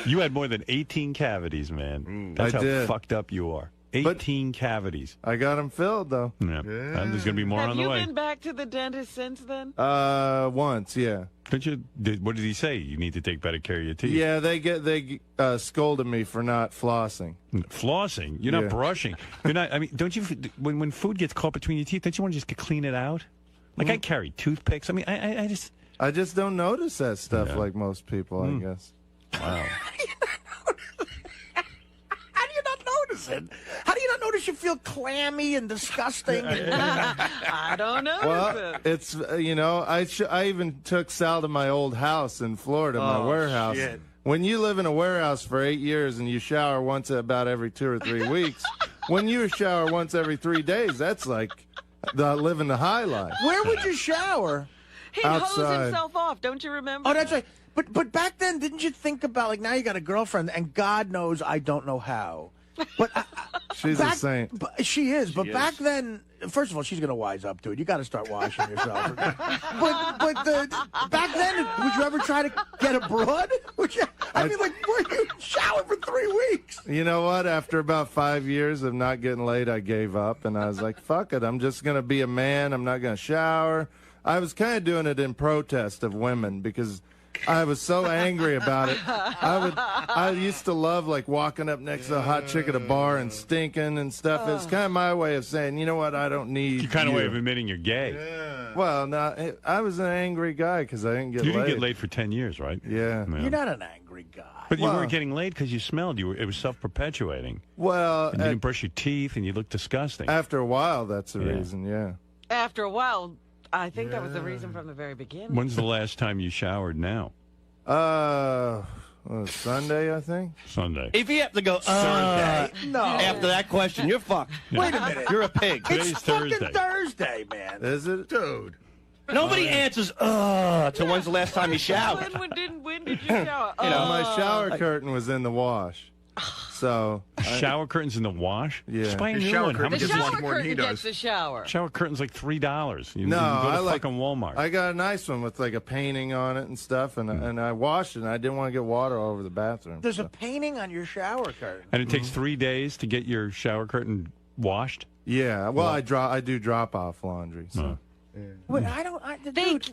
You had more than 18 cavities, man. That's how did. fucked up you are. 18 cavities. I got them filled, though. Yeah. There's going to be more Have on the way. you been back to the dentist since then? Once, yeah. What did he say? You need to take better care of your teeth. Yeah, they scolded me for not flossing. Flossing? You're not brushing. You're not. I mean, don't you? When food gets caught between your teeth, don't you want to just clean it out? Like I carry toothpicks. I mean, I just don't notice that stuff like most people. I guess. Wow. How do you not notice it? How do you not notice you feel clammy and disgusting? I don't know. Well, it's I even took Sal to my old house in Florida, my warehouse. Shit. When you live in a warehouse for 8 years and you shower once about every 2 or 3 weeks, when you shower once every 3 days, that's like living the high life. Where would you shower? He'd hose himself off. Don't you remember? Oh, that's right. But back then, didn't you think about, like, now you got a girlfriend, and God knows I don't know how. But she's a saint. She is. But back then, first of all, she's going to wise up to it. You got to start washing yourself. but back then, would you ever try to get abroad? I mean, like, were you shower for 3 weeks? You know what? After about 5 years of not getting laid, I gave up, and I was like, fuck it. I'm just going to be a man. I'm not going to shower. I was kind of doing it in protest of women because I was so angry about it. I used to love like walking up next to a hot chick at a bar and stinking and stuff. It's kind of my way of saying, you know what, I don't need Your kind of way of admitting you're gay. Well, no, I was an angry guy because I didn't get You laid. didn't get laid for 10 years, right? Yeah. You're not an angry guy. But you weren't getting laid because you smelled. It was self-perpetuating. Well, and you didn't brush your teeth, and you looked disgusting. After a while, that's the reason, yeah. After a while, I think that was the reason from the very beginning. When's the last time you showered now? Sunday, I think. Sunday. If you have to go Thursday, no. After that question, you're fucked. Wait a minute. You're a pig. It's fucking Thursday, man. Is it? Dude. Nobody answers, to when's the last time you showered? When did you shower? You know, my shower curtain was in the wash. So shower curtains in the wash? Yeah. Just buy a new one. How The much is shower one? curtain gets the shower. Shower curtain's like $3. You No, can go to I like fucking Walmart. I got a nice one with like a painting on it and stuff, and I washed it. And I didn't want to get water all over the bathroom. There's a painting on your shower curtain. And it takes 3 days to get your shower curtain washed? Yeah. Well, I do drop off laundry. So. Wait,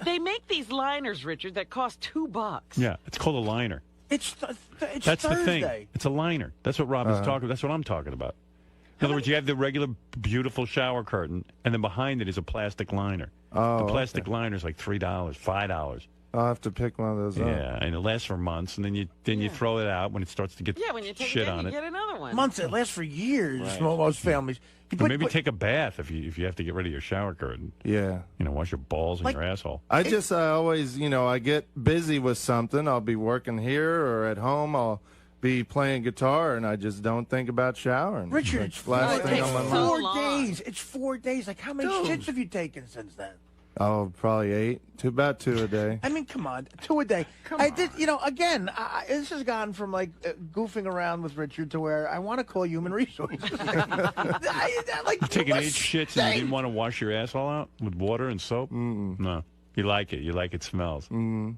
They make these liners, Richard, that cost $2. Yeah, it's called a liner. It's That's Thursday. the thing. It's a liner. That's what Rob is talking. That's what I'm talking about. In other words, you have the regular beautiful shower curtain, and then behind it is a plastic liner. Oh, the plastic liner is like $3, $5. I'll have to pick one of those up. Yeah, and it lasts for months, and then you throw it out when it starts to get when you take shit it in, on you it. get another one. Months. It lasts for years. Right. Most families. Or maybe take a bath if you have to get rid of your shower curtain. Yeah. You know, wash your balls and your asshole. I always, I get busy with something. I'll be working here or at home. I'll be playing guitar, and I just don't think about showering. Richard, Like, it's last thing on my mind. 4 days. It's 4 days. Like, how many shits have you taken since then? Oh, probably 8. About 2 a day. I mean, come on, 2 a day. I did, again, this has gone from like goofing around with Richard to where I want to call human resources. You taking 8 shits and you didn't want to wash your asshole out with water and soap? No. You like it. You like it smells.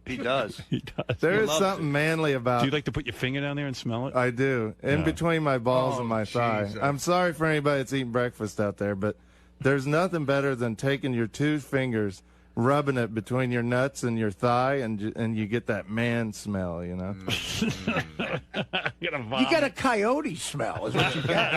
He does. He does. There He is loves something manly about. Do you like to put your finger down there and smell it? I do. In Yeah. between my balls and my thigh. Jesus. I'm sorry for anybody that's eating breakfast out there, but there's nothing better than taking your 2 fingers, rubbing it between your nuts and your thigh, and you get that man smell, You got a coyote smell, is what you got.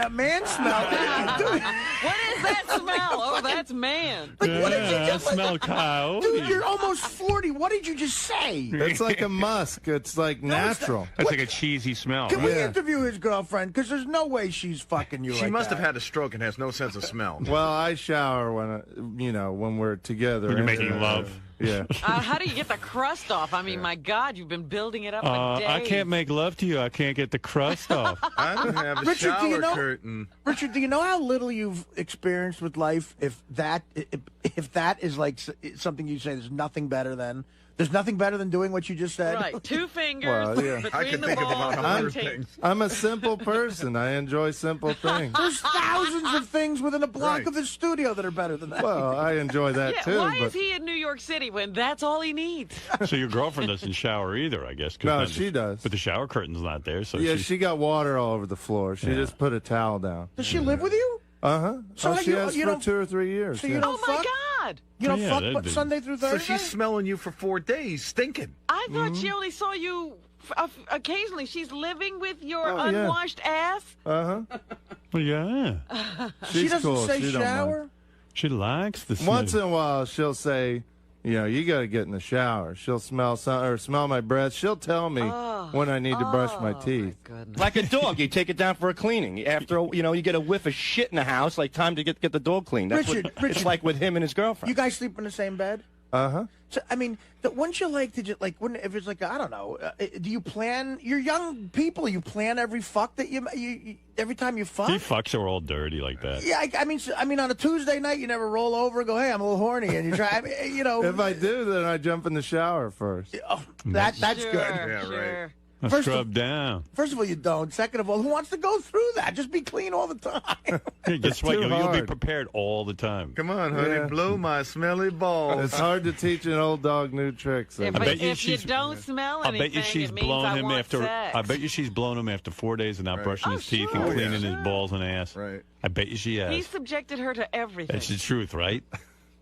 A man smell. What is that smell? Oh, that's man. Like, what did you I just smell coyote. Dude, you're almost 40. What did you just say? It's like a musk. It's like natural. That's like a cheesy smell. Can we interview his girlfriend? Because there's no way she's fucking you. She like must that. have had a stroke and has no sense of smell. Well, I shower when we're together. When you're making love. Yeah. How do you get the crust off? I mean, my God, you've been building it up for days. I can't make love to you. I can't get the crust off. I don't have a Richard, do you shower know- curtain. Richard, do you know how little you've experienced with life? If that is like something you say, there's nothing better than. There's nothing better than doing what you just said. Right, 2 fingers Well, yeah. between I can the think of balls about and 100 the tape. things. I'm a simple person. I enjoy simple things. There's thousands of things within a block Right. of his studio that are better than that. Well, I enjoy that Yeah, too. why but is he in New York City when that's all he needs? So your girlfriend doesn't shower either, I guess. 'cause No, then she does. But the shower curtain's not there, so yeah, she's... she got water all over the floor. She just put a towel down. Does she live with you? Uh-huh. So She you- has you for don't- 2 or 3 years. So you yeah. don't Oh, my fuck? God. You don't Yeah, fuck that'd but be- Sunday through So Thursday? she's smelling you for 4 days, stinking. I thought she only saw you occasionally. She's living with your Oh, yeah. unwashed ass? Uh-huh. Well, yeah. She She's doesn't cool. say She don't mind. shower? She likes the Once in a while, she'll say, you got to get in the shower. She'll smell my breath. She'll tell me when I need to brush my teeth. Like a dog, you take it down for a cleaning. After you get a whiff of shit in the house, like time to get the dog cleaned. That's Richard, what Richard. it's like with him and his girlfriend. You guys sleep in the same bed? Uh-huh. So, I mean, wouldn't you like to just, like, if it's like, I don't know, do you plan, you're young people, you plan every fuck that you every time you fuck? He fucks her all dirty like that. Yeah, I mean, on a Tuesday night, you never roll over and go, hey, I'm a little horny, and you try, If I do, then I jump in the shower first. that's Sure, good. Yeah, sure. right. First Scrub down. First of all, you don't. Second of all, who wants to go through that? Just be clean all the time. Hey, guess what? too You'll be hard. prepared all the time. Come on, honey, Yeah. blow my smelly balls. It's hard to teach an old dog new tricks. I Yeah, guess. but bet you if you she's- don't smell I anything, bet you she's it means blown I him want after. sex. I bet you she's blown him after 4 days of not Right. brushing Oh, his teeth sure. and cleaning yeah. his balls and ass. Right. I bet you she has. He subjected her to everything. That's the truth, right?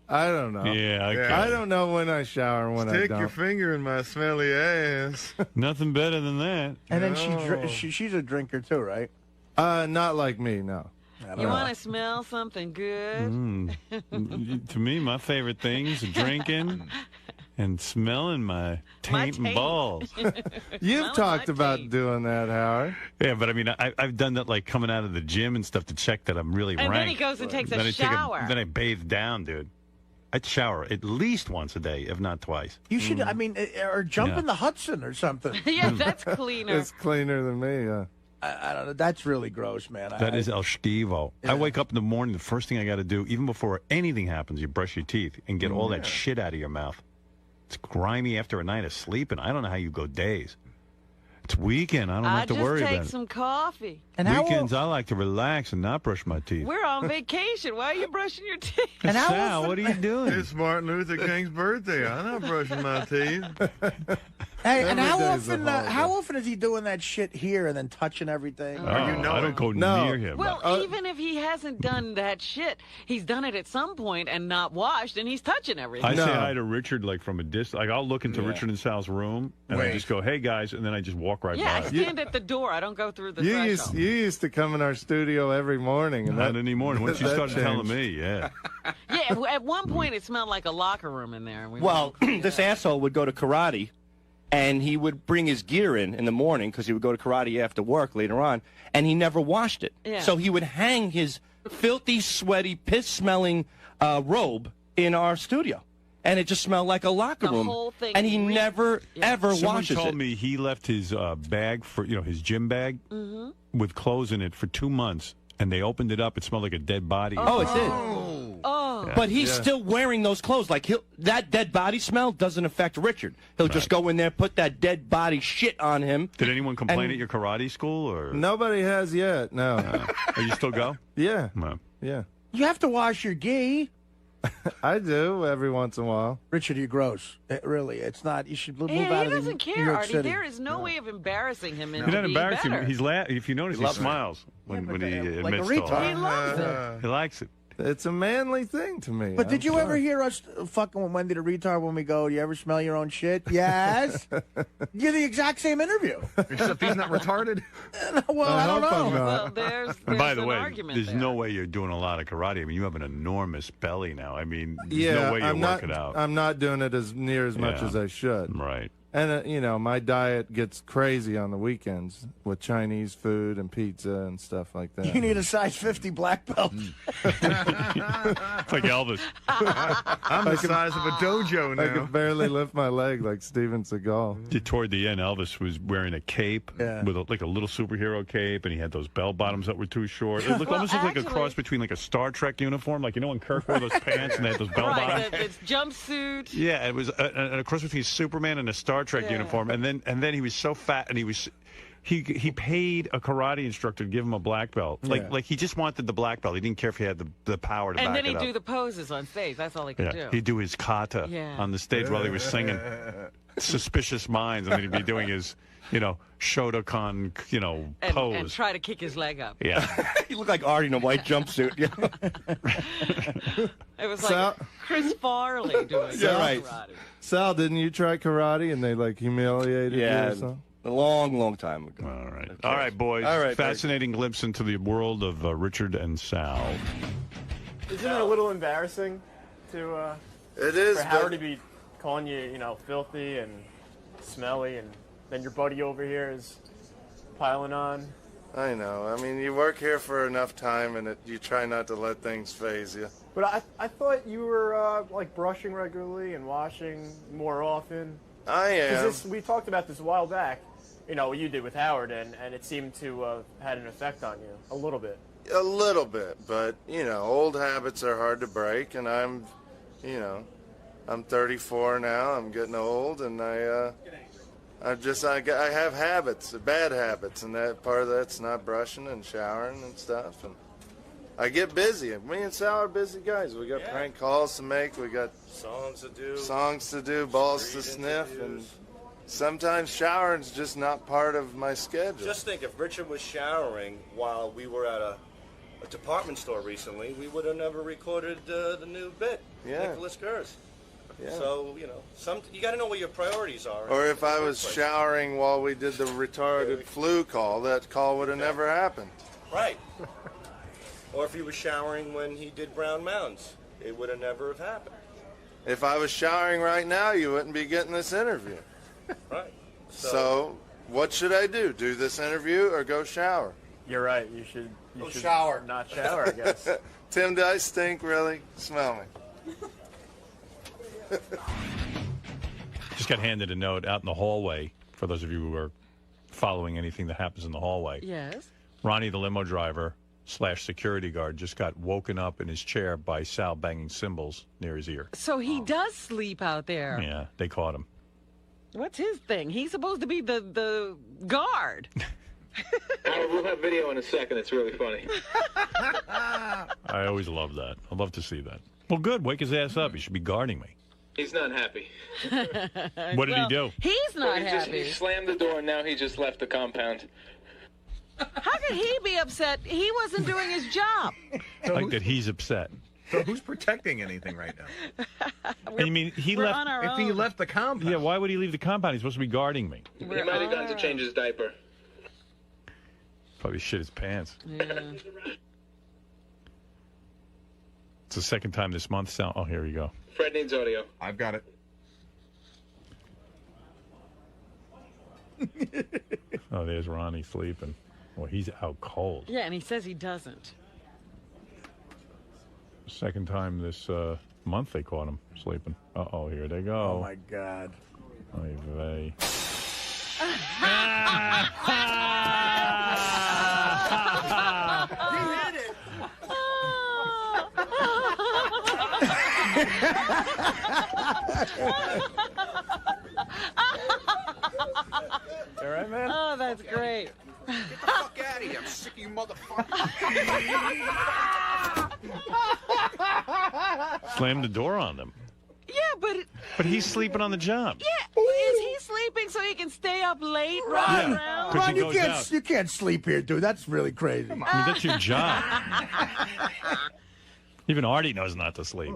I don't know. Yeah, I don't know when I shower and when I don't. Stick your finger in my smelly ass. Nothing better than that. And then she's a drinker too, right? Not like me, no. You want to smell something good? To me, my favorite things are drinking and smelling my taint and balls. You've talked about doing that, Howard. Yeah, but I mean, I've done that like coming out of the gym and stuff to check that I'm really And rank. then he goes and takes a shower. Then I bathe down, dude. I'd shower at least once a day, if not twice. You should, I mean, or jump in the Hudson or something. Yeah, that's cleaner. It's cleaner than me, yeah. I don't know. That's really gross, man. That is El Stivo. I wake up in the morning, the first thing I got to do, even before anything happens, you brush your teeth and get all that shit out of your mouth. It's grimy after a night of sleep, and I don't know how you go days. It's weekend. I don't have to worry about it. I just take some coffee. And Weekends, I like to relax and not brush my teeth. We're on vacation. Why are you brushing your teeth? And Sal, what are you doing? It's Martin Luther King's birthday. I'm not brushing my teeth. Hey, and how often is he doing that shit here and then touching everything? I don't go near him. Well, even if he hasn't done that shit, he's done it at some point and not washed, and he's touching everything. I say hi to Richard like from a distance. Like I'll look into Richard and Sal's room and I just go, "Hey guys," and then I just walk right by. I stand at the door. I don't go through the threshold. You used to come in our studio every morning. And not anymore. Once you started telling me, Yeah, at one point it smelled like a locker room in there. Well, this asshole would go to karate, and he would bring his gear in the morning because he would go to karate after work later on, and he never washed it. Yeah. So he would hang his filthy, sweaty, piss-smelling robe in our studio. And it just smelled like a locker room. Whole thing and he never, ever Someone washes told it. me he left his bag for his gym bag with clothes in it for 2 months, and they opened it up. It smelled like a dead body. Oh, it did. Oh. But he's still wearing those clothes. Like that dead body smell doesn't affect Richard. He'll just go in there, put that dead body shit on him. Did anyone complain at your karate school? Or Nobody has yet, no. Are you still go? Yeah. No. Yeah. You have to wash your gi. I do every once in a while. Richard, you're gross. Really, it's not. You should move out He of doesn't New care, York Artie. City. There is no way of embarrassing him into You're not being embarrassing better. him. He's if you notice, he smiles when he admits like a to retard. it. He loves it. He likes it. It's a manly thing to me. But did you ever hear us fucking with Wendy the retard when we go, "Do you ever smell your own shit?" Yes. You're the exact same interview. Except he's not retarded. Well, I don't know. Well, there's And by the an way, argument there's there. no way you're doing a lot of karate. I mean, you have an enormous belly now. I mean, there's Yeah, no way you I'm work not. it out. I'm not doing it as near as much Yeah. as I should. Right. And my diet gets crazy on the weekends with Chinese food and pizza and stuff like that. You need a size 50 black belt. It's like Elvis. I'm the size of a dojo I now. can barely lift my leg like Steven Seagal. Toward the end, Elvis was wearing a cape with like a little superhero cape, and he had those bell bottoms that were too short. It looked almost like a cross between like a Star Trek uniform, like when Kirk wore those pants and they had those bell bottoms. Right, it's jumpsuit. Yeah, it was a cross between Superman and a Star Trek uniform, and then he was so fat, and he paid a karate instructor to give him a black belt. Like he just wanted the black belt. He didn't care if he had the power to And back then it he'd up. do the poses on stage. That's all he could do. He'd do his kata on the stage while he was singing Suspicious Minds, and then he'd be doing his, Shotokan, pose. And try to kick his leg up. Yeah. You look like Artie in a white jumpsuit. It was like Chris Farley doing karate. Sal, didn't you try karate and they humiliated you or something? A long, long time ago. All right. All right, boys. All right, Fascinating glimpse into the world of Richard and Sal. Isn't it a little embarrassing to It is, for Howard but- to be calling you, filthy and smelly, and then your buddy over here is piling on? I know. I mean, you work here for enough time, and you try not to let things faze you. But I thought you were brushing regularly and washing more often. I am. 'Cause we talked about this a while back, what you did with Howard, and it seemed to have had an effect on you a little bit. A little bit, but, old habits are hard to break, and I'm 34 now. I'm getting old, and I have habits, bad habits, and that part of that's not brushing and showering and stuff. And I get busy. Me and Sal are busy guys. We got prank calls to make. We got songs to do, balls to sniff, and sometimes showering's just not part of my schedule. Just think, if Richard was showering while we were at a a department store recently, we would have never recorded the new bit, Nicholas Gers. Yeah. So, you know, you got to know what your priorities are. Or if I was showering while we did the retarded flu call, that call would have never happened. Right. Or if he was showering when he did Brown Mounds, it would have never have happened. If I was showering right now, you wouldn't be getting this interview. Right. So what should I do? Do this interview or go shower? You're right. You should shower. Not shower, I guess. Tim, do I stink, really? Smell me. Just got handed a note out in the hallway, for those of you who are following anything that happens in the hallway. Yes. Ronnie, the limo driver / security guard, just got woken up in his chair by Sal banging cymbals near his ear. So he does sleep out there. Yeah, they caught him. What's his thing? He's supposed to be the guard. We'll have video in a second. It's really funny. I always love that. I love to see that. Well, good. Wake his ass up. He should be guarding me. He's not happy. What did he do? He's not He happy. slammed the door and now he just left the compound. How could he be upset? He wasn't doing his job. Like that he's upset. So who's protecting anything right now? And you mean he we're left? on our If he own. left the compound. Yeah, why would he leave the compound? He's supposed to be guarding me. He might have gone to change his diaper. Probably shit his pants. Yeah. It's the second time this month. Oh, here you go. Fred needs audio. I've got it. Oh, there's Ronnie sleeping. Well, he's out cold. Yeah, and he says he doesn't. Second time this month they caught him sleeping. Uh-oh, here they go. Oh, my God. Oy vey. All right, man? Oh, that's great. Get the fuck out of here. I'm sick of you motherfuckers. Slammed the door on them. Yeah, but But he's sleeping on the job. yeah, is he sleeping so he can stay up late, run around? Because Ron, he you goes can't, out. you can't sleep here, dude. That's really crazy. I mean, that's your job. Even Artie knows not to sleep.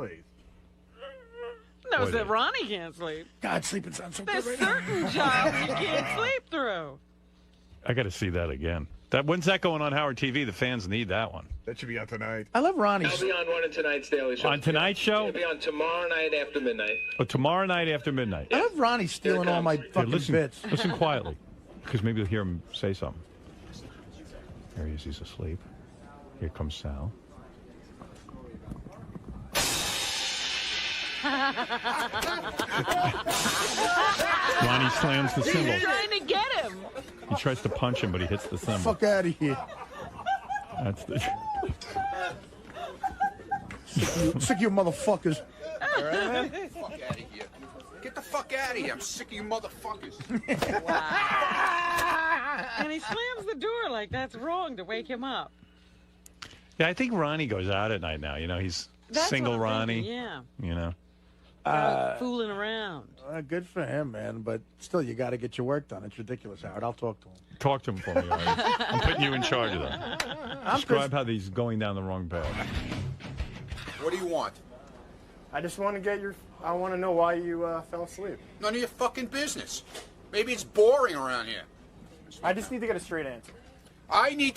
Knows Boy, that Ronnie can't sleep. God, sleeping sounds so There's good right certain jobs you can't sleep through. I got to see that again. When's that going on Howard TV? The fans need that one. That should be out tonight. I love Ronnie. I'll be on one of tonight's Daily Show. On tonight's show? It'll be on tomorrow night after midnight. Oh, tomorrow night after midnight. I love Ronnie stealing all my Here, fucking listen, bits. listen quietly, because maybe you'll hear him say something. There he is. He's asleep. Here comes Sal. Ronnie slams the cymbal. He's trying to get him. He tries to punch him, but he hits the cymbal. Fuck out of here. That's the. Sick of you motherfuckers. All right, man? Fuck out of here. Get the fuck out of here. I'm sick of you motherfuckers. And he slams the door like that's wrong to wake him up. Yeah, I think Ronnie goes out at night now. You know, he's That's single what I'm Ronnie. thinking, yeah. You know. Fooling around. Good for him, man. But still, you got to get your work done. It's ridiculous, Howard. I'll talk to him. Talk to him for me, Artie. I'm putting you in charge of that. Describe how he's going down the wrong path. What do you want? I just want to get your. I want to know why you fell asleep. None of your fucking business. Maybe it's boring around here. I just need to get a straight answer. I need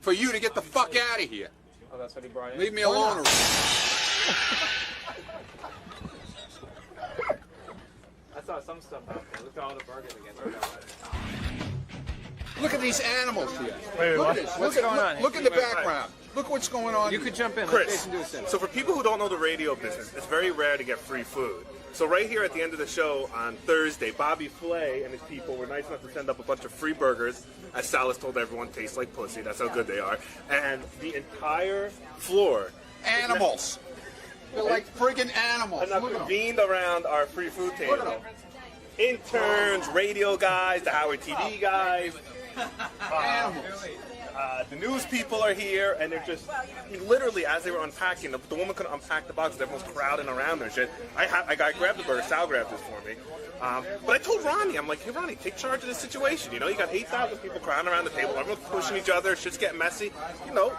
for you to get the fuck out of here. Oh, that's what he brought in. Leave me alone. I saw some stuff out there. Look at all the burgers again. Look at these animals here. Wait, look what? at this. What's Look going on? Look at the background. Look what's going on. You could jump in. Chris, Let Jason do his thing. so for people who don't know the radio business, it's very rare to get free food. So right here at the end of the show on Thursday, Bobby Flay and his people were nice enough to send up a bunch of free burgers, as Salas told everyone, taste like pussy. That's how good they are. And the entire floor. Animals. They're like friggin' animals. And now convened around our free food table. Interns, radio guys, the Howard TV guys. The news people are here, and they're just literally, as they were unpacking, the woman couldn't unpack the boxes. Everyone's crowding around her and shit. I grabbed the burger. Sal grabbed this for me. But I told Ronnie, I'm like, hey, Ronnie, take charge of this situation. You know, you got 8,000 people crowding around the table. Everyone's pushing each other. Shit's getting messy. You know,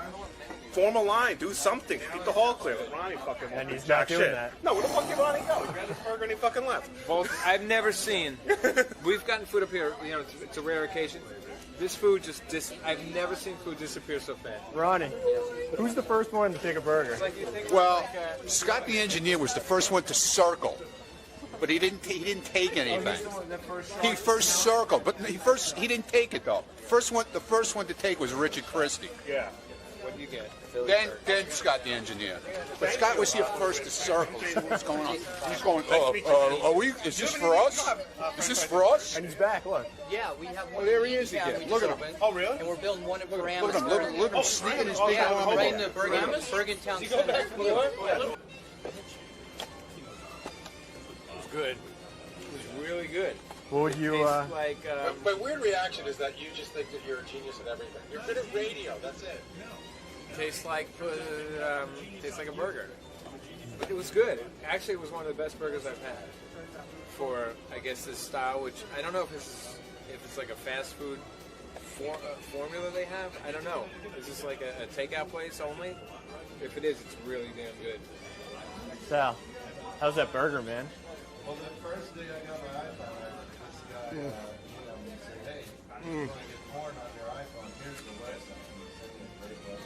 form a line, do something, keep the hall clear. But Ronnie fucking And he's jack not doing shit. that. No, where the fuck did Ronnie go? He grabbed his burger and he fucking left. Well, I've never seen. We've gotten food up here. You know, it's a rare occasion. This food I've never seen food disappear so fast. Ronnie, who's the first one to take a burger? Well, Scott the engineer was the first one to circle, but he didn't take anything. He first circled, but he didn't take it though. The first one to take was Richard Christie. Yeah. What do you get? Then Scott the engineer. But Scott was here first to circle. See what's going on. He's going. Are we? Is this for us? Is this for us? And he's back. Look. Yeah, we have one. Oh, there he is again. Look at him. Oh, really? And we're building one at Look at him. Look at him sneaking his big arm right in in. the Bergen Town Center. It was good. It was really good. What would you? Tastes like. My weird reaction is that you just think that you're a genius at everything. You're good at radio. That's it. Tastes like a burger. But it was good. Actually, it was one of the best burgers I've had for, I guess, this style. Which I don't know if it's like a fast food formula they have. I don't know. Is this like a takeout place only? If it is, it's really damn good. Sal, how's that burger, man? Well, the first day I got my iPhone, I said, hey, you want to get porn on your iPhone, here's the website. And they sent me a great website.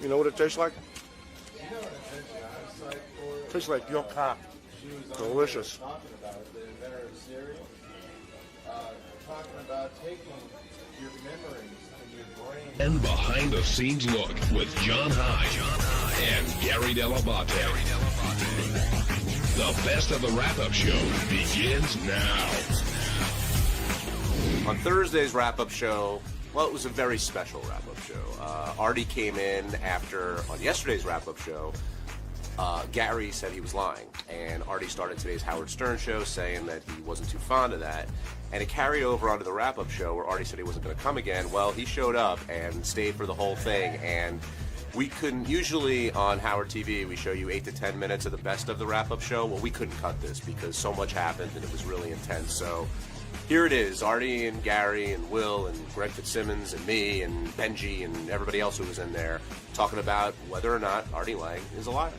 You know what it tastes like? You know what it tastes like? It tastes like your cock. Delicious. Talking about it, the inventor of cereal, talking about taking your memories and your brain. And behind the scenes look with John High and Gary Dell'Abate. The best of the wrap-up show begins now. On Thursday's wrap-up show, well, it was a very special wrap-up show. Artie came in on yesterday's wrap-up show. Gary said he was lying, and Artie started today's Howard Stern show saying that he wasn't too fond of that, and it carried over onto the wrap-up show where Artie said he wasn't going to come again. Well, he showed up and stayed for the whole thing, and we couldn't, usually on Howard TV, we show you 8 to 10 minutes of the best of the wrap-up show. Well, we couldn't cut this because so much happened and it was really intense, so here it is, Artie and Gary and Will and Greg Fitzsimmons and me and Benji and everybody else who was in there talking about whether or not Artie Lange is a liar.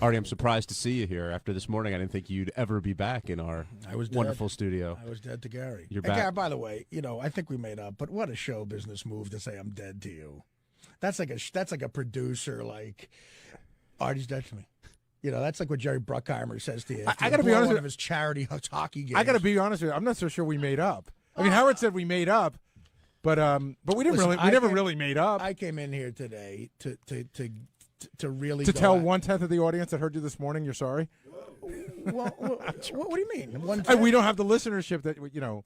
Artie, I'm surprised to see you here. After this morning, I didn't think you'd ever be back in our wonderful studio. I was dead to Gary. You're back. back. Gary, by the way, I think we made up, but what a show business move to say I'm dead to you. That's like a producer, like, Artie's dead to me. That's like what Jerry Bruckheimer says to you. I got to be honest with of his charity hockey games. I got to be honest with you. I'm not so sure we made up. I mean, Howard said we made up, but we didn't really. We never really made up. I came in here today to really tell 1/10 of the audience that heard you this morning. You're sorry. Well, what do you mean? We don't have the listenership that No.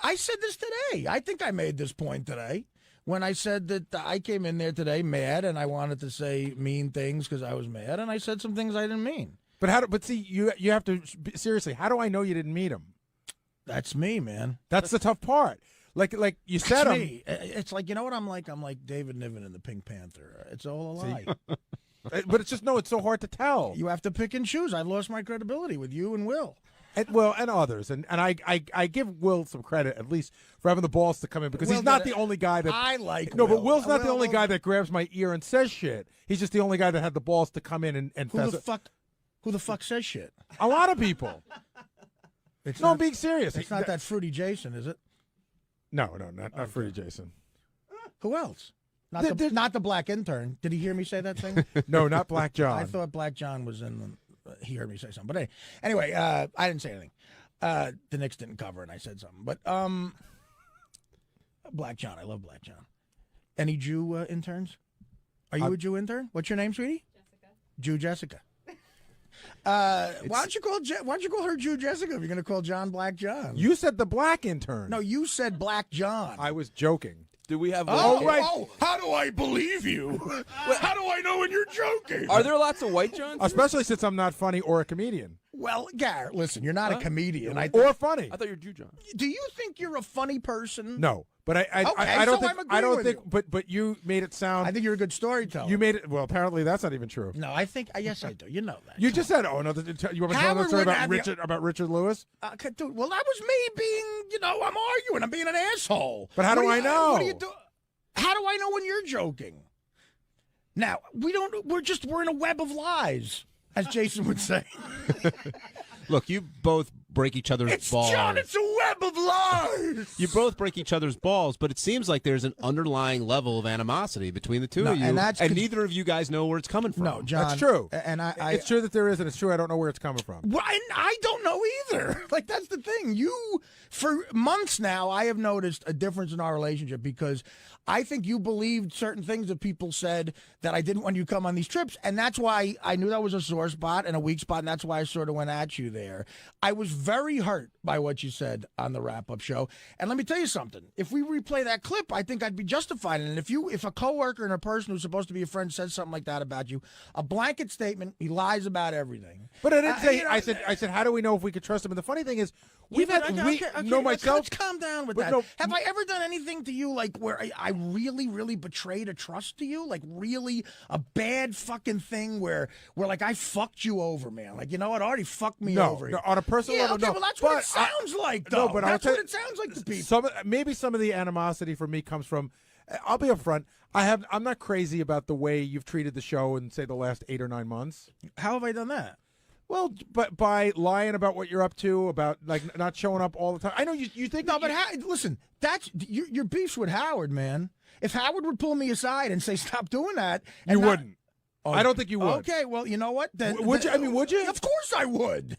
I said this today. I think I made this point today. When I said that I came in there today mad and I wanted to say mean things because I was mad, and I said some things I didn't mean. But see, you have to seriously. How do I know you didn't meet him? That's me, man. That's the tough part. Like you said him. Me. It's like, you know what I'm like? I'm like David Niven in the Pink Panther. It's all a lie. But it's just it's so hard to tell. You have to pick and choose. I've lost my credibility with you and Will. And others, and I give Will some credit at least for having the balls to come in because he's not the only guy that I like. No, but Will's not the only guy that grabs my ear and says shit. He's just the only guy that had the balls to come in and who the fuck says shit? A lot of people. I'm being serious. It's not that Fruity Jason, is it? No, not Fruity Jason. Who else? Not the black intern. Did he hear me say that thing? No, not Black John. I thought Black John was in the. He heard me say something, but anyway, I didn't say anything. The Knicks didn't cover, and I said something. But Black John, I love Black John. Any Jew interns? Are you a Jew intern? What's your name, sweetie? Jessica. Jew Jessica. Why don't you call her Jew Jessica if you're going to call John Black John? You said the black intern. No, you said Black John. I was joking. Do we have? Oh, how do I believe you? How do I know when you're joking? Are there lots of white Johns? Especially since I'm not funny or a comedian. Well, Garrett, listen, you're not a comedian. Or funny. I thought you were Jew, John. Do you think you're a funny person? No. But I don't think I don't think. But you made it sound. I think you're a good storyteller. You made it. Well, apparently that's not even true. No, I think yes, I do. You know that. You just said, "Oh no!" You want to tell the story about Richard Lewis? Dude, well, that was me being. I'm arguing. I'm being an asshole. But how do I know? What do you do? How do I know when you're joking? Now we don't. We're in a web of lies, as Jason would say. Look, you both break each other's balls. John, it's a web of lies. You both break each other's balls, but it seems like there's an underlying level of animosity between the two of you, and neither of you guys know where it's coming from. No, John, that's true. And it's true that there is, and it's true I don't know where it's coming from. Well, I don't know either. Like, that's the thing. For months now, I have noticed a difference in our relationship because I think you believed certain things that people said that I didn't want you to come on these trips, and that's why I knew that was a sore spot and a weak spot, and that's why I sort of went at you there. I was very hurt by what you said on the wrap-up show, and let me tell you something. If we replay that clip, I think I'd be justified in it. If a coworker and a person who's supposed to be a friend says something like that about you, a blanket statement, he lies about everything. But I didn't say. I said, how do we know if we could trust him? And the funny thing is, Let's calm down with that. No, have I ever done anything to you like where I really, really betrayed a trust to you? Like really a bad fucking thing where like I fucked you over, man. Like, you know what? Artie fucked me over. No, on a personal level, no. Well, that's what it sounds like, though. No, but that's what it sounds like to people. Maybe some of the animosity for me comes from. I'll be upfront. I'm not crazy about the way you've treated the show in, say, the last 8 or 9 months. How have I done that? Well, but by lying about what you're up to, about like not showing up all the time. I know you think. No, but listen, that's your beef's with Howard, man. If Howard would pull me aside and say stop doing that, you wouldn't. I don't think you would. Okay, well, you know what? Then would you? I mean, would you? Of course I would.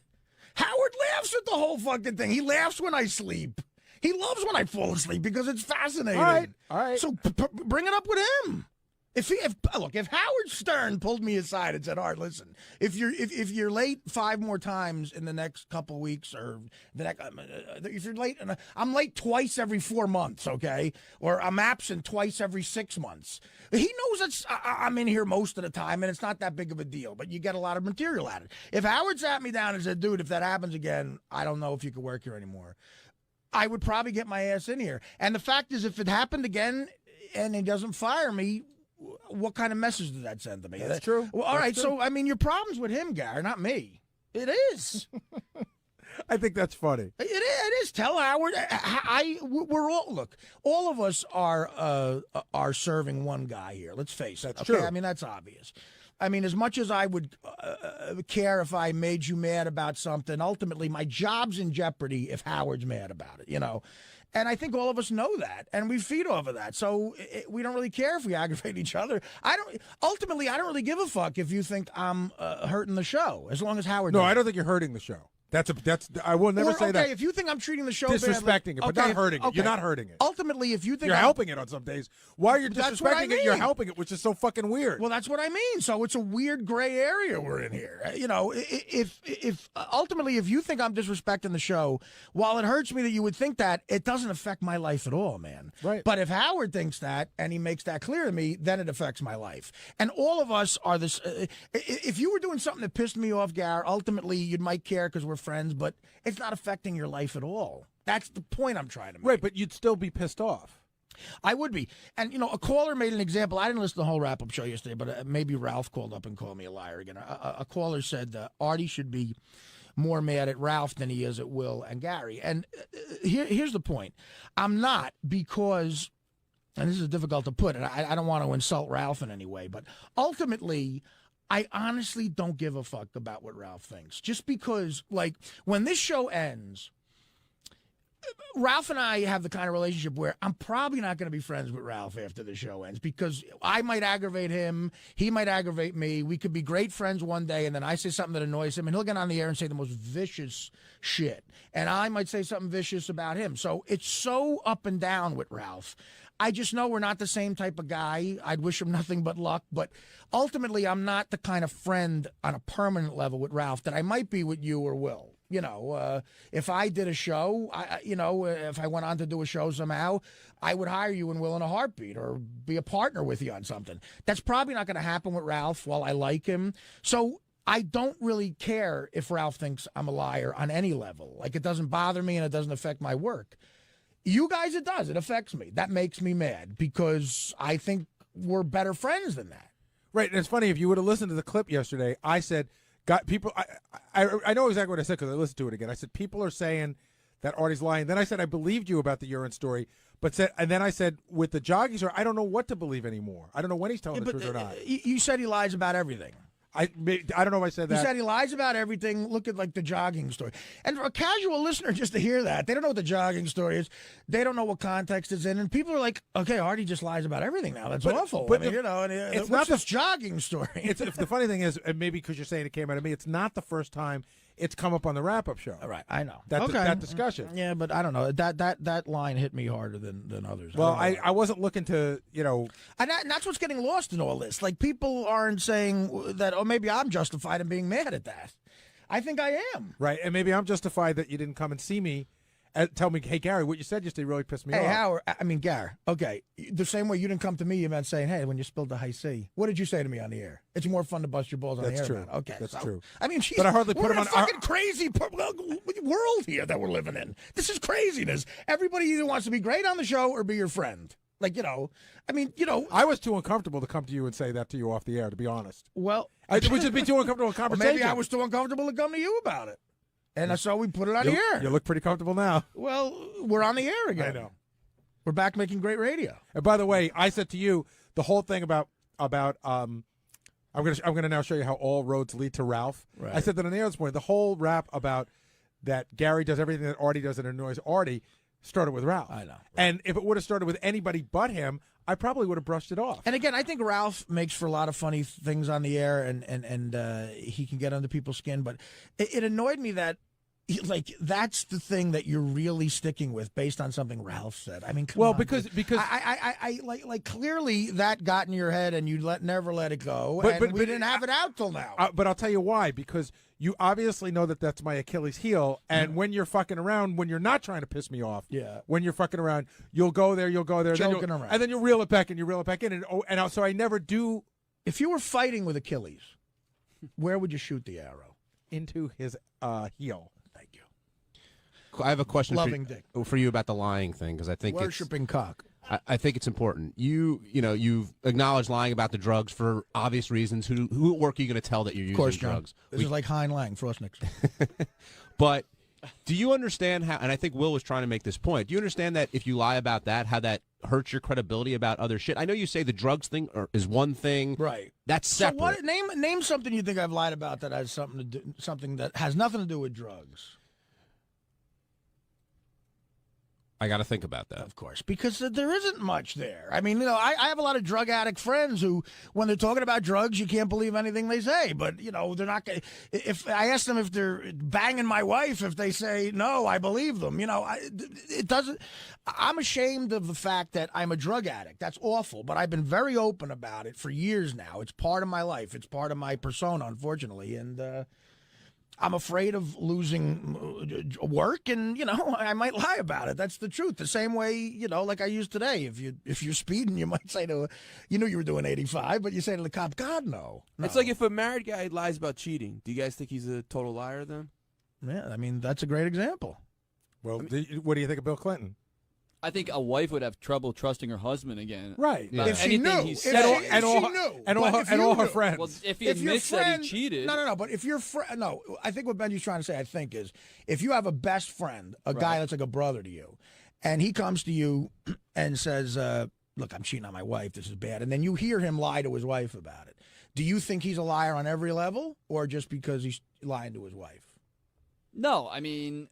Howard laughs at the whole fucking thing. He laughs when I sleep. He loves when I fall asleep because it's fascinating. All right. So bring it up with him. If Howard Stern pulled me aside and said, "Art, listen, if you're late 5 more times in the next couple weeks, or if you're late, and I'm late twice every 4 months, okay, or I'm absent twice every 6 months, he knows that I'm in here most of the time, and it's not that big of a deal. But you get a lot of material at it. If Howard sat me down and said, "Dude, if that happens again, I don't know if you can work here anymore," I would probably get my ass in here. And the fact is, if it happened again and he doesn't fire me, what kind of message does that send to me? That's true. Well, all right. True. So, I mean, your problem's with him, Gary, not me. It is. I think that's funny. It is. Tell Howard. We're all of us are serving one guy here. Let's face it. That's true. I mean, that's obvious. I mean, as much as I would care if I made you mad about something, ultimately my job's in jeopardy if Howard's mad about it, you know. And I think all of us know that, and we feed off of that. So we don't really care if we aggravate each other. I don't really give a fuck if you think I'm hurting the show, as long as Howard. No, I don't think you're hurting the show. I will never say that. Okay, if you think I'm treating the show disrespecting badly, it, but not hurting it. You're not hurting it. Ultimately, if you think you're helping it on some days, while you're disrespecting it, you're helping it, which is so fucking weird. Well, that's what I mean. So it's a weird gray area we're in here. You know, if ultimately if you think I'm disrespecting the show, while it hurts me that you would think that, it doesn't affect my life at all, man. Right. But if Howard thinks that and he makes that clear to me, then it affects my life. And all of us are this. If you were doing something that pissed me off, Gar, ultimately you might care because we're friends, but it's not affecting your life at all. That's the point I'm trying to make. Right, but you'd still be pissed off. I would be. And, you know, a caller made an example. I didn't listen to the whole wrap-up show yesterday, but maybe Ralph called up and called me a liar again. A caller said Artie should be more mad at Ralph than he is at Will and Gary. And here's the point. I'm not, because, and this is difficult to put, and I don't want to insult Ralph in any way, but ultimately, I honestly don't give a fuck about what Ralph thinks. Just because, like, when this show ends, Ralph and I have the kind of relationship where I'm probably not going to be friends with Ralph after the show ends, because I might aggravate him, he might aggravate me. We could be great friends one day, and then I say something that annoys him, and he'll get on the air and say the most vicious shit. And I might say something vicious about him. So it's so up and down with Ralph. I just know we're not the same type of guy. I'd wish him nothing but luck. But ultimately, I'm not the kind of friend on a permanent level with Ralph that I might be with you or Will. You know, if I did a show, if I went on to do a show somehow, I would hire you and Will in a heartbeat, or be a partner with you on something. That's probably not going to happen with Ralph while I like him. So I don't really care if Ralph thinks I'm a liar on any level. Like, it doesn't bother me and it doesn't affect my work. You guys, it does. It affects me. That makes me mad because I think we're better friends than that. Right, and it's funny, if you would have listened to the clip yesterday, I said, I know exactly what I said because I listened to it again. I said, people are saying that Artie's lying. Then I said, I believed you about the urine story, and then I said, with the jogging story, I don't know what to believe anymore. I don't know when he's telling the truth or not. You said he lies about everything. I don't know if I said that. You said he lies about everything. Look at, like, the jogging story. And for a casual listener just to hear that, they don't know what the jogging story is. They don't know what context it's in. And people are like, okay, Artie just lies about everything now. That's awful. But it's not this jogging story. The funny thing is, and maybe because you're saying it came out of me, it's not the first time it's come up on the wrap-up show. All right, I know. That discussion. Yeah, but I don't know. That line hit me harder than others. Well, I wasn't looking to, And that's what's getting lost in all this. Like, people aren't saying that, oh, maybe I'm justified in being mad at that. I think I am. Right, and maybe I'm justified that you didn't come and see me and tell me, hey, Gary, what you said yesterday really pissed me off. Hey, Howard, Gary, okay, the same way you didn't come to me, you meant saying, hey, when you spilled the high C, what did you say to me on the air? It's more fun to bust your balls on the air. That's true. Man. Okay, that's true. I mean, but I hardly put we're him in on a fucking crazy world here that we're living in. This is craziness. Everybody either wants to be great on the show or be your friend. Like, I was too uncomfortable to come to you and say that to you off the air, to be honest. Well, it would just be too uncomfortable in conversation. Maybe I was too uncomfortable to come to you about it. And so we put it on the air. You look pretty comfortable now. Well, we're on the air again. I know. We're back making great radio. And by the way, I said to you the whole thing about I'm gonna now show you how all roads lead to Ralph. Right. I said that on the air this morning. The whole rap about that Gary does everything that Artie does and annoys Artie started with Ralph. I know. Right. And if it would have started with anybody but him, I probably would have brushed it off. And again, I think Ralph makes for a lot of funny things on the air, and he can get under people's skin. But it annoyed me that, like, that's the thing that you're really sticking with based on something Ralph said. I mean, come on, because I like clearly that got in your head and you never let it go. But we didn't have it out till now. But I'll tell you why. Because you obviously know that that's my Achilles heel. And when you're fucking around, when you're not trying to piss me off, when you're fucking around, you'll go there, joking around, and then you'll reel it back in, and so I never do. If you were fighting with Achilles, where would you shoot the arrow? Into his heel. I have a question for you about the lying thing, because I think worshipping cock. I think it's important. You've acknowledged lying about the drugs for obvious reasons. Who at work are you going to tell that you're using drugs? This is like Hein Lang, Frostniks. But do you understand how? And I think Will was trying to make this point. Do you understand that if you lie about that, how that hurts your credibility about other shit? I know you say the drugs thing is one thing, right? That's separate. So name something you think I've lied about that has something that has nothing to do with drugs. I got to think about that. Of course, because there isn't much there. I mean, I have a lot of drug addict friends who, when they're talking about drugs, you can't believe anything they say. But, they're not going to. If I ask them if they're banging my wife, if they say no, I believe them. It doesn't. I'm ashamed of the fact that I'm a drug addict. That's awful. But I've been very open about it for years now. It's part of my life. It's part of my persona, unfortunately. And, I'm afraid of losing work, and I might lie about it. That's the truth. The same way, like I used today. If you're speeding, you might say to, you were doing 85, but you say to the cop, God, no. It's like if a married guy lies about cheating. Do you guys think he's a total liar then? Yeah, I mean, that's a great example. Well, what do you think of Bill Clinton? I think a wife would have trouble trusting her husband again. Right. Yeah. If she knew. He said, and all her friends. Well, if he admits that he cheated. No. But if your friend, I think what Benji's trying to say, is if you have a best friend, a guy that's like a brother to you, and he comes to you and says, look, I'm cheating on my wife, this is bad, and then you hear him lie to his wife about it, do you think he's a liar on every level, or just because he's lying to his wife? No, I mean,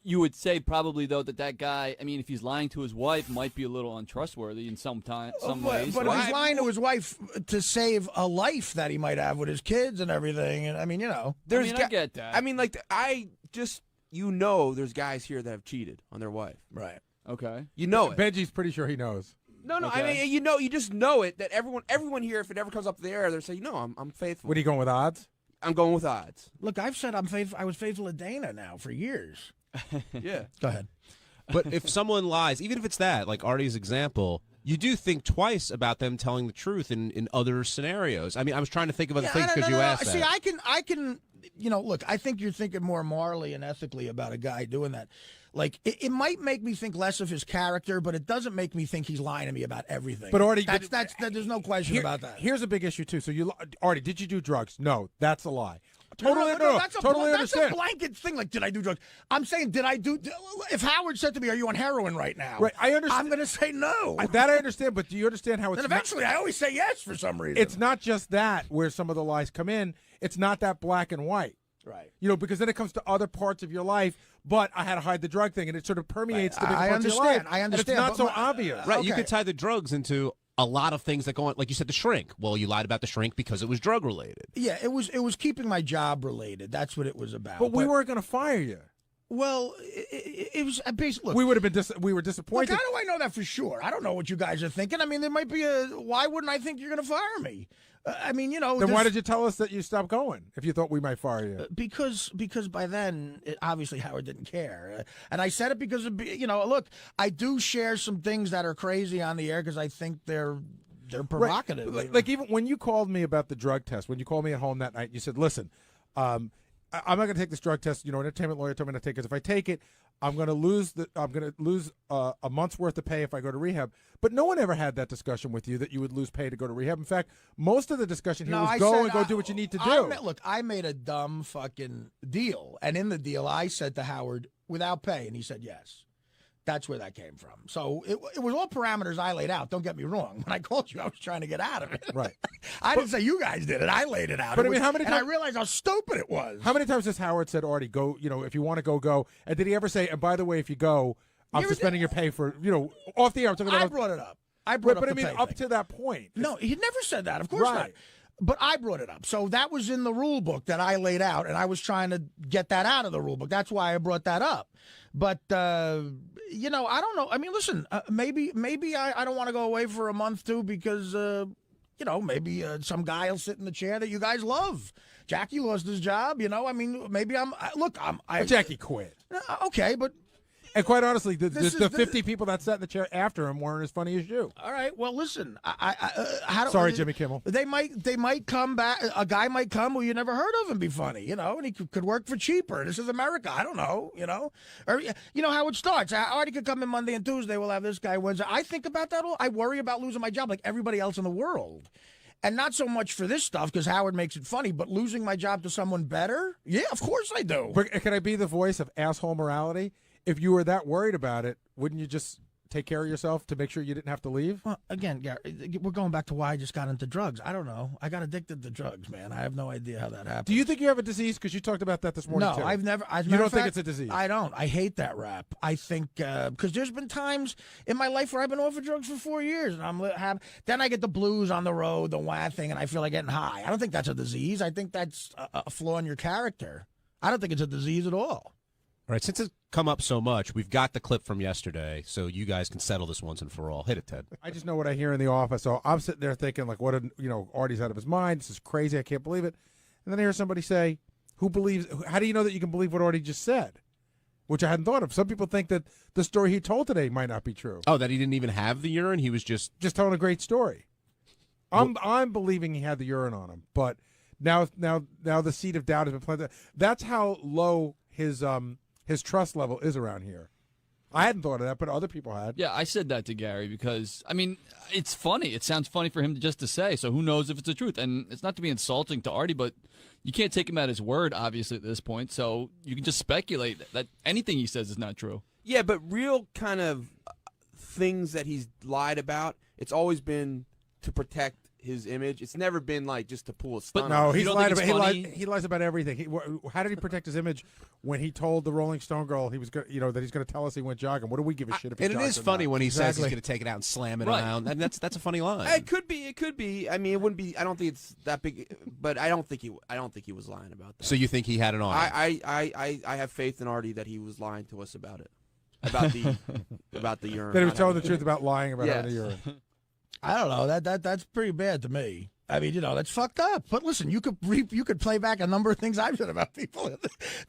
you would say probably, though, that guy, I mean, if he's lying to his wife, might be a little untrustworthy in some ways. But if he's lying to his wife to save a life that he might have with his kids and everything, and I mean, I get that. I mean, there's guys here that have cheated on their wife. Right. Okay. You know it. Benji's pretty sure he knows. No, okay. I mean, you just know it, that everyone here, if it ever comes up to the air, they're saying, I'm faithful. What are you going with, odds? I'm going with odds. Look, I've said I was faithful to Dana now for years. Yeah. Go ahead. But if someone lies, even if it's that, like Artie's example, you do think twice about them telling the truth in other scenarios. I mean, I was trying to think of other things because you asked that. See, I can, look, I think you're thinking more morally and ethically about a guy doing that. Like, it might make me think less of his character, but it doesn't make me think he's lying to me about everything. But Artie, there's no question about that. Here's a big issue too. So Artie, did you do drugs? No, that's a lie. Totally Totally understand. That's a blanket thing. Like, did I do drugs? I'm saying, did I do? If Howard said to me, "Are you on heroin right now?" Right, I understand. I'm going to say no. That I understand, but do you understand how it's? And eventually, I always say yes for some reason. It's not just that where some of the lies come in. It's not that black and white. Right. Because then it comes to other parts of your life. But I had to hide the drug thing, and it sort of permeates the different parts of your life. I understand. And it's not so obvious. Right. You could tie the drugs into a lot of things that go on, like you said, the shrink. Well, you lied about the shrink because it was drug related. Yeah, it was keeping my job related. That's what it was about. But we weren't going to fire you. Well, it was basically. Look, we would have been. We were disappointed. Look, how do I know that for sure? I don't know what you guys are thinking. I mean, there might be why wouldn't I think you're going to fire me? I mean, Then why did you tell us that you stopped going if you thought we might fire you? Because by then, obviously Howard didn't care, and I said it because of look, I do share some things that are crazy on the air because I think they're provocative. Right. Like even when you called me about the drug test, when you called me at home that night, you said, "Listen, I'm not going to take this drug test. An entertainment lawyer told me to take it. If I take it, I'm going to lose a month's worth of pay if I go to rehab." But no one ever had that discussion with you that you would lose pay to go to rehab. In fact, most of the discussion here was go do what you need to do. Look, I made a dumb fucking deal, and in the deal, I said to Howard, "Without pay," and he said yes. That's where that came from. So it was all parameters I laid out. Don't get me wrong. When I called you, I was trying to get out of it. Right. I didn't say you guys did it. I laid it out. But I mean, how many times? And I realized how stupid it was. How many times has Howard said, "Artie, go, if you want to go, go." And did he ever say, "And by the way, if you go, I'm suspending your pay for, off the air"? I brought it up. But I mean, up to that point. No, he never said that. Of course not. But I brought it up. So that was in the rule book that I laid out, and I was trying to get that out of the rule book. That's why I brought that up. But, I don't know. I mean, listen, maybe I don't want to go away for a month, too, because, maybe some guy will sit in the chair that you guys love. Jackie lost his job, I mean, maybe Jackie quit. Okay, but... And quite honestly, the 50 people that sat in the chair after him weren't as funny as you. All right. Well, listen. Sorry, Jimmy Kimmel. They might come back. A guy might come who you never heard of and be funny, and he could work for cheaper. This is America. I don't know, Or how it starts. Artie could come in Monday and Tuesday. We'll have this guy Wednesday. I think about that all. I worry about losing my job like everybody else in the world. And not so much for this stuff because Howard makes it funny, but losing my job to someone better? Yeah, of course I do. Can I be the voice of asshole morality? If you were that worried about it, wouldn't you just take care of yourself to make sure you didn't have to leave? Well, again, Gary, we're going back to why I just got into drugs. I don't know. I got addicted to drugs, man. I have no idea how that happened. Do you think you have a disease? Because you talked about that this morning, too. No, I've never. You don't think it's a disease? I don't. I hate that rap. I think, because there's been times in my life where I've been off of drugs for 4 years, and then I get the blues on the road, the wah thing, and I feel like getting high. I don't think that's a disease. I think that's a flaw in your character. I don't think it's a disease at all. All right, since it's come up so much, we've got the clip from yesterday, so you guys can settle this once and for all. Hit it, Ted. I just know what I hear in the office, so I'm sitting there thinking, like, Artie's out of his mind. This is crazy. I can't believe it. And then I hear somebody say, how do you know that you can believe what Artie just said? Which I hadn't thought of. Some people think that the story he told today might not be true. Oh, that he didn't even have the urine? He was just telling a great story. I'm believing he had the urine on him, but now the seed of doubt has been planted. That's how low his trust level is around here. I hadn't thought of that, but other people had. Yeah, I said that to Gary because, I mean, it's funny. It sounds funny for him just to say, so who knows if it's the truth. And it's not to be insulting to Artie, but you can't take him at his word, obviously, at this point. So you can just speculate that anything he says is not true. Yeah, but real kind of things that he's lied about, it's always been to protect his image. It's never been like just to pull a stunt. But no, he lies about everything. How did he protect his image when he told the Rolling Stone girl he was that he's going to tell us he went jogging? What do we give a shit if he And it is funny when he says he's Exactly. going to take it out and slam it around. And that's a funny line. It could be. I mean, it wouldn't be. I don't think it's that big, but I don't think he was lying about that. So you think he had it on? I have faith in Artie that he was lying to us about it, about the urine. That he was telling the truth about lying about having the urine. I don't know. That's pretty bad to me. I mean, that's fucked up. But listen, you could play back a number of things I've said about people.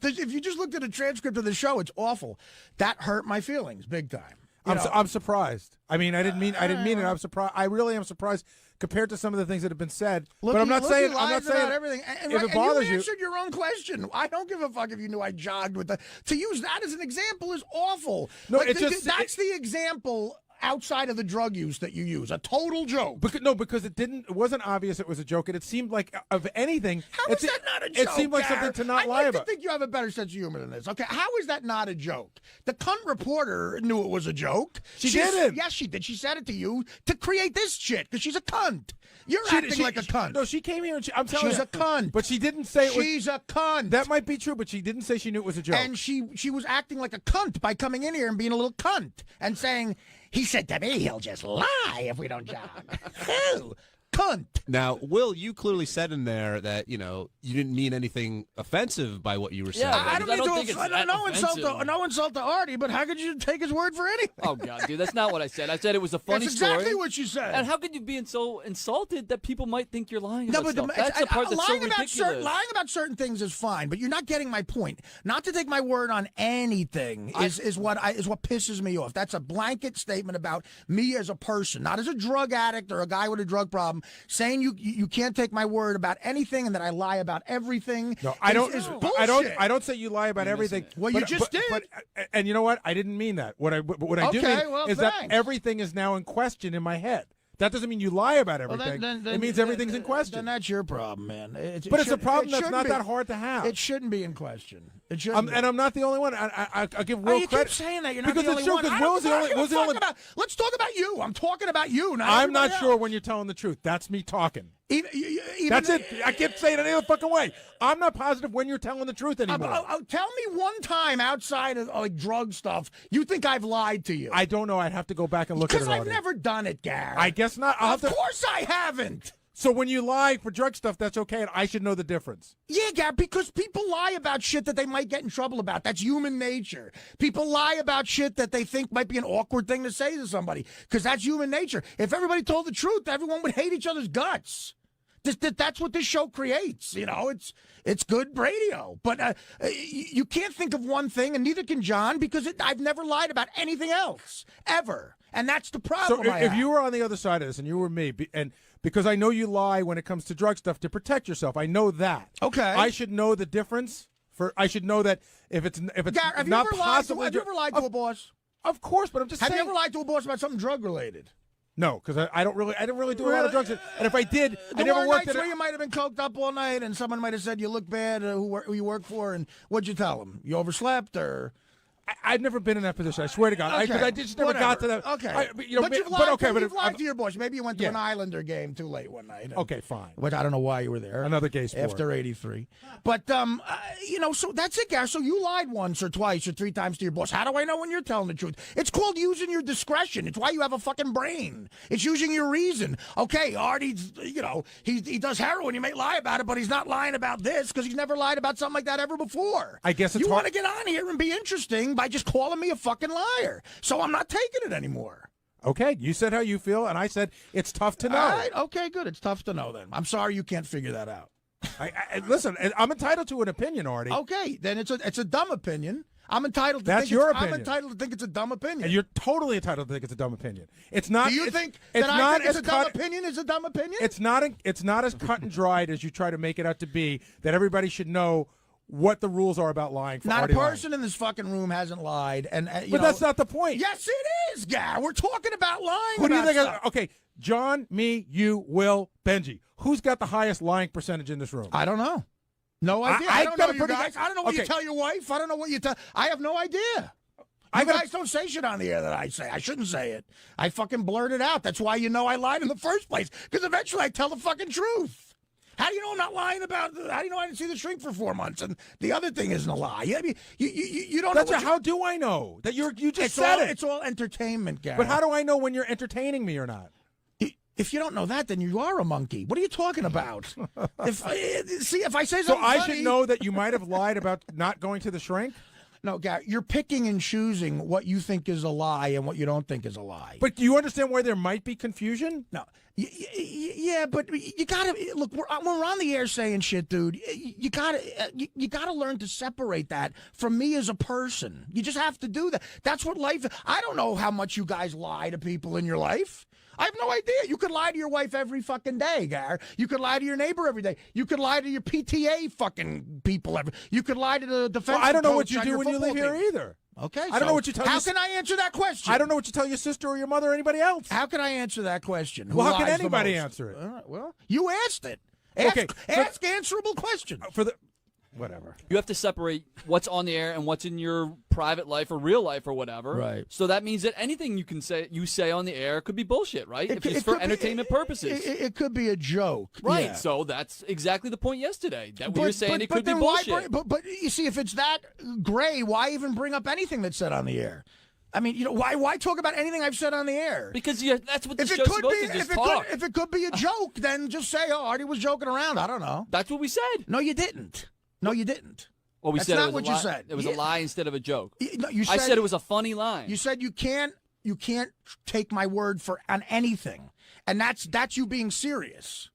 If you just looked at a transcript of the show, it's awful. That hurt my feelings big time. I'm surprised. I mean, I didn't mean it. I'm surprised. I really am surprised compared to some of the things that have been said. But I'm not saying everything. If it bothers you answered your own question. I don't give a fuck if you knew I jogged with the. To use that as an example is awful. No, like, that's the example. Outside of the drug use that you use, a total joke. Because it wasn't obvious it was a joke, and it seemed like, of anything, how is that not a joke? It seemed like something to not lie about. I think you have a better sense of humor than this. Okay, how is that not a joke? The cunt reporter knew it was a joke. She did. Yes, she did. She said it to you to create this shit because she's a cunt. You're acting like a cunt. No, she came here and I'm telling you. She's a cunt. But she didn't say it was. She's a cunt. That might be true, but she didn't say she knew it was a joke. And she was acting like a cunt by coming in here and being a little cunt and saying, he said to me, he'll just lie if we don't jog. Who? Cunt. Now, Will, you clearly said in there that, you didn't mean anything offensive by what you were saying. Yeah, I don't think it's no insult to Artie, but how could you take his word for anything? Oh, God, dude, that's not what I said. I said it was a funny That's story. exactly what you said. And how could you be so insulted that people might think you're lying No, about but stuff? That's the part that's so ridiculous. Lying about certain things is fine, but you're not getting my point. Not to take my word on anything is what pisses me off. That's a blanket statement about me as a person, not as a drug addict or a guy with a drug problem, saying you can't take my word about anything and that I lie about everything. No, I don't. I don't say you lie about everything. Well, you just did. And you know what? I didn't mean that. What I do mean is that everything is now in question in my head. That doesn't mean you lie about everything. It means everything's in question. Then that's your problem, man. But it's a problem that's not that hard to have. It shouldn't be in question. It shouldn't. And I'm not the only one. I give Will you credit. Keep saying that. You're not because the only one. Because Will's the only. Let's talk about you. I'm talking about you. I'm not sure when you're telling the truth. That's me talking. That's it. I can't say it any other fucking way. I'm not positive when you're telling the truth anymore. Tell me one time outside of like drug stuff you think I've lied to you. I don't know. I'd have to go back and look at it. Because I've never done it, Gary. I guess not. Of course I haven't. So when you lie for drug stuff, that's okay, and I should know the difference. Yeah, Gary, because people lie about shit that they might get in trouble about. That's human nature. People lie about shit that they think might be an awkward thing to say to somebody, because that's human nature. If everybody told the truth, everyone would hate each other's guts. That's what this show creates. It's good radio. But you can't think of one thing, and neither can John, because I've never lied about anything else, ever. And that's the problem. So if you were on the other side of this, and you were me, and because I know you lie when it comes to drug stuff to protect yourself, I know that. Okay. I should know the difference. I should know that if it's Gary, have not you ever possibly. Have you ever lied to a boss? Of course, but I'm just saying. Have you ever lied to a boss about something drug related? No, because I didn't really do a lot of drugs, and if I did, I never worked at it. You might have been coked up all night, and someone might have said you look bad. Who you work for, and what'd you tell them? You overslept, or? I've never been in that position. I swear to God, okay. I just never got to that. Okay, but you've lied to your boss. Maybe you went to an Islander game too late one night. Okay, fine. Which I don't know why you were there. Another gay sport after '83. But so that's it, Gary. So you lied once or twice or three times to your boss. How do I know when you're telling the truth? It's called using your discretion. It's why you have a fucking brain. It's using your reason. Okay, Artie's, he does heroin. He may lie about it, but he's not lying about this because he's never lied about something like that ever before. I guess it's you want to get on here and be interesting by just calling me a fucking liar. So I'm not taking it anymore. Okay, you said how you feel, and I said it's tough to know. All right, okay, good. It's tough to know then. I'm sorry you can't figure that out. Listen, I'm entitled to an opinion, Artie. Okay, then it's a dumb opinion. I'm entitled to I'm entitled to think it's a dumb opinion. And you're totally entitled to think it's a dumb opinion. It's not. Do you think that I think it's a dumb opinion is a dumb opinion? It's not as cut and dried as you try to make it out to be, that everybody should know what the rules are about lying. For not Artie a person in this fucking room hasn't lied, but that's not the point. Yes, it is, Gary. We're talking about lying. Who do you think? Okay, John, me, you, Will, Benji. Who's got the highest lying percentage in this room? I don't know. No idea. I don't know you guys. I don't know what you tell your wife. I don't know what you tell. I have no idea. You guys don't say shit on the air that I say. I shouldn't say it. I fucking blurt it out. That's why you know I lied in the first place. Because eventually I tell the fucking truth. How do you know I'm not lying about? How do you know I didn't see the shrink for 4 months and the other thing isn't a lie? You don't know. How do I know that you just said it? It's all entertainment, Gary. But how do I know when you're entertaining me or not? If you don't know that, then you are a monkey. What are you talking about? If I say something so, I funny, should know that you might have lied about not going to the shrink. No, Gary, you're picking and choosing what you think is a lie and what you don't think is a lie. But do you understand why there might be confusion? No. Yeah, but you gotta look. We're on the air saying shit, dude. You gotta learn to separate that from me as a person. You just have to do that. That's what life. I don't know how much you guys lie to people in your life. I have no idea. You could lie to your wife every fucking day, Gar. You could lie to your neighbor every day. You could lie to your PTA fucking people every. You could lie to the defense. Well, I don't know what coach you on do your when you football leave here team. either. Okay, I don't know what you tell. How can I answer that question? I don't know what you tell your sister or your mother or anybody else. How can I answer that question? Who Well, how can lies the anybody most? answer it? All right, well, you asked it. Ask answerable questions. For the whatever. You have to separate what's on the air and what's in your private life or real life or whatever. Right. So that means that anything you say on the air could be bullshit, right? If it's for entertainment purposes. It could be a joke. Right. Yeah. So that's exactly the point yesterday. That we were saying it could be then bullshit. But you see, if it's that gray, why even bring up anything that's said on the air? I mean, why talk about anything I've said on the air? Because that's what the show's supposed to just talk. If it could be a joke, then just say, "Oh, Artie was joking around." I don't know. That's what we said. No, you didn't. No, you didn't. Well, we That's said not it was what a lie. you said. It was a lie instead of a joke. You I said it was a funny line. You said you can't take my word on anything, and that's you being serious.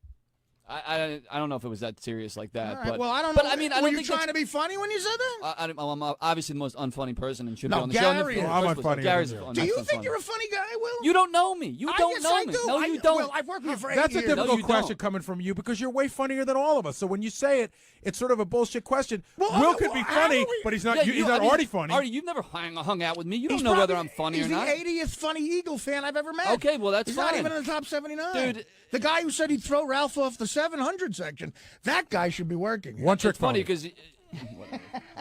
I don't know if it was that serious like that. All right, But, well, I don't but know. I mean, I Were don't you think trying to be funny when you said that? I'm obviously the most unfunny person and should No, be on the show. Gary is. I'm unfunnier Gary's than you. Do you think you're a funny guy, Will? You don't know me. You don't yes, know I me. do. No, you don't. Will, I've worked with you for 8 That's years. a difficult you question don't. coming from you because you're way funnier than all of us. So when you say it, it's sort of a bullshit question. Well, Will could be how funny, are we- but he's not. Yeah, He's not already funny. Artie, you've never hung out with me. You don't He's know whether probably- I'm funny or he's not. the 80th funny Eagle fan I've ever met. Okay, well, that's he's fine. not even in the top 79. Dude. The guy who said he'd throw Ralph off the 700 section, that guy should be working. One trick It's funny pony. because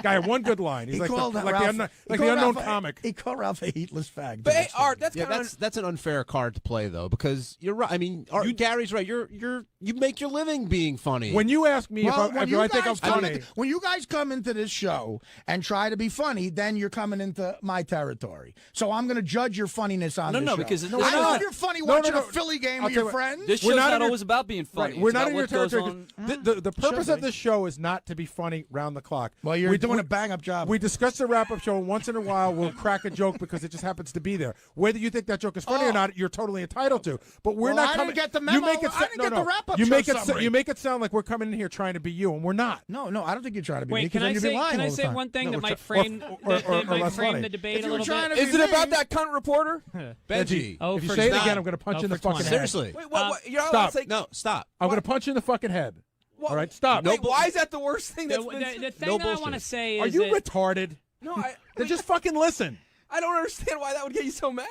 Guy had one good line. He's He like called the Ralph- unknown, he like called the unknown Ralph comic. He called Ralph a heatless fag. But hey, Art, that's Yeah, kind of that's an unfair card to play though, because you're right. I mean, Gary's right. You make your living being funny. When you ask me Well, if I think I'm funny, when you guys come into this show and try to be funny, then you're coming into my territory. So I'm going to judge your funniness on this show. because I know you're funny watching a Philly game with your friends. This show's not always about being funny. Right, we're It's not about in your what goes territory. on. The purpose of this show is not to be funny round the clock. Well, you're doing a bang-up job. We discuss the wrap-up show, and once in a while we'll crack a joke because it just happens to be there. Whether you think that joke is funny or not, you're totally entitled to. But we're Well, not I coming. didn't get the memo. You make it. I didn't get the wrap-up You show make it. summary. You make it sound like we're coming in here trying to be you, and we're not. No, I don't think you're trying to be me. Wait, 'cause can then I you'd be say lying can I all the say time. one thing that we're might try- frame or that might less frame funny. the debate If a you were little trying bit? to Is be it about me- that cunt reporter? Benji, Oh, if you for say it 9. again, I'm going to punch you in the fucking head. Seriously. Wait, you're not allowed Stop. to say No, stop. I'm going to punch you in the fucking head. What? All right, stop. Wait, why is that the worst thing The, that's been the, the thing No that I want to bullshit. say Are is you that retarded? No, Then just fucking listen. I don't understand why that would get you so mad.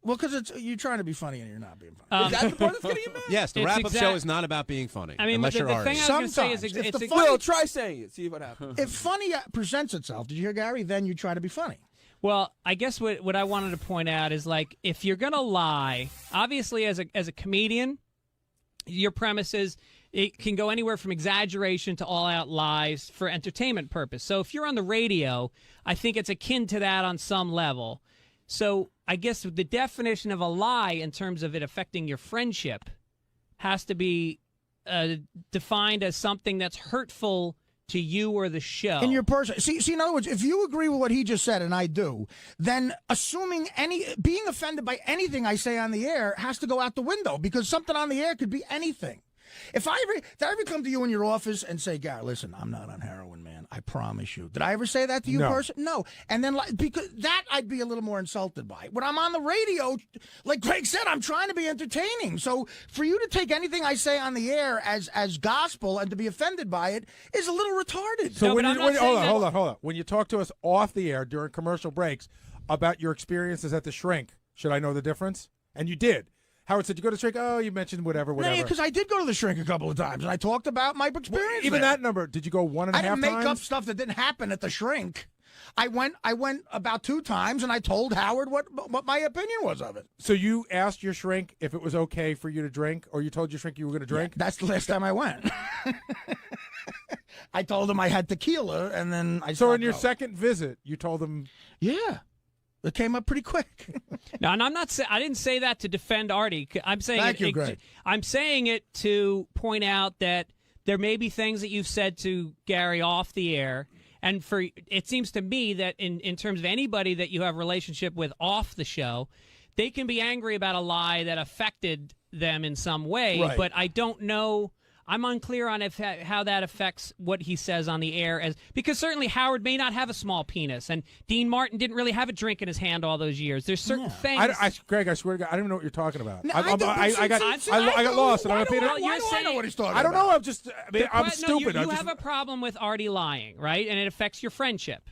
Well, because you're trying to be funny and you're not being funny. Is that the part that's getting you mad? Yes, the It's wrap-up exact- show is not about being funny. I mean, unless the you're Artie. thing I was going to say is Sometimes, it's if the ex- funny- Will, try saying it. See what happens. If funny presents itself, did you hear Gary? Then you try to be funny. Well, I guess what I wanted to point out is, like, if you're going to lie, obviously as a comedian, your premise is it can go anywhere from exaggeration to all-out lies for entertainment purpose. So if you're on the radio, I think it's akin to that on some level. So I guess the definition of a lie in terms of it affecting your friendship has to be defined as something that's hurtful to you or the show. In your person. See, in other words, if you agree with what he just said, and I do, then being offended by anything I say on the air has to go out the window, because something on the air could be anything. If I ever come to you in your office and say, Gary, listen, I'm not on heroin, man. I promise you. Did I ever say that to you, No. person? No. And then, because that I'd be a little more insulted by. When I'm on the radio, like Greg said, I'm trying to be entertaining. So for you to take anything I say on the air as gospel and to be offended by it is a little retarded. So No, but I'm not saying that- hold on. When you talk to us off the air during commercial breaks about your experiences at the Shrink, should I know the difference? And you did. Howard said, you go to Shrink? Oh, you mentioned whatever. Yeah, because I did go to the Shrink a couple of times, and I talked about my experience. Even there. that number, did you go 1.5 times? I didn't make up stuff that didn't happen at the Shrink. I went about 2 times, and I told Howard what my opinion was of it. So you asked your Shrink if it was okay for you to drink, or you told your Shrink you were going to drink? Yeah, that's the last time I went. I told him I had tequila, and then I So stopped in your going. second visit, you told him... Yeah. It came up pretty quick. No, and I didn't say that to defend Artie. I'm saying Thank you, Greg. I'm saying it to point out that there may be things that you've said to Gary off the air, And it seems to me that in terms of anybody that you have a relationship with off the show, they can be angry about a lie that affected them in some way, Right. but I don't know. I'm unclear on how that affects what he says on the air, because certainly Howard may not have a small penis, and Dean Martin didn't really have a drink in his hand all those years. There's certain things. Greg, I swear to God, I don't even know what you're talking about. No, I got lost, and I'm Why do I know what he's talking about? I don't know. I'm stupid. You have a problem with Artie lying, right? And it affects your friendship,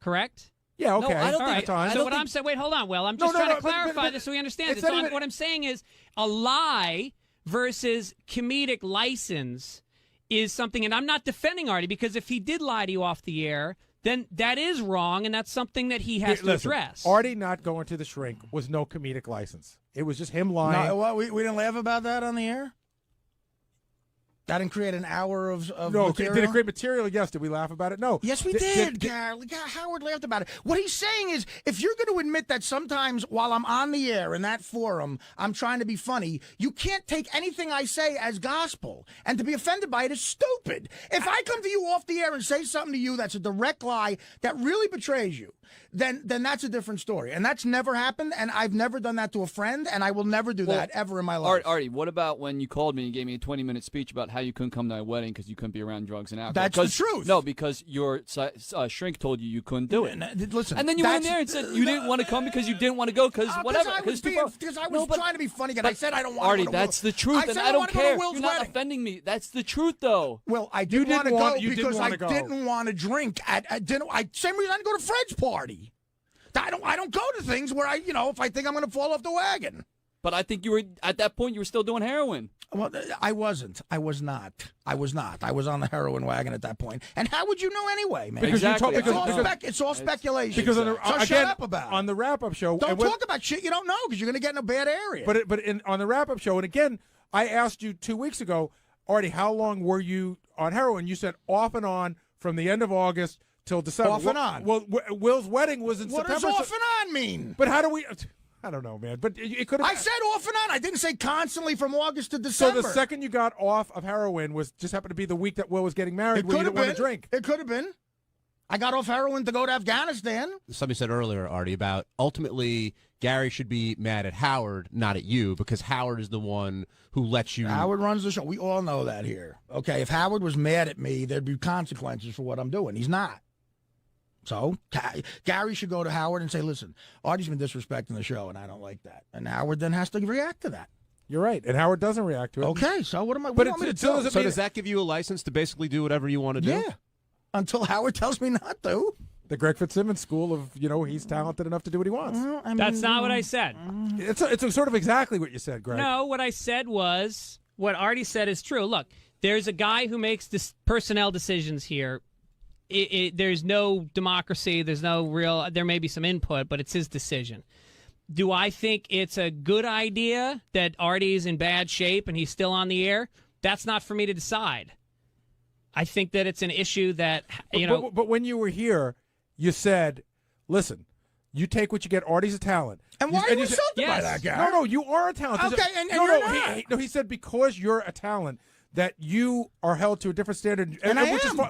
correct? Yeah, okay. No, I don't All think. right. So what I'm saying, wait, hold on, Will. I'm just trying to clarify this so we understand this. So what I'm saying is a lie versus comedic license is something, and I'm not defending Artie, because if he did lie to you off the air, then that is wrong, and that's something that he has to address. Artie not going to the shrink was no comedic license. It was just him lying. No, what, we didn't laugh about that on the air? That didn't create an hour of no, material? did it create material? Yes. Did we laugh about it? No. Yes, we did, Gary. Howard laughed about it. What he's saying is, if you're going to admit that sometimes while I'm on the air in that forum, I'm trying to be funny, you can't take anything I say as gospel. And to be offended by it is stupid. If I come to you off the air and say something to you that's a direct lie that really betrays you, then that's a different story. And that's never happened, and I've never done that to a friend, and I will never do that ever in my life. Artie, what about when you called me and gave me a 20-minute speech about how you couldn't come to my wedding because you couldn't be around drugs and alcohol? That's the truth. No, because your shrink told you couldn't do it. Listen, and then you went in there and said you didn't want to come because you didn't want to go because whatever. Because I was trying to be funny, and I said I don't want Artie, to go to that's the truth, and I don't care. You're not wedding. Offending me. That's the truth, though. Well, I didn't want to go because I didn't want to drink at dinner. Same reason I didn't go to Fred's party. I don't go to things where if I think I'm going to fall off the wagon. But I think you were at that point. You were still doing heroin. Well, I wasn't. I was not. I was on the heroin wagon at that point. And how would you know anyway, man? Exactly. It's all speculation. Because shut up about it. On the wrap-up show, don't talk about shit you don't know because you're going to get in a bad area. But on the wrap-up show, and again, I asked you 2 weeks ago, Artie, how long were you on heroin? You said off and on from the end of August till December. Off and on. Well, Will's wedding was in September. What does off and on mean? But how do we? I don't know, man. But it could have. I said off and on. I didn't say constantly from August to December. So the second you got off of heroin was just happened to be the week that Will was getting married. It could have been. Want to drink. It could have been. I got off heroin to go to Afghanistan. Somebody said earlier, Artie, about ultimately Gary should be mad at Howard, not at you, because Howard is the one who lets you. Howard runs the show. We all know that here. Okay, if Howard was mad at me, there'd be consequences for what I'm doing. He's not. So Gary should go to Howard and say, listen, Artie's been disrespecting the show, and I don't like that. And Howard then has to react to that. You're right. And Howard doesn't react to it. Okay, so what do you want me to do? So does that give you a license to basically do whatever you want to do? Yeah, until Howard tells me not to. The Greg Fitzsimmons school of, he's talented enough to do what he wants. That's not what I said. It's sort of exactly what you said, Greg. No, what I said was, what Artie said is true. Look, there's a guy who makes personnel decisions here. There's no democracy. There's no real. There may be some input, but it's his decision. Do I think it's a good idea that Artie's in bad shape and he's still on the air? That's not for me to decide. I think that it's an issue that But when you were here, you said, "Listen, you take what you get. Artie's a talent." And why are you insulted by that guy? No, you are a talent. Okay, and you're not. He said because you're a talent, that you are held to a different standard, and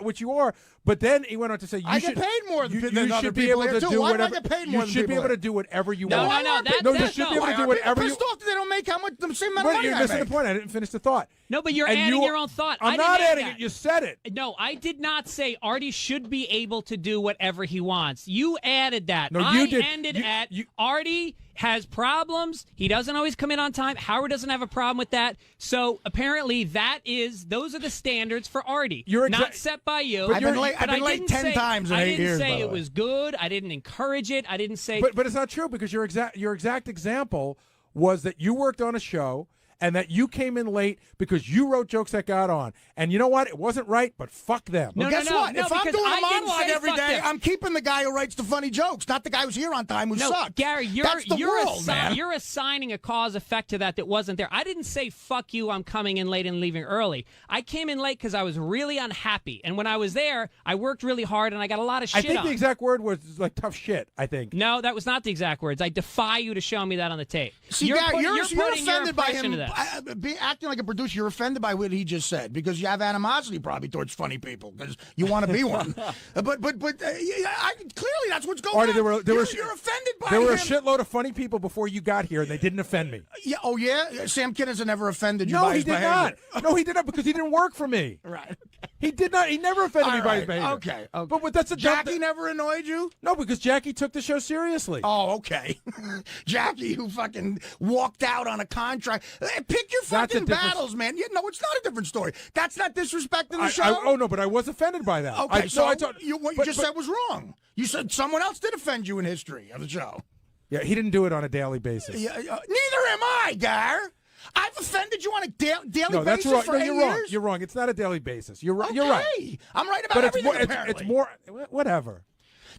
which you are. But then he went on to say, I get paid more than other should be people able to here, do too. Why whatever. do I get paid more You should be able to do whatever you want. No, you should be able to do whatever you. Pissed off that they don't make how much the same amount of money You're I missing make. the point. I didn't finish the thought. No, but you're adding your own thought. I'm not adding it. You said it. No, I did not say Artie should be able to do whatever he wants. You added that. No, you did. I ended at Artie has problems. He doesn't always come in on time. Howard doesn't have a problem with that. So apparently those are the standards for Artie. Not set by you. I've been late 10 times in 8 years. I didn't say it was good. I didn't encourage it. I didn't say. But it's not true because your exact example was that you worked on a show and that you came in late because you wrote jokes that got on. And you know what? It wasn't right, but fuck them. Well, guess what? If I'm doing a monologue every day, I'm keeping the guy who writes the funny jokes, not the guy who's here on time who sucks. Gary, That's the world, man. You're assigning a cause effect to that wasn't there. I didn't say, fuck you, I'm coming in late and leaving early. I came in late because I was really unhappy. And when I was there, I worked really hard and I got a lot of shit I think the exact word was like tough shit, I think. No, that was not the exact words. I defy you to show me that on the tape. See, Gary, you're offended by him acting like a producer, you're offended by what he just said because you have animosity probably towards funny people because you want to be one. But clearly that's what's going on. You're offended by There were a him. shitload of funny people before you got here, and they didn't offend me. Yeah. Oh yeah. Sam Kinison never offended you. No, by he his did behavior. not. No, he did not because he didn't work for me. Right. He did not. He never offended me All by right, his behavior. okay. But that's a Jackie never annoyed you? No, because Jackie took the show seriously. Oh, okay. Jackie, who fucking walked out on a contract. Pick your fucking battles, man. Yeah, no, it's not a different story. That's not disrespecting the show. Oh no, but I was offended by that. Okay, what you just said was wrong. You said someone else did offend you in history of the show. Yeah, he didn't do it on a daily basis. Yeah, neither am I, Gar. I've offended you on a daily No, that's basis wrong. for No, 8 you're years. wrong. You're wrong. It's not a daily basis. You're right. Okay. You're right. I'm right about but everything. It's more. Whatever.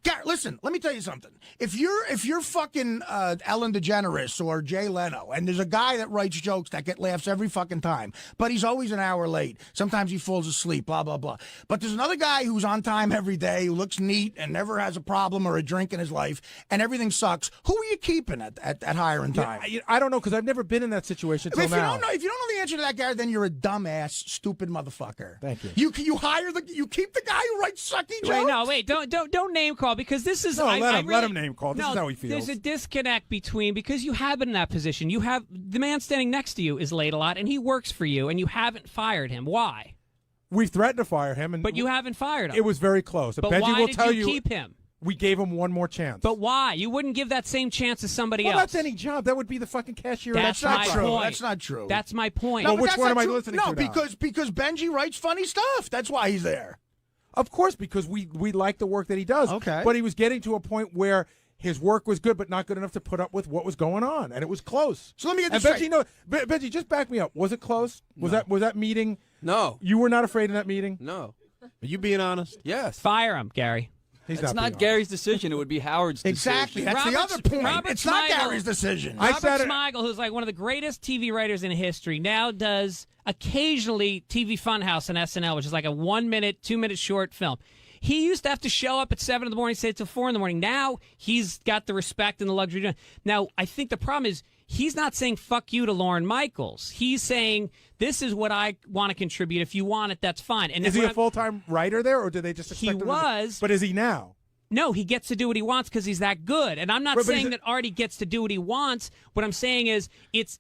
Gar, listen, let me tell you something. If you're fucking Ellen DeGeneres or Jay Leno, and there's a guy that writes jokes that get laughs every fucking time, but he's always an hour late. Sometimes he falls asleep, blah, blah, blah. But there's another guy who's on time every day, who looks neat and never has a problem or a drink in his life, and everything sucks. Who are you keeping at hiring time? I don't know, because I've never been in that situation until If now. you don't know the answer to that, Gary, then you're a dumbass, stupid motherfucker. Thank you. You keep the guy who writes sucky jokes. Wait, don't name call because this is. No, let him name call. This is how he feels. There's a disconnect between because you have been in that position. You have the man standing next to you is late a lot, and he works for you, and you haven't fired him. Why? We've threatened to fire him, but you haven't fired him. It was very close. But Benji why will did tell you keep him? We gave him one more chance. But why? You wouldn't give that same chance to somebody else. That's any job. That would be the fucking cashier. That's not my true. point. That's not true. That's my point. No, Well, which one am I listening to now? because Benji writes funny stuff. That's why he's there. Of course, because we like the work that he does. Okay. But he was getting to a point where his work was good, but not good enough to put up with what was going on, and it was close. So let me get this Benji, straight. no, Benji, just back me up. Was it close? Was that meeting? No. You were not afraid in that meeting? No. Are you being honest? Yes. Fire him, Gary. It's not Gary's decision. It would be Howard's Exactly. decision. That's the other point. It's not Gary's decision. Robert Smigel, who's like one of the greatest TV writers in history, now does occasionally TV Funhouse on SNL, which is like a 1 minute, 2 minute short film. He used to have to show up at 7 in the morning, stay till 4 in the morning. Now he's got the respect and the luxury. Now, I think the problem is he's not saying fuck you to Lorne Michaels. He's saying this is what I want to contribute. If you want it, that's fine. And is he a full-time writer there, or did they just expect him was. But is he now? No, he gets to do what he wants because he's that good. And I'm not saying that Artie gets to do what he wants. What I'm saying is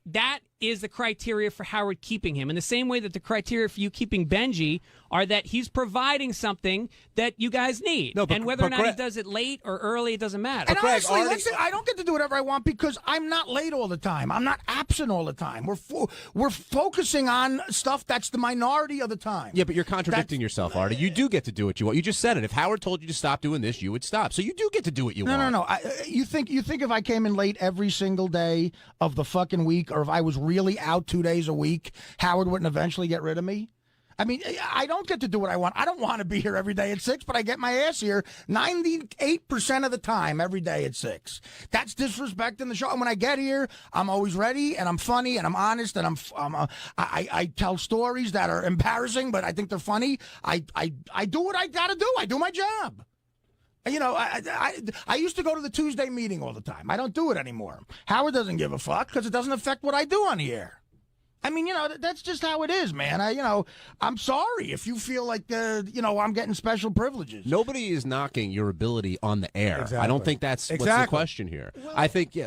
that is the criteria for Howard keeping him. In the same way that the criteria for you keeping Benji are that he's providing something that you guys need. No, but- and whether or but not he Greg- does it late or early, it doesn't matter. And honestly, listen, I don't get to do whatever I want because I'm not late all the time. I'm not absent all the time. We're focusing on stuff that's the minority of the time. Yeah, but you're contradicting yourself, Artie. You do get to do what you want. You just said it. If Howard told you to stop doing this, you would stop. So you do get to do what you want. No. You think if I came in late every single day of the fucking week, or if I was really out 2 days a week, Howard wouldn't eventually get rid of me? I mean, I don't get to do what I want. I don't want to be here every day at 6, but I get my ass here 98% of the time every day at 6. That's disrespecting the show. And when I get here, I'm always ready, and I'm funny, and I'm honest, and I tell stories that are embarrassing, but I think they're funny. I do what I got to do. I do my job. You know, I used to go to the Tuesday meeting all the time. I don't do it anymore. Howard doesn't give a fuck because it doesn't affect what I do on the air. I mean, that's just how it is, man. I'm sorry if you feel like, I'm getting special privileges. Nobody is knocking your ability on the air. Exactly. I don't think that's what's the question here. I think,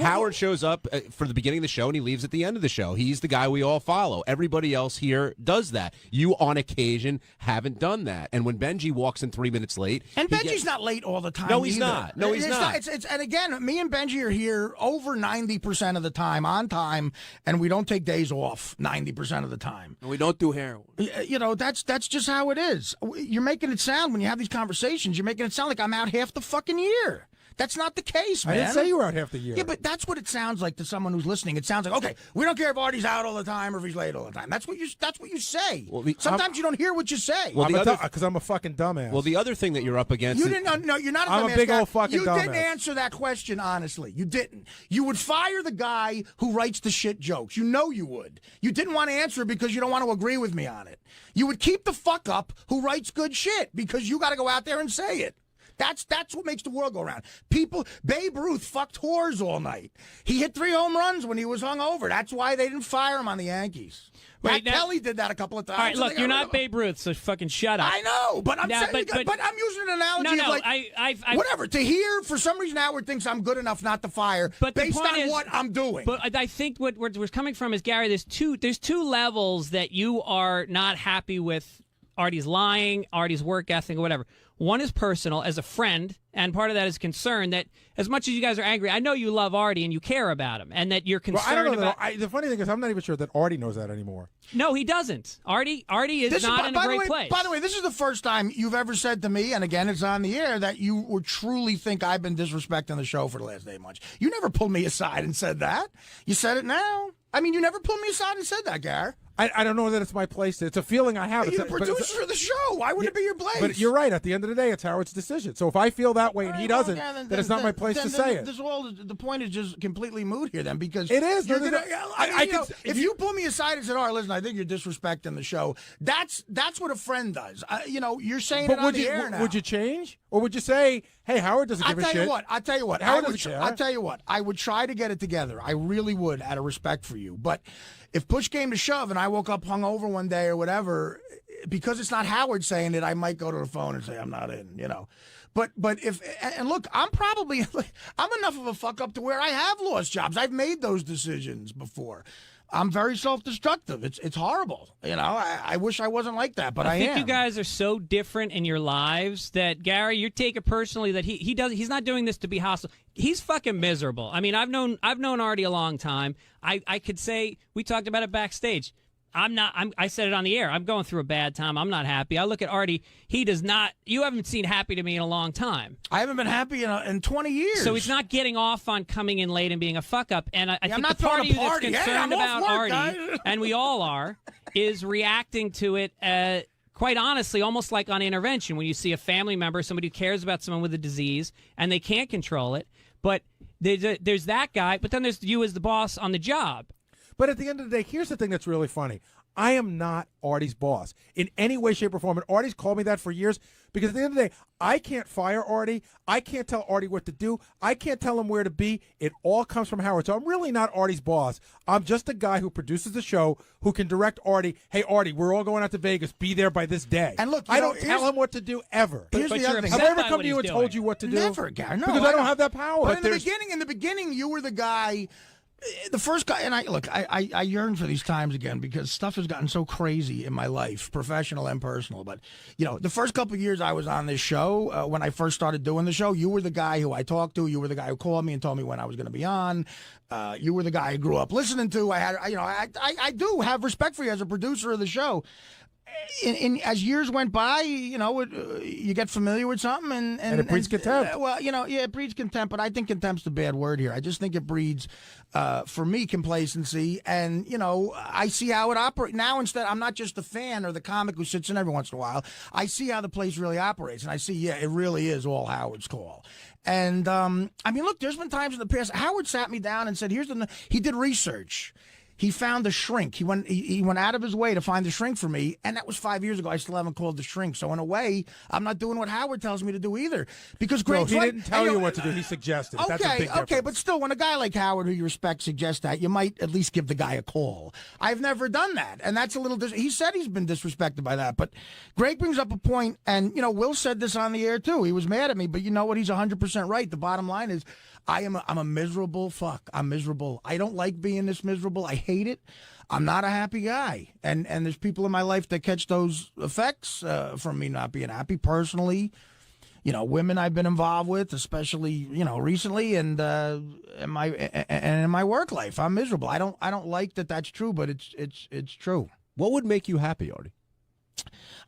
Howard shows up for the beginning of the show and he leaves at the end of the show. He's the guy we all follow. Everybody else here does that. You, on occasion, haven't done that. And when Benji walks in 3 minutes late... And Benji's not late all the time. No, he's either. not. No, he's not. And again, me and Benji are here over 90% of the time, on time, and we don't take days off 90% of the time. And we don't do heroin. That's just how it is. You're making it sound, when you have these conversations, you're making it sound like I'm out half the fucking year. That's not the case, man. I didn't say you were out half the year. Yeah, but that's what it sounds like to someone who's listening. It sounds like, okay, we don't care if Artie's out all the time or if he's late all the time. That's what you say. Well, Sometimes you don't hear what you say. Well, because I'm a fucking dumbass. Well, the other thing that you're up against... You didn't. No, you're not a dumbass. I'm a big guy. old fucking dumbass. You didn't answer that question honestly. You didn't. You would fire the guy who writes the shit jokes. You know you would. You didn't want to answer it because you don't want to agree with me on it. You would keep the fuck up who writes good shit because you got to go out there and say it. That's what makes the world go round. Babe Ruth fucked whores all night. He hit 3 home runs when he was hungover. That's why they didn't fire him on the Yankees. Matt Kelly did that a couple of times. All right, look, you're not Babe Ruth, so fucking shut up. I know, but I'm saying, but I'm using an analogy of like whatever. To hear, for some reason, Howard thinks I'm good enough not to fire, based on what I'm doing. But I think what we're coming from is, Gary, there's two levels that you are not happy with Artie's lying, Artie's work ethic, or whatever. One is personal, as a friend, and part of that is concern that as much as you guys are angry, I know you love Artie and you care about him, and that you're concerned I don't know about... the funny thing is, I'm not even sure that Artie knows that anymore. No, he doesn't. Artie is not in a great place. By the way, this is the first time you've ever said to me, and again, it's on the air, that you would truly think I've been disrespecting the show for the last 8 months. You never pulled me aside and said that. You said it now. I mean, you never pulled me aside and said that, Gar. I don't know that it's my place. It's a feeling I have. You're the producer of the show. Why would it be your place? But you're right. At the end of the day, it's Howard's decision. So if I feel that way and he doesn't, then it's not my place to say it. The point is just completely moot here, then, because it is. If you pull me aside and said, "All right, listen, I think you're disrespecting the show," that's what a friend does. You're saying it on the air now. Would you change, or would you say, "Hey, Howard doesn't give a shit"? I'll tell you what. Howard doesn't care. I'll tell you what. I would try to get it together. I really would, out of respect for you. But if push came to shove and I woke up hungover one day or whatever, because it's not Howard saying it, I might go to the phone and say I'm not in, But if, and look, I'm enough of a fuck up to where I have lost jobs. I've made those decisions before. I'm very self-destructive. It's horrible. I wish I wasn't like that, but I am. I think you guys are so different in your lives that, Gary, you take it personally that he's not doing this to be hostile. He's fucking miserable. I mean, I've known Artie a long time. I could say, we talked about it backstage. I said it on the air. I'm going through a bad time. I'm not happy. I look at Artie. He does not. You haven't seen happy to me in a long time. I haven't been happy in 20 years. So he's not getting off on coming in late and being a fuck up. And I think not the part of you that's party. concerned about work, Artie, and we all are, is reacting to it. Quite honestly, almost like on intervention, when you see a family member, somebody who cares about someone with a disease, and they can't control it. But there's that guy. But then there's you as the boss on the job. But at the end of the day, here's the thing that's really funny. I am not Artie's boss in any way, shape, or form. And Artie's called me that for years because at the end of the day, I can't fire Artie. I can't tell Artie what to do. I can't tell him where to be. It all comes from Howard. So I'm really not Artie's boss. I'm just a guy who produces the show, who can direct Artie. Hey, Artie, we're all going out to Vegas. Be there by this day. And look, I don't tell him what to do ever. Here's the other thing. Have I ever come to you and told you what to do? Never, Gary. No, because I don't have that power. But in the beginning, you were the guy. The first guy, and I yearn for these times again because stuff has gotten so crazy in my life, professional and personal. But, the first couple of years I was on this show, when I first started doing the show, you were the guy who I talked to. You were the guy who called me and told me when I was going to be on. You were the guy I grew up listening to. I do have respect for you as a producer of the show. As years went by, you get familiar with something, and it breeds contempt. It breeds contempt, but I think contempt's the bad word here. I just think it breeds, for me, complacency, and I see how it operates now. Instead, I'm not just the fan or the comic who sits in every once in a while. I see how the place really operates, and I see, it really is all Howard's call. And look, there's been times in the past Howard sat me down and said, he did research. He found the shrink. He went out of his way to find the shrink for me, and that was 5 years ago. I still haven't called the shrink. So in a way, I'm not doing what Howard tells me to do either. Because Greg's he didn't tell you what to do. He suggested. That's a big difference. But still, when a guy like Howard, who you respect, suggests that, you might at least give the guy a call. I've never done that, and that's a little. He said he's been disrespected by that, but Greg brings up a point, and Will said this on the air too. He was mad at me, but you know what? He's 100% right. The bottom line is, I'm a miserable fuck. I'm miserable. I don't like being this miserable. I hate it. I'm not a happy guy. And there's people in my life that catch those effects from me not being happy personally. Women I've been involved with, especially, recently, and in my work life. I'm miserable. I don't like that that's true, but it's true. What would make you happy, Artie?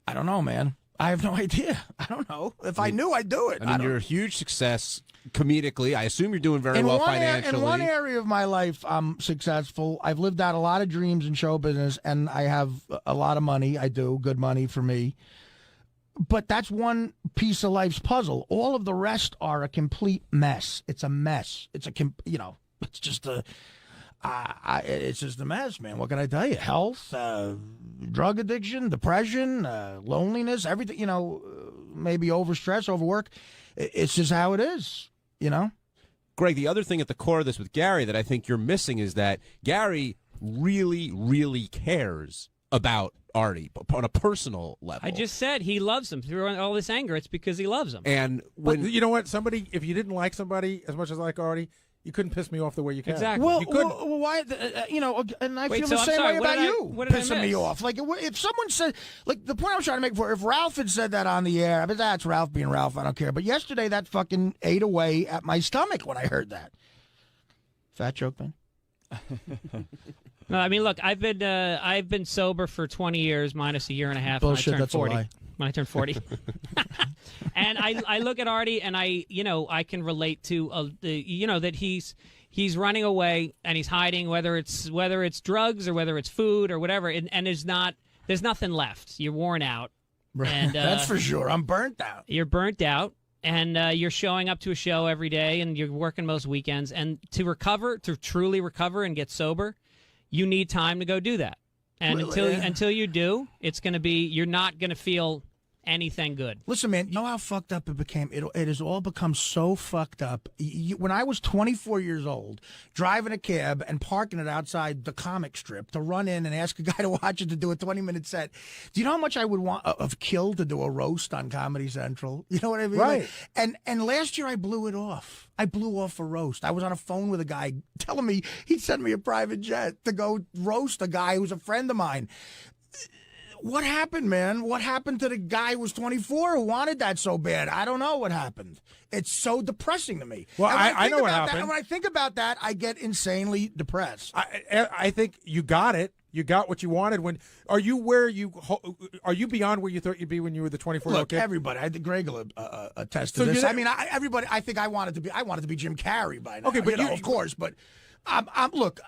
I don't know, man. I have no idea. I don't know. If I knew, I'd do it. I mean, you're a huge success comedically. I assume you're doing very well financially. In one area of my life, I'm successful. I've lived out a lot of dreams in show business, and I have a lot of money. I do. Good money for me. But that's one piece of life's puzzle. All of the rest are a complete mess. It's a mess. It's it's just a... it's just a mess, man. What can I tell you? Health, drug addiction, depression, loneliness, everything. maybe overstress, overwork. It's just how it is, you know? Greg, the other thing at the core of this with Gary that I think you're missing is that Gary really, really cares about Artie on a personal level. I just said he loves him. Through all this anger, it's because he loves him. And when you know what, if you didn't like somebody as much as I like Artie, you couldn't piss me off the way you can. Exactly. Well, you couldn't. why? And I Wait, feel so the I'm same sorry, way what about did I- you, what did I pissing me miss? off. Like if someone said, like the point I was trying to make before, if Ralph had said that on the air, I mean that's Ralph being Ralph. I don't care. But yesterday, that fucking ate away at my stomach when I heard that. Fat joke, man. No, I mean, look, I've been sober for 20 years, minus a year and a half. Bullshit, when I turned that's a 40. lie. When I turned 40, and I look at Artie, and I can relate to that he's running away and he's hiding, whether it's drugs or whether it's food or whatever, and there's nothing left. You're worn out, and That's for sure. I'm burnt out. You're burnt out. And you're showing up to a show every day, and you're working most weekends. And to truly recover and get sober, you need time to go do that. And until you do, you're not going to feel anything good. Listen, man, you know how fucked up it became? It has all become so fucked up. When I was 24 years old, driving a cab and parking it outside the comic strip to run in and ask a guy to watch it to do a 20-minute set, do you know how much I would want have killed to do a roast on Comedy Central? You know what I mean? Right. And last year I blew it off. I blew off a roast. I was on a phone with a guy telling me he'd send me a private jet to go roast a guy who's a friend of mine. What happened, man? What happened to the guy who was 24 who wanted that so bad? I don't know what happened. It's so depressing to me. Well, I know what happened. When I think about that, I get insanely depressed. I think you got it. You got what you wanted. Are you beyond where you thought you'd be when you were the 24-year-old kid? Everybody. I think Greg will attest to So this. you're- I mean, everybody. I think I wanted to be Jim Carrey by now. Okay, but of course. But look.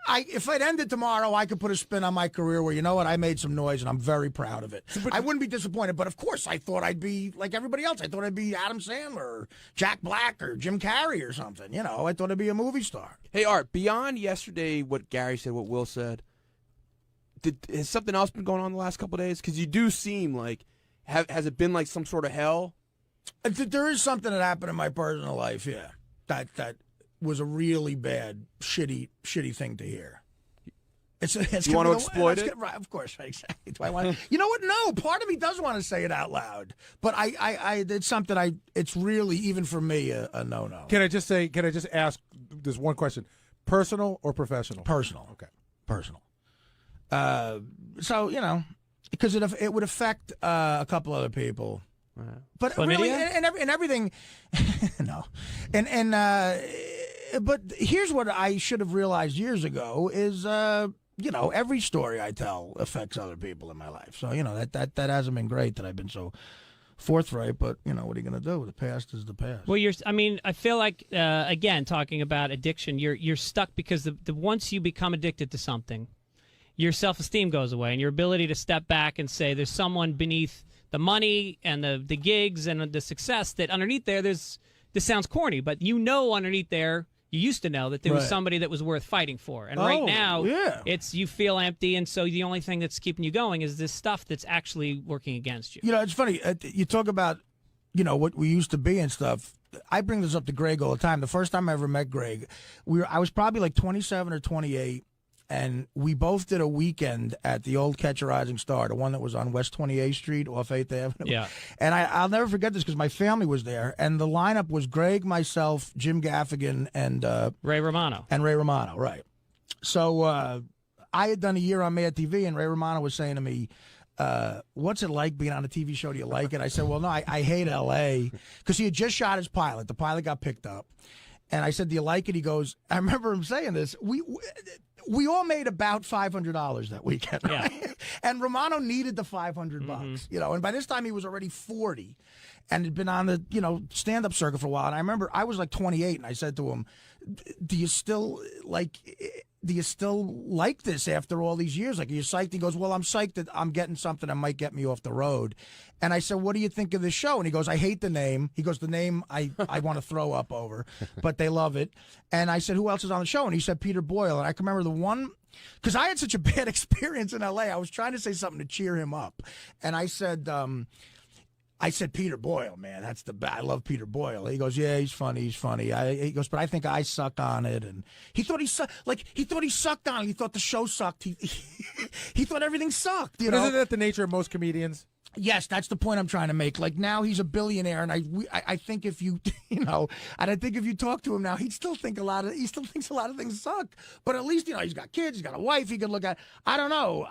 If it ended tomorrow, I could put a spin on my career where, you know what, I made some noise and I'm very proud of it. I wouldn't be disappointed, but of course I thought I'd be like everybody else. I thought I'd be Adam Sandler or Jack Black or Jim Carrey or something. You know, I thought I'd be a movie star. Hey, Art, beyond yesterday, what Gary said, what Will said, has something else been going on the last couple of days? Because you do seem like, has it been like some sort of hell? There is something that happened in my personal life, yeah, that was a really bad, shitty thing to hear. It's you want to exploit it? Right, of course, exactly. Do I want? You know what? No, part of me does want to say it out loud, but I it's something it's really, even for me, a no-no. Can I just ask this one question? Personal or professional? Personal. Okay. Personal. So, you know, because it would affect a couple other people. But really, and everything, no, but here's what I should have realized years ago is, every story I tell affects other people in my life. So, that hasn't been great that I've been so forthright, but, what are you going to do? The past is the past. Well, I feel like, again, talking about addiction, you're stuck because once you become addicted to something, your self-esteem goes away and your ability to step back and say there's someone beneath the money and the gigs and the success that underneath there, this sounds corny, but underneath there, you used to know that there was somebody that was worth fighting for. And right now, you feel empty, and so the only thing that's keeping you going is this stuff that's actually working against you. It's funny. You talk about, what we used to be and stuff. I bring this up to Greg all the time. The first time I ever met Greg, I was probably like 27 or 28, and we both did a weekend at the old Catch a Rising Star, the one that was on West 28th Street off 8th Avenue. Yeah. And I'll never forget this because my family was there, and the lineup was Greg, myself, Jim Gaffigan, and Ray Romano. And Ray Romano, right. So I had done a year on Mad TV, and Ray Romano was saying to me, what's it like being on a TV show? Do you like it? I said, well, no, I hate L.A. because he had just shot his pilot. The pilot got picked up. And I said, do you like it? He goes, I remember him saying this. We all made about $500 that weekend, right? Yeah. And Romano needed the $500 bucks, and by this time he was already 40 and had been on the, stand-up circuit for a while. And I remember I was like 28 and I said to him, do you still like this after all these years? Like, are you psyched? He goes, well, I'm psyched that I'm getting something that might get me off the road. And I said, what do you think of this show? And he goes, I hate the name. He goes, the name I want to throw up over, but they love it. And I said, who else is on the show? And he said, Peter Boyle. And I can remember the one, because I had such a bad experience in L.A., I was trying to say something to cheer him up. And I said, I said, Peter Boyle, man, that's the best. I love Peter Boyle. He goes, yeah, he's funny. He goes, but I think I suck on it. And he thought he sucked on it. He thought the show sucked. He thought everything sucked. But isn't that the nature of most comedians? Yes, that's the point I'm trying to make. Like, now he's a billionaire, and I think if you, and I think if you talk to him now, he still thinks a lot of things suck. But at least, he's got kids, he's got a wife, he can look at. I don't know.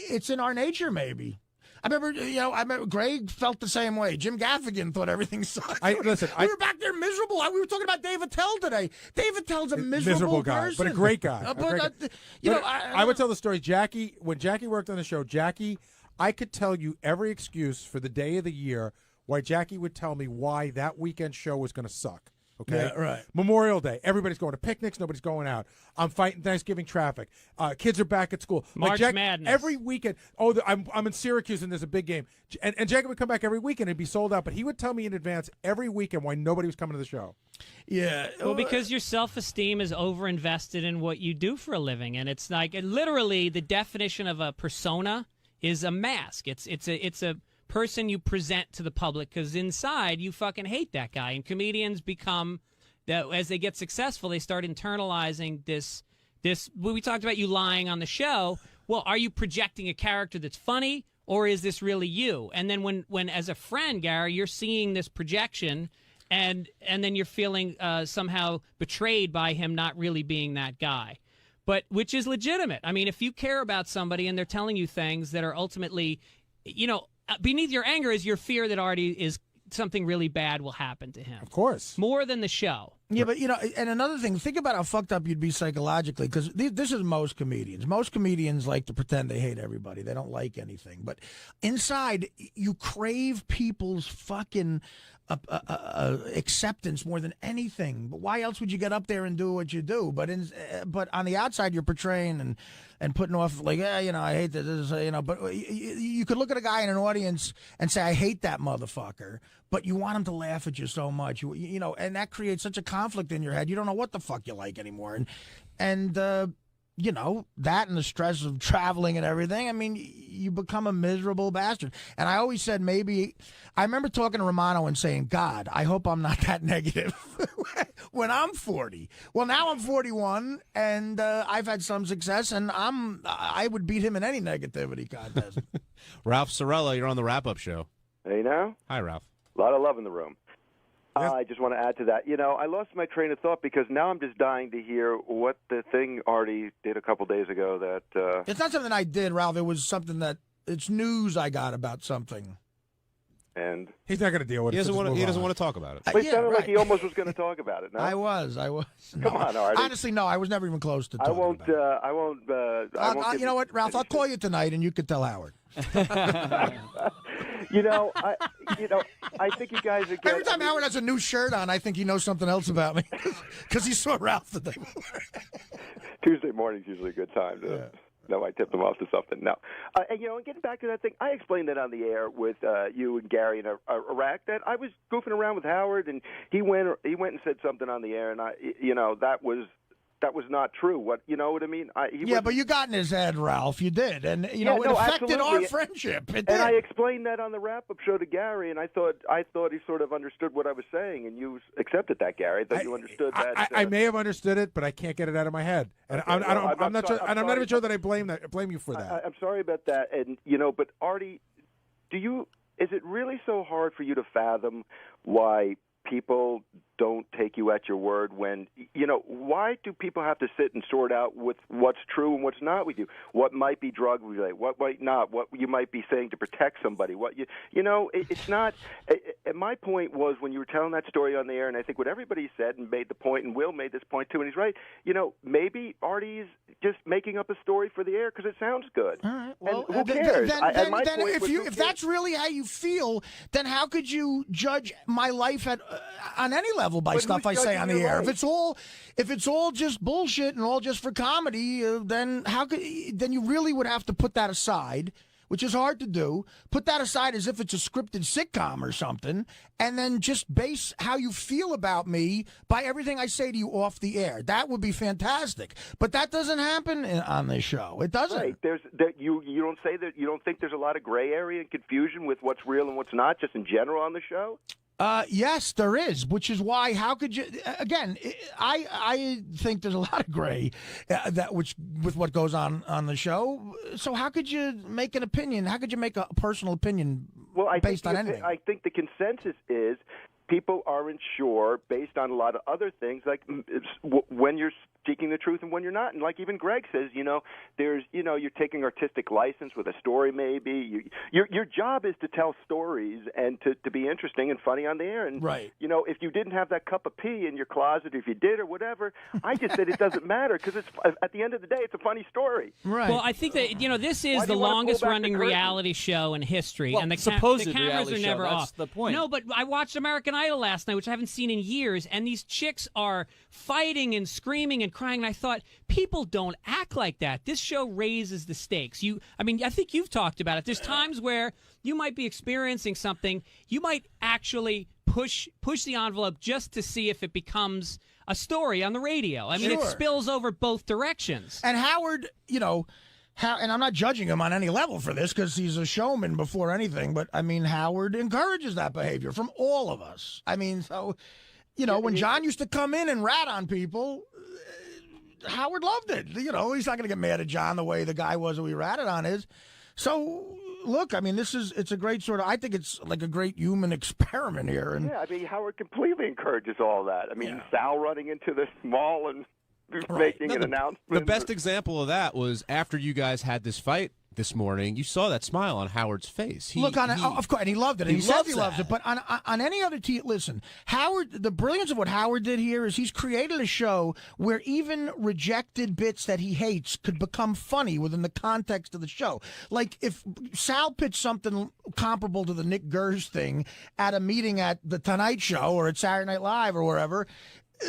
It's in our nature, maybe. I remember Greg felt the same way. Jim Gaffigan thought everything sucked. We were back there miserable. We were talking about Dave Attell today. Dave Attell's a miserable guy, person. but a great guy. I would tell the story. When Jackie worked on the show, I could tell you every excuse for the day of the year why Jackie would tell me why that weekend show was going to suck. Okay, yeah, right. Memorial Day, everybody's going to picnics, nobody's going out. I'm fighting Thanksgiving traffic. Kids are back at school. March Madness. Every weekend. I'm in Syracuse and there's a big game. And Jackie would come back every weekend and be sold out, but he would tell me in advance every weekend why nobody was coming to the show. Yeah. Well, because your self-esteem is over-invested in what you do for a living, and it's like literally the definition of a persona is a mask. It's a person you present to the public because inside you fucking hate that guy. And comedians become that as they get successful, they start internalizing this. When we talked about you lying on the show, well, are you projecting a character that's funny or is this really you? And then when as a friend, Gary, you're seeing this projection and then you're feeling somehow betrayed by him not really being that guy. But which is legitimate. I mean, if you care about somebody and they're telling you things that are ultimately, beneath your anger is your fear that Artie is something really bad will happen to him. Of course. More than the show. Yeah, but, and another thing, think about how fucked up you'd be psychologically, because this is most comedians. Most comedians like to pretend they hate everybody. They don't like anything. But inside, you crave people's fucking acceptance more than anything. But why else would you get up there and do what you do? But on the outside, you're portraying and putting off like, I hate this, But you could look at a guy in an audience and say, I hate that motherfucker. But you want him to laugh at you so much, and that creates such a conflict in your head. You don't know what the fuck you like anymore, and that and the stress of traveling and everything. I mean, you become a miserable bastard. And I always said I remember talking to Romano and saying, God, I hope I'm not that negative when I'm 40. Well, now I'm 41, and I've had some success, and I would beat him in any negativity contest. Ralph Sorella, you're on the wrap-up show. Hey, now? Hi, Ralph. A lot of love in the room. I just want to add to that. I lost my train of thought because now I'm just dying to hear what the thing Artie did a couple days ago that... It's not something I did, Ralph. It was something it's news I got about something. And he's not going to deal with it. He doesn't want to talk about it. It sounded like he almost was going to talk about it. No? I was. Come on, Artie. Honestly, no. I was never even close to talking I won't. You know what, Ralph? I'll call you tonight, and you could tell Howard. I think you guys are. Every time Howard has a new shirt on, I think he knows something else about me because he saw Ralph the day before. Tuesday morning's usually a good time to. No, I tipped him off to something. No, and getting back to that thing, I explained that on the air with you and Gary in Iraq that I was goofing around with Howard, and he went and said something on the air, and that was not true. What you know what I mean? But you got in his head, Ralph. You did, and it affected our friendship. It did. And I explained that on the wrap-up show to Gary, and I thought he sort of understood what I was saying, and you accepted that, Gary. I thought you understood that. I may have understood it, but I can't get it out of my head, and I'm not sure. And I'm not even sure that I blame you for that. I'm sorry about that, and but Artie, is it really so hard for you to fathom why people don't take you at your word when, why do people have to sit and sort out with what's true and what's not with you? What might be drug related, what might not, what you might be saying to protect somebody, it's not. And my point was when you were telling that story on the air, and I think what everybody said and made the point, and Will made this point too, and he's right, maybe Artie's just making up a story for the air because it sounds good. All right. Well, and who cares? If that's really how you feel, then how could you judge my life on any level by stuff I say on the air? If it's all just bullshit and all just for comedy, then you really would have to put that aside. which is hard to do. Put that aside as if it's a scripted sitcom or something, and then just base how you feel about me by everything I say to you off the air. That would be fantastic. But that doesn't happen on this show. It doesn't. Right. You don't say that. You don't think there's a lot of gray area and confusion with what's real and what's not, just in general on the show? Yes, there is, which is why. How could you? Again, I think there's a lot of gray with what goes on the show. So how could you make an opinion? How could you make a personal opinion based on anything? I think the consensus is people aren't sure based on a lot of other things, like when you're speaking the truth and when you're not. And like even Greg says, you're taking artistic license with a story maybe. Your job is to tell stories and to be interesting and funny on the air. And, right. If you didn't have that cup of pee in your closet, or if you did or whatever, I just said it doesn't matter because at the end of the day, it's a funny story. Right. Well, I think that, this is the longest running reality show in history. Well, and the supposed cameras reality are never show, off. that's the point. No, but I watched American Idol last night, which I haven't seen in years, and these chicks are fighting and screaming and crying, and I thought, people don't act like that. This show raises the stakes. I think you've talked about it. There's times where you might be experiencing something, you might actually push the envelope just to see if it becomes a story on the radio. I mean, It spills over both directions. And Howard, and I'm not judging him on any level for this because he's a showman before anything, but, Howard encourages that behavior from all of us. When John used to come in and rat on people, Howard loved it. He's not going to get mad at John the way the guy was who he ratted on is. So, look, it's a great I think it's like a great human experiment here. And Howard completely encourages all that. Sal running into the mall and making an announcement. The best example of that was after you guys had this fight this morning. You saw that smile on Howard's face. Of course, and he loved it. And he says he loves it. But on any other listen, Howard. The brilliance of what Howard did here is he's created a show where even rejected bits that he hates could become funny within the context of the show. Like if Sal pitched something comparable to the Nick Gers thing at a meeting at the Tonight Show or at Saturday Night Live or wherever,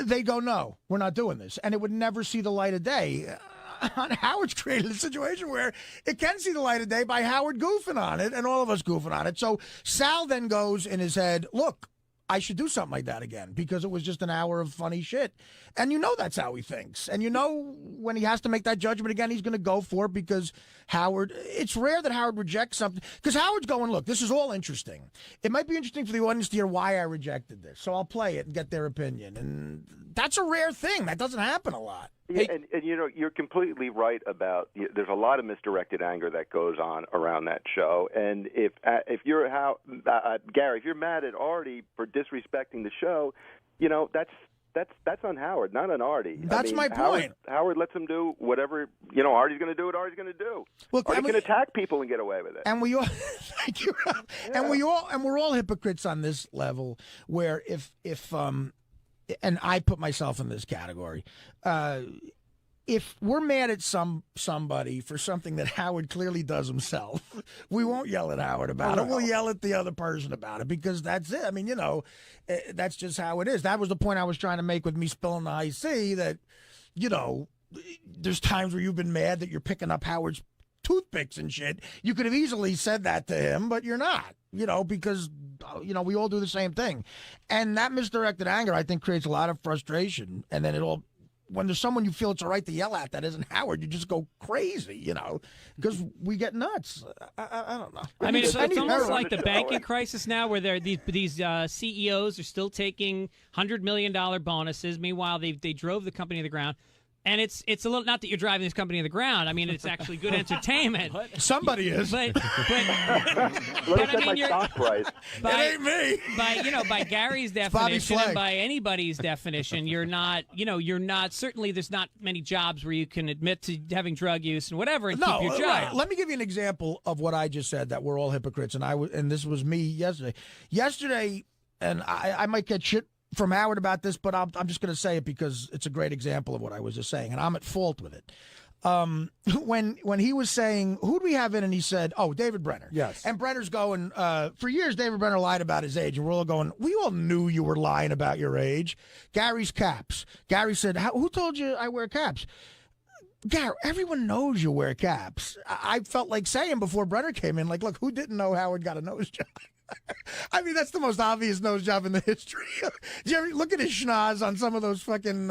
they go, no, we're not doing this, and it would never see the light of day. Howard's created a situation where it can see the light of day by Howard goofing on it and all of us goofing on it. So Sal then goes in his head, look, I should do something like that again because it was just an hour of funny shit. And that's how he thinks. And when he has to make that judgment again, he's going to go for it because Howard, it's rare that Howard rejects something. Because Howard's going, look, this is all interesting. It might be interesting for the audience to hear why I rejected this. So I'll play it and get their opinion. And that's a rare thing. That doesn't happen a lot. Yeah, and you're completely right about there's a lot of misdirected anger that goes on around that show. And if you're Gary, if you're mad at Artie for disrespecting the show, that's on Howard, not on Artie. That's my point. Howard lets him do whatever Artie's going to do. What Artie's going to do. Look, Artie can attack people and get away with it. And we all, thank you. Yeah. And we're all hypocrites on this level. Where if and I put myself in this category. If we're mad at somebody for something that Howard clearly does himself, we won't yell at Howard about it. We'll yell at the other person about it because that's it. That's just how it is. That was the point I was trying to make with me spilling the high C that, there's times where you've been mad that you're picking up Howard's toothpicks and shit. You could have easily said that to him, but you're not, because, we all do the same thing. And that misdirected anger, I think, creates a lot of frustration. And then when there's someone you feel it's all right to yell at that isn't Howard, you just go crazy, because we get nuts. I don't know. It's almost like the banking crisis now where these CEOs are still taking $100 million bonuses. Meanwhile, they drove the company to the ground. And it's a little, not that you're driving this company to the ground. I mean, it's actually good entertainment. Somebody is. But your stock price. It ain't me. By Gary's definition and by anybody's definition, you're not, certainly there's not many jobs where you can admit to having drug use and whatever and keep your job. Right. Let me give you an example of what I just said, that we're all hypocrites. And this was me yesterday. And I might get shit from Howard about this, but I'm just going to say it because it's a great example of what I was just saying, and I'm at fault with it. When he was saying, who do we have in? And he said, David Brenner. Yes. And Brenner's going, for years, David Brenner lied about his age, and we're all going, we all knew you were lying about your age. Gary's caps. Gary said, who told you I wear caps? Gar, everyone knows you wear caps. I felt like saying before Brenner came in, like, look, who didn't know Howard got a nose job? I mean, that's the most obvious nose job in the history. Did you ever look at his schnoz on some of those fucking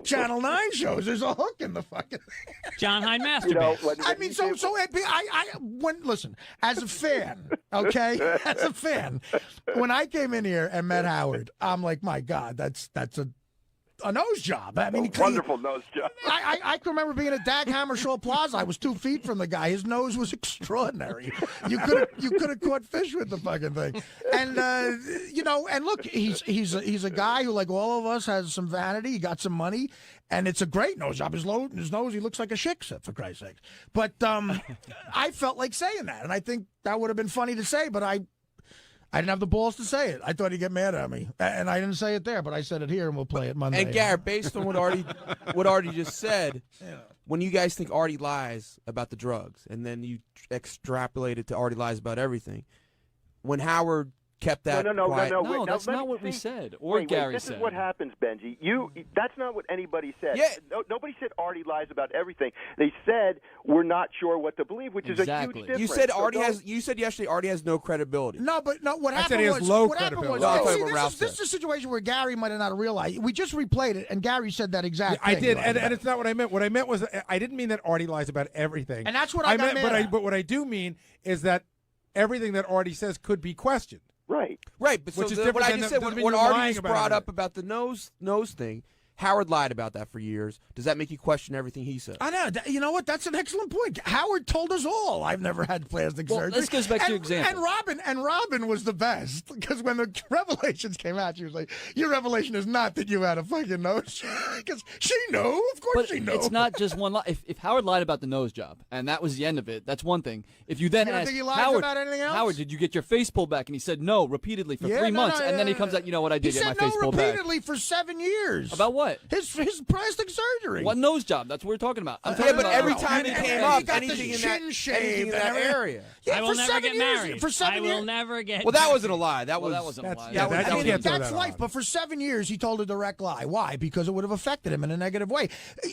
Channel 9 shows? There's a hook in the fucking John Hine masturbates. I mean, listen, as a fan, okay, as a fan, when I came in here and met Howard, I'm like, my God, that's a nose job. I mean, wonderful nose job. I can remember being at Dag Hammarskjöld Plaza. I was 2 feet from the guy. His nose was extraordinary. You could have caught fish with the fucking thing. And and look, he's a guy who, like all of us, has some vanity. He got some money, and it's a great nose job. His nose, he looks like a shiksa, for Christ's sake. But I felt like saying that, and I think that would have been funny to say, but I didn't have the balls to say it. I thought he'd get mad at me, and I didn't say it there, but I said it here, and we'll play it Monday. And Garrett, based on what Artie just said, when you guys think Artie lies about the drugs, and then you extrapolate it to Artie lies about everything, when Howard kept that quiet. No, that's not what we said, or Gary said. This is what happens, Benji. That's not what anybody said. Yeah. Nobody said Artie lies about everything. They said we're not sure what to believe, which is a huge difference. You said You said yesterday Artie has no credibility. No, but no. What I happened said he has was low what happened was. credibility. This is a situation where Gary might have not realized. We just replayed it, and Gary said that exact thing. I did, and it's not what I meant. What I meant was I didn't mean that Artie lies about everything, and that's what I meant. But what I do mean is that everything that Artie says could be questioned. Right. Right, but Which is what I different just than said, doesn't when mean you're lying Artie was about brought it. up about the nose thing, Howard lied about that for years. Does that make you question everything he said? I know. You know what? That's an excellent point. Howard told us all. I've never had plastic surgery. This goes back to your example. And Robin was the best, because when the revelations came out, she was like, "Your revelation is not that you had a fucking nose," because she knew. Of course, she knew. It's not just one lie. If Howard lied about the nose job and that was the end of it, that's one thing. If you then You don't ask think he lies Howard, about anything else? Howard, did you get your face pulled back? And he said no repeatedly for 3 months, and then he comes out, you know what, I did He get my said face no pulled back. repeatedly for 7 years. About what? His plastic surgery. What nose job? That's what we're talking about. I'm Yeah, talking but about every time it came up, anything in that area. Yeah, I will for never 7 get years. married. For 7 I years. will never get Well, that married. wasn't a lie. That wasn't a lie. That's life. But for 7 years, he told a direct lie. Why? Because it would have affected him in a negative way.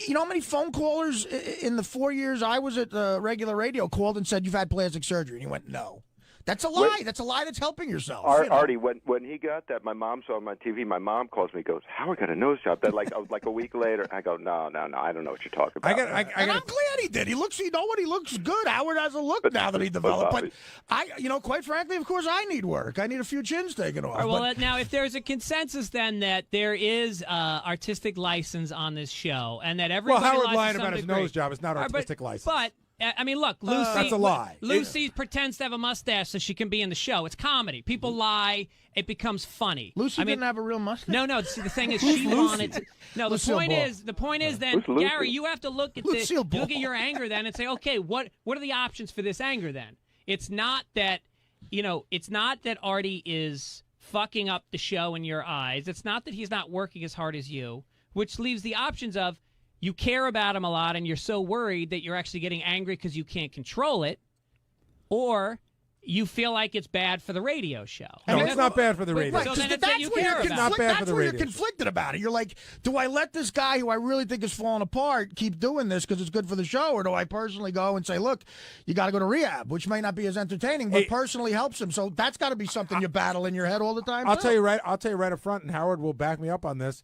You know how many phone callers in the 4 years I was at regular radio called and said, "You've had plastic surgery," and he went, "No." That's a lie. That's a lie that's helping yourself. Artie, when he got that, my mom saw him on TV. My mom calls me, goes, "Howard got a nose job." That like a week later, I go, "No, I don't know what you're talking about." And I'm glad he did. He looks. You know what? He looks good. Howard has a look now that he developed. But quite frankly, of course, I need work. I need a few chins taken off. All right, well, now, if there's a consensus then that there is artistic license on this show, and that everybody Howard lies lying to some about his degree. nose job is not artistic license. But I mean, look, Lucy. That's a lie. Lucy pretends to have a mustache so she can be in the show. It's comedy. People lie. It becomes funny. Lucy didn't have a real mustache. No. See, the thing is, she wanted to. No, the point is, then, Gary, you have to look at your anger then and say, okay, what are the options for this anger then? It's not that, it's not that Artie is fucking up the show in your eyes. It's not that he's not working as hard as you, which leaves the options of you care about him a lot and you're so worried that you're actually getting angry because you can't control it, or you feel like it's bad for the radio show. No, it's not bad for the radio. Right, So then that's you where care you're about. that's where you're conflicted about it. You're like, do I let this guy who I really think is falling apart keep doing this because it's good for the show, or do I personally go and say, look, you got to go to rehab, which may not be as entertaining, but personally helps him. So that's got to be something you battle in your head all the time. I'll tell you right up front, and Howard will back me up on this.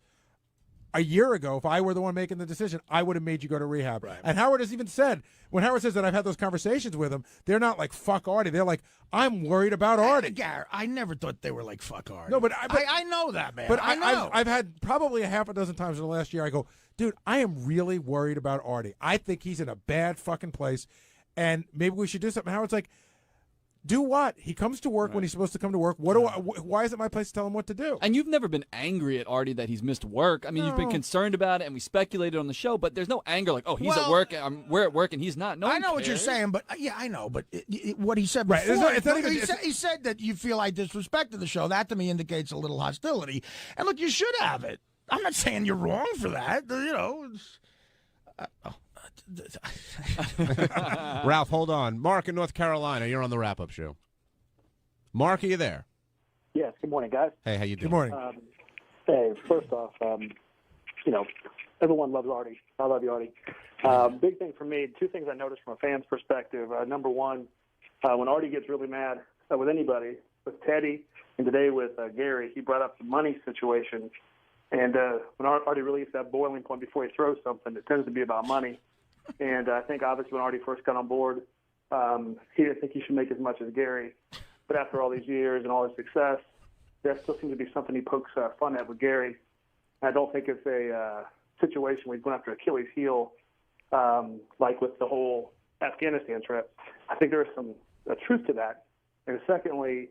A year ago, if I were the one making the decision, I would have made you go to rehab. Right. And Howard has even said, when Howard says that I've had those conversations with him, they're not like, fuck Artie. They're like, I'm worried about Artie. Gary, I never thought they were like, fuck Artie. No, but I know that, man. But I know. I've had probably a half a dozen times in the last year, I go, dude, I am really worried about Artie. I think he's in a bad fucking place, and maybe we should do something. Howard's like, do what? He comes to work when he's supposed to come to work. Why is it my place to tell him what to do? And you've never been angry at Artie that he's missed work. I mean, you've been concerned about it, and we speculated on the show, but there's no anger like, oh, he's at work, we're at work, and he's not. No, I know what you're saying, but I know, but what he said before, he said that you feel I disrespected the show. That to me indicates a little hostility. And look, you should have it. I'm not saying you're wrong for that. Ralph, hold on. Mark in North Carolina, you're on the wrap-up show. Mark, are you there? Yes. Good morning, guys. Hey, how you doing? Good morning. Hey, first off, everyone loves Artie. I love you, Artie. Big thing for me, two things I noticed from a fan's perspective. Number one, when Artie gets really mad with anybody, with Teddy, and today with Gary, he brought up the money situation. And when Artie really gets that boiling point before he throws something, it tends to be about money. And I think obviously when Artie first got on board, he didn't think he should make as much as Gary. But after all these years and all his success, there still seems to be something he pokes fun at with Gary. I don't think it's a situation where he's going after Achilles' heel, like with the whole Afghanistan trip. I think there is some truth to that. And secondly,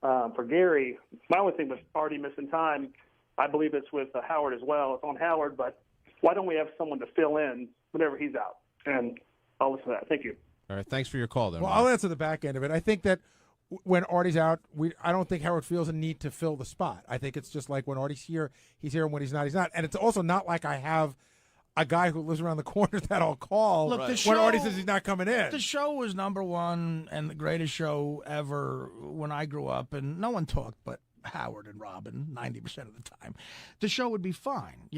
for Gary, my only thing was Artie missing time. I believe it's with Howard as well. It's on Howard, but why don't we have someone to fill in whenever he's out? And I'll listen to that. Thank you. All right, thanks for your call, then. Well, I'll answer the back end of it. I think that when Artie's out, I don't think Howard feels a need to fill the spot. I think it's just like when Artie's here, he's here, and when he's not, he's not. And it's also not like I have a guy who lives around the corner that I'll call when Artie says he's not coming in. The show was #1 and the greatest show ever when I grew up, and no one talked but Howard and Robin 90% of the time. The show would be fine,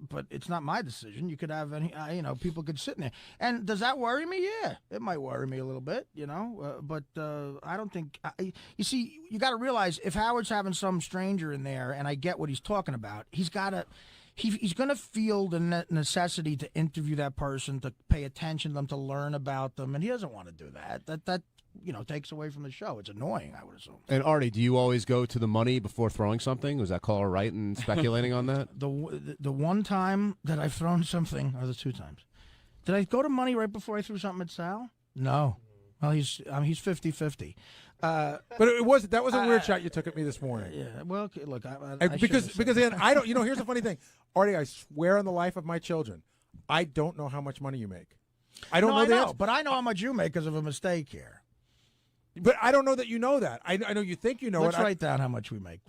but it's not my decision. You could have any, people could sit in there. And does that worry me? Yeah, it might worry me a little bit, but I don't think. You see, you got to realize if Howard's having some stranger in there, and I get what he's talking about, he's got to. He's going to feel the necessity to interview that person, to pay attention to them, to learn about them, and he doesn't want to do that. That takes away from the show. It's annoying, I would assume. And Artie, do you always go to the money before throwing something? Was that caller right in speculating on that? The one time that I've thrown something, or the two times, did I go to money right before I threw something at Sal? No. Well, he's 50-50. But that was a weird shot you took at me this morning. Yeah. Well, look, because then I don't. Here's the funny thing, Artie. I swear on the life of my children, I don't know how much money you make. I don't know that. But I know how much you make because of a mistake here. But I don't know that you know that. I know you think you know. Let's write down how much we make.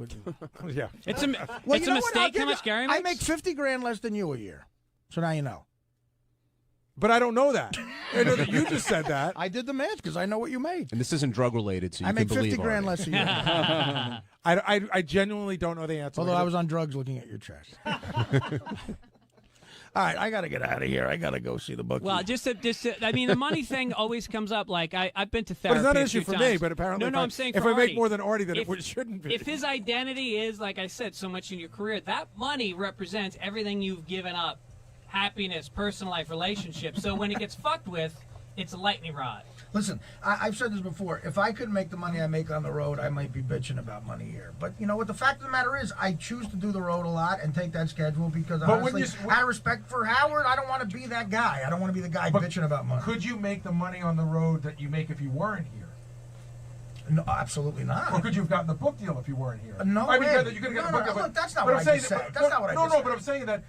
Yeah. It's a mistake how much Gary makes? I make $50,000 less than you a year. So now you know. But I don't know that. I know that you just said that. I did the math because I know what you made. And this isn't drug related, so you I make can believe $50,000 less a year. I genuinely don't know the answer. Although I was on drugs looking at your chest. All right, I got to get out of here. I got to go see the bookie. Well, I mean, the money thing always comes up. Like, I've been to therapy. But it's not an a issue few for times. me, but apparently I'm saying if for I make Artie, more than Artie, then it shouldn't be. If his identity is, like I said, so much in your career, that money represents everything you've given up. Happiness, personal life, relationships. So when it gets fucked with, it's a lightning rod. Listen, I've said this before. If I couldn't make the money I make on the road, I might be bitching about money here. But you know what? The fact of the matter is, I choose to do the road a lot and take that schedule because honestly, out of respect for Howard, I don't want to be that guy. I don't want to be the guy bitching about money. Could you make the money on the road that you make if you weren't here? No, absolutely not. Or could you have gotten the book deal if you weren't here? No I mean, way. you could have gotten the book deal. Look, that's not what I just said. That's not what I just said. No, but I'm saying that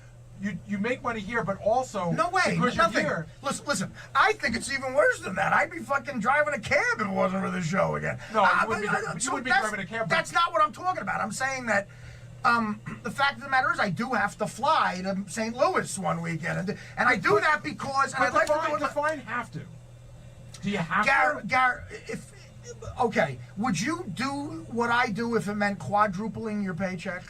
you make money here, but also no way, because nothing. You're here. Listen, I think it's even worse than that. I'd be fucking driving a cab if it wasn't for this show again. No, you wouldn't be driving a cab. That's not what I'm talking about. I'm saying that the fact of the matter is I do have to fly to St. Louis one weekend, and I do that because and I'd like to do it. Define have to. Do you have to? Okay, would you do what I do if it meant quadrupling your paycheck?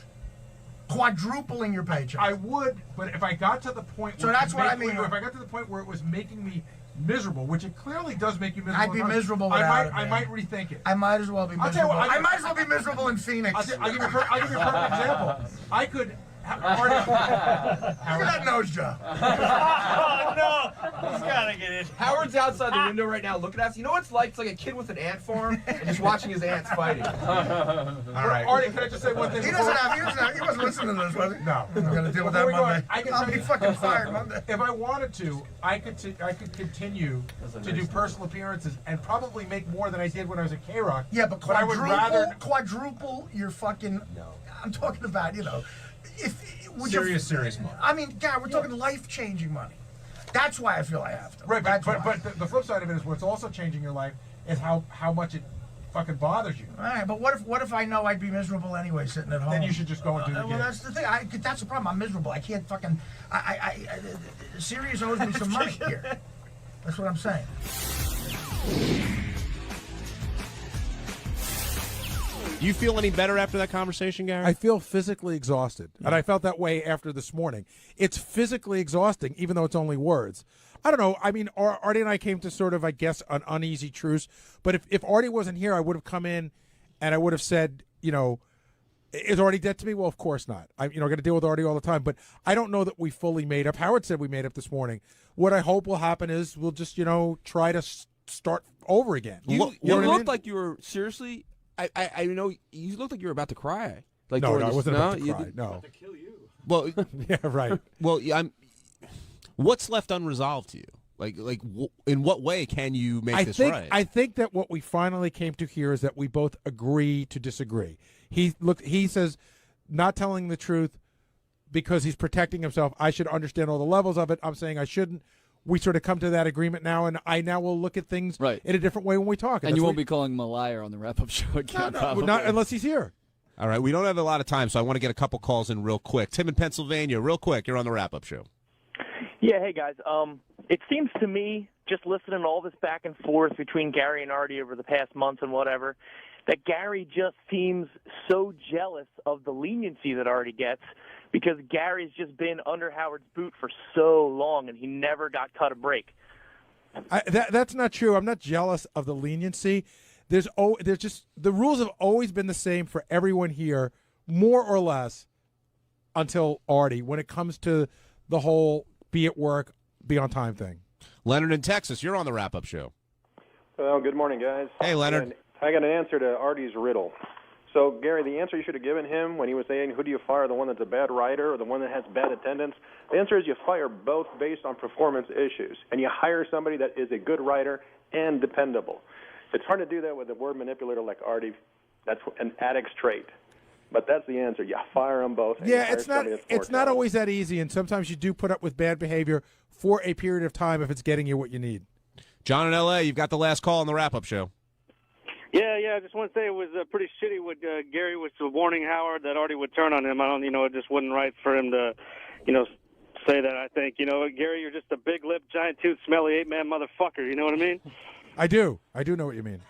Quadrupling your paycheck. I would, but if I got to the point where that's what I mean. If I got to the point where it was making me miserable, which it clearly does make you miserable. I'd be miserable without it. I might rethink it. I might as well be miserable. I might as well be miserable in Phoenix. I'll give you a perfect example. I could. Look at that nose job. Oh, no. He's got to get it. Howard's outside the window right now looking at us. You know what it's like? It's like a kid with an ant farm and just watching his ants fighting. All right. Artie, can I just say one thing? He wasn't listening to this, was he? No. I'm going to deal with that Monday. I'll be fucking fired Monday. If I wanted to, I could continue to do personal appearances and probably make more than I did when I was at K-Rock. Yeah, but I would rather quadruple your fucking... No. I'm talking about, serious money. I mean, God, we're talking life-changing money. That's why I feel I have to. Right, but the flip side of it is what's also changing your life is how much it fucking bothers you. All right, but what if I know I'd be miserable anyway sitting at home? Then you should just go and do the gig. Well, that's the thing. That's the problem. I'm miserable. I can't fucking... Sirius owes me some money here. That's what I'm saying. Do you feel any better after that conversation, Gary? I feel physically exhausted, and I felt that way after this morning. It's physically exhausting, even though it's only words. I don't know. I mean, Artie and I came to sort of, I guess, an uneasy truce. But if Artie wasn't here, I would have come in and I would have said, you know, is Artie dead to me? Well, of course not. I'm going to deal with Artie all the time. But I don't know that we fully made up. Howard said we made up this morning. What I hope will happen is we'll just, try to start over again. You looked like you were, seriously, I know, you looked like you were about to cry. Like no, I wasn't about to cry. No. To kill you. Well, yeah, right. Well, what's left unresolved to you? Like, in what way can you make this right? I think that what we finally came to here is that we both agree to disagree. He says not telling the truth because he's protecting himself. I should understand all the levels of it. I'm saying I shouldn't. We sort of come to that agreement now, and I now will look at things in a different way when we talk. And you won't be calling him a liar on the wrap-up show again. No, not unless he's here. All right, we don't have a lot of time, so I want to get a couple calls in real quick. Tim in Pennsylvania, real quick. You're on the wrap-up show. Yeah, hey, guys. It seems to me, just listening to all this back and forth between Gary and Artie over the past months and whatever, that Gary just seems so jealous of the leniency that Artie gets because Gary's just been under Howard's boot for so long and he never got cut a break. That's not true. I'm not jealous of the leniency. There's just the rules have always been the same for everyone here, more or less, until Artie, when it comes to the whole be at work, be on time thing. Leonard in Texas, you're on the wrap-up show. Well, good morning, guys. Hey, Leonard. I got an answer to Artie's riddle. So, Gary, the answer you should have given him when he was saying, who do you fire, the one that's a bad writer or the one that has bad attendance? The answer is you fire both based on performance issues, and you hire somebody that is a good writer and dependable. It's hard to do that with a word manipulator like Artie. That's an addict's trait. But that's the answer. You fire them both. Yeah, it's not always that easy, and sometimes you do put up with bad behavior for a period of time if it's getting you what you need. John in L.A., you've got the last call on the wrap-up show. Yeah. I just want to say it was pretty shitty what Gary was warning Howard that Artie would turn on him. I don't, it just wasn't right for him to, say that. I think, Gary, you're just a big-lipped, giant-toothed, smelly 8-man motherfucker. You know what I mean? I do. I do know what you mean.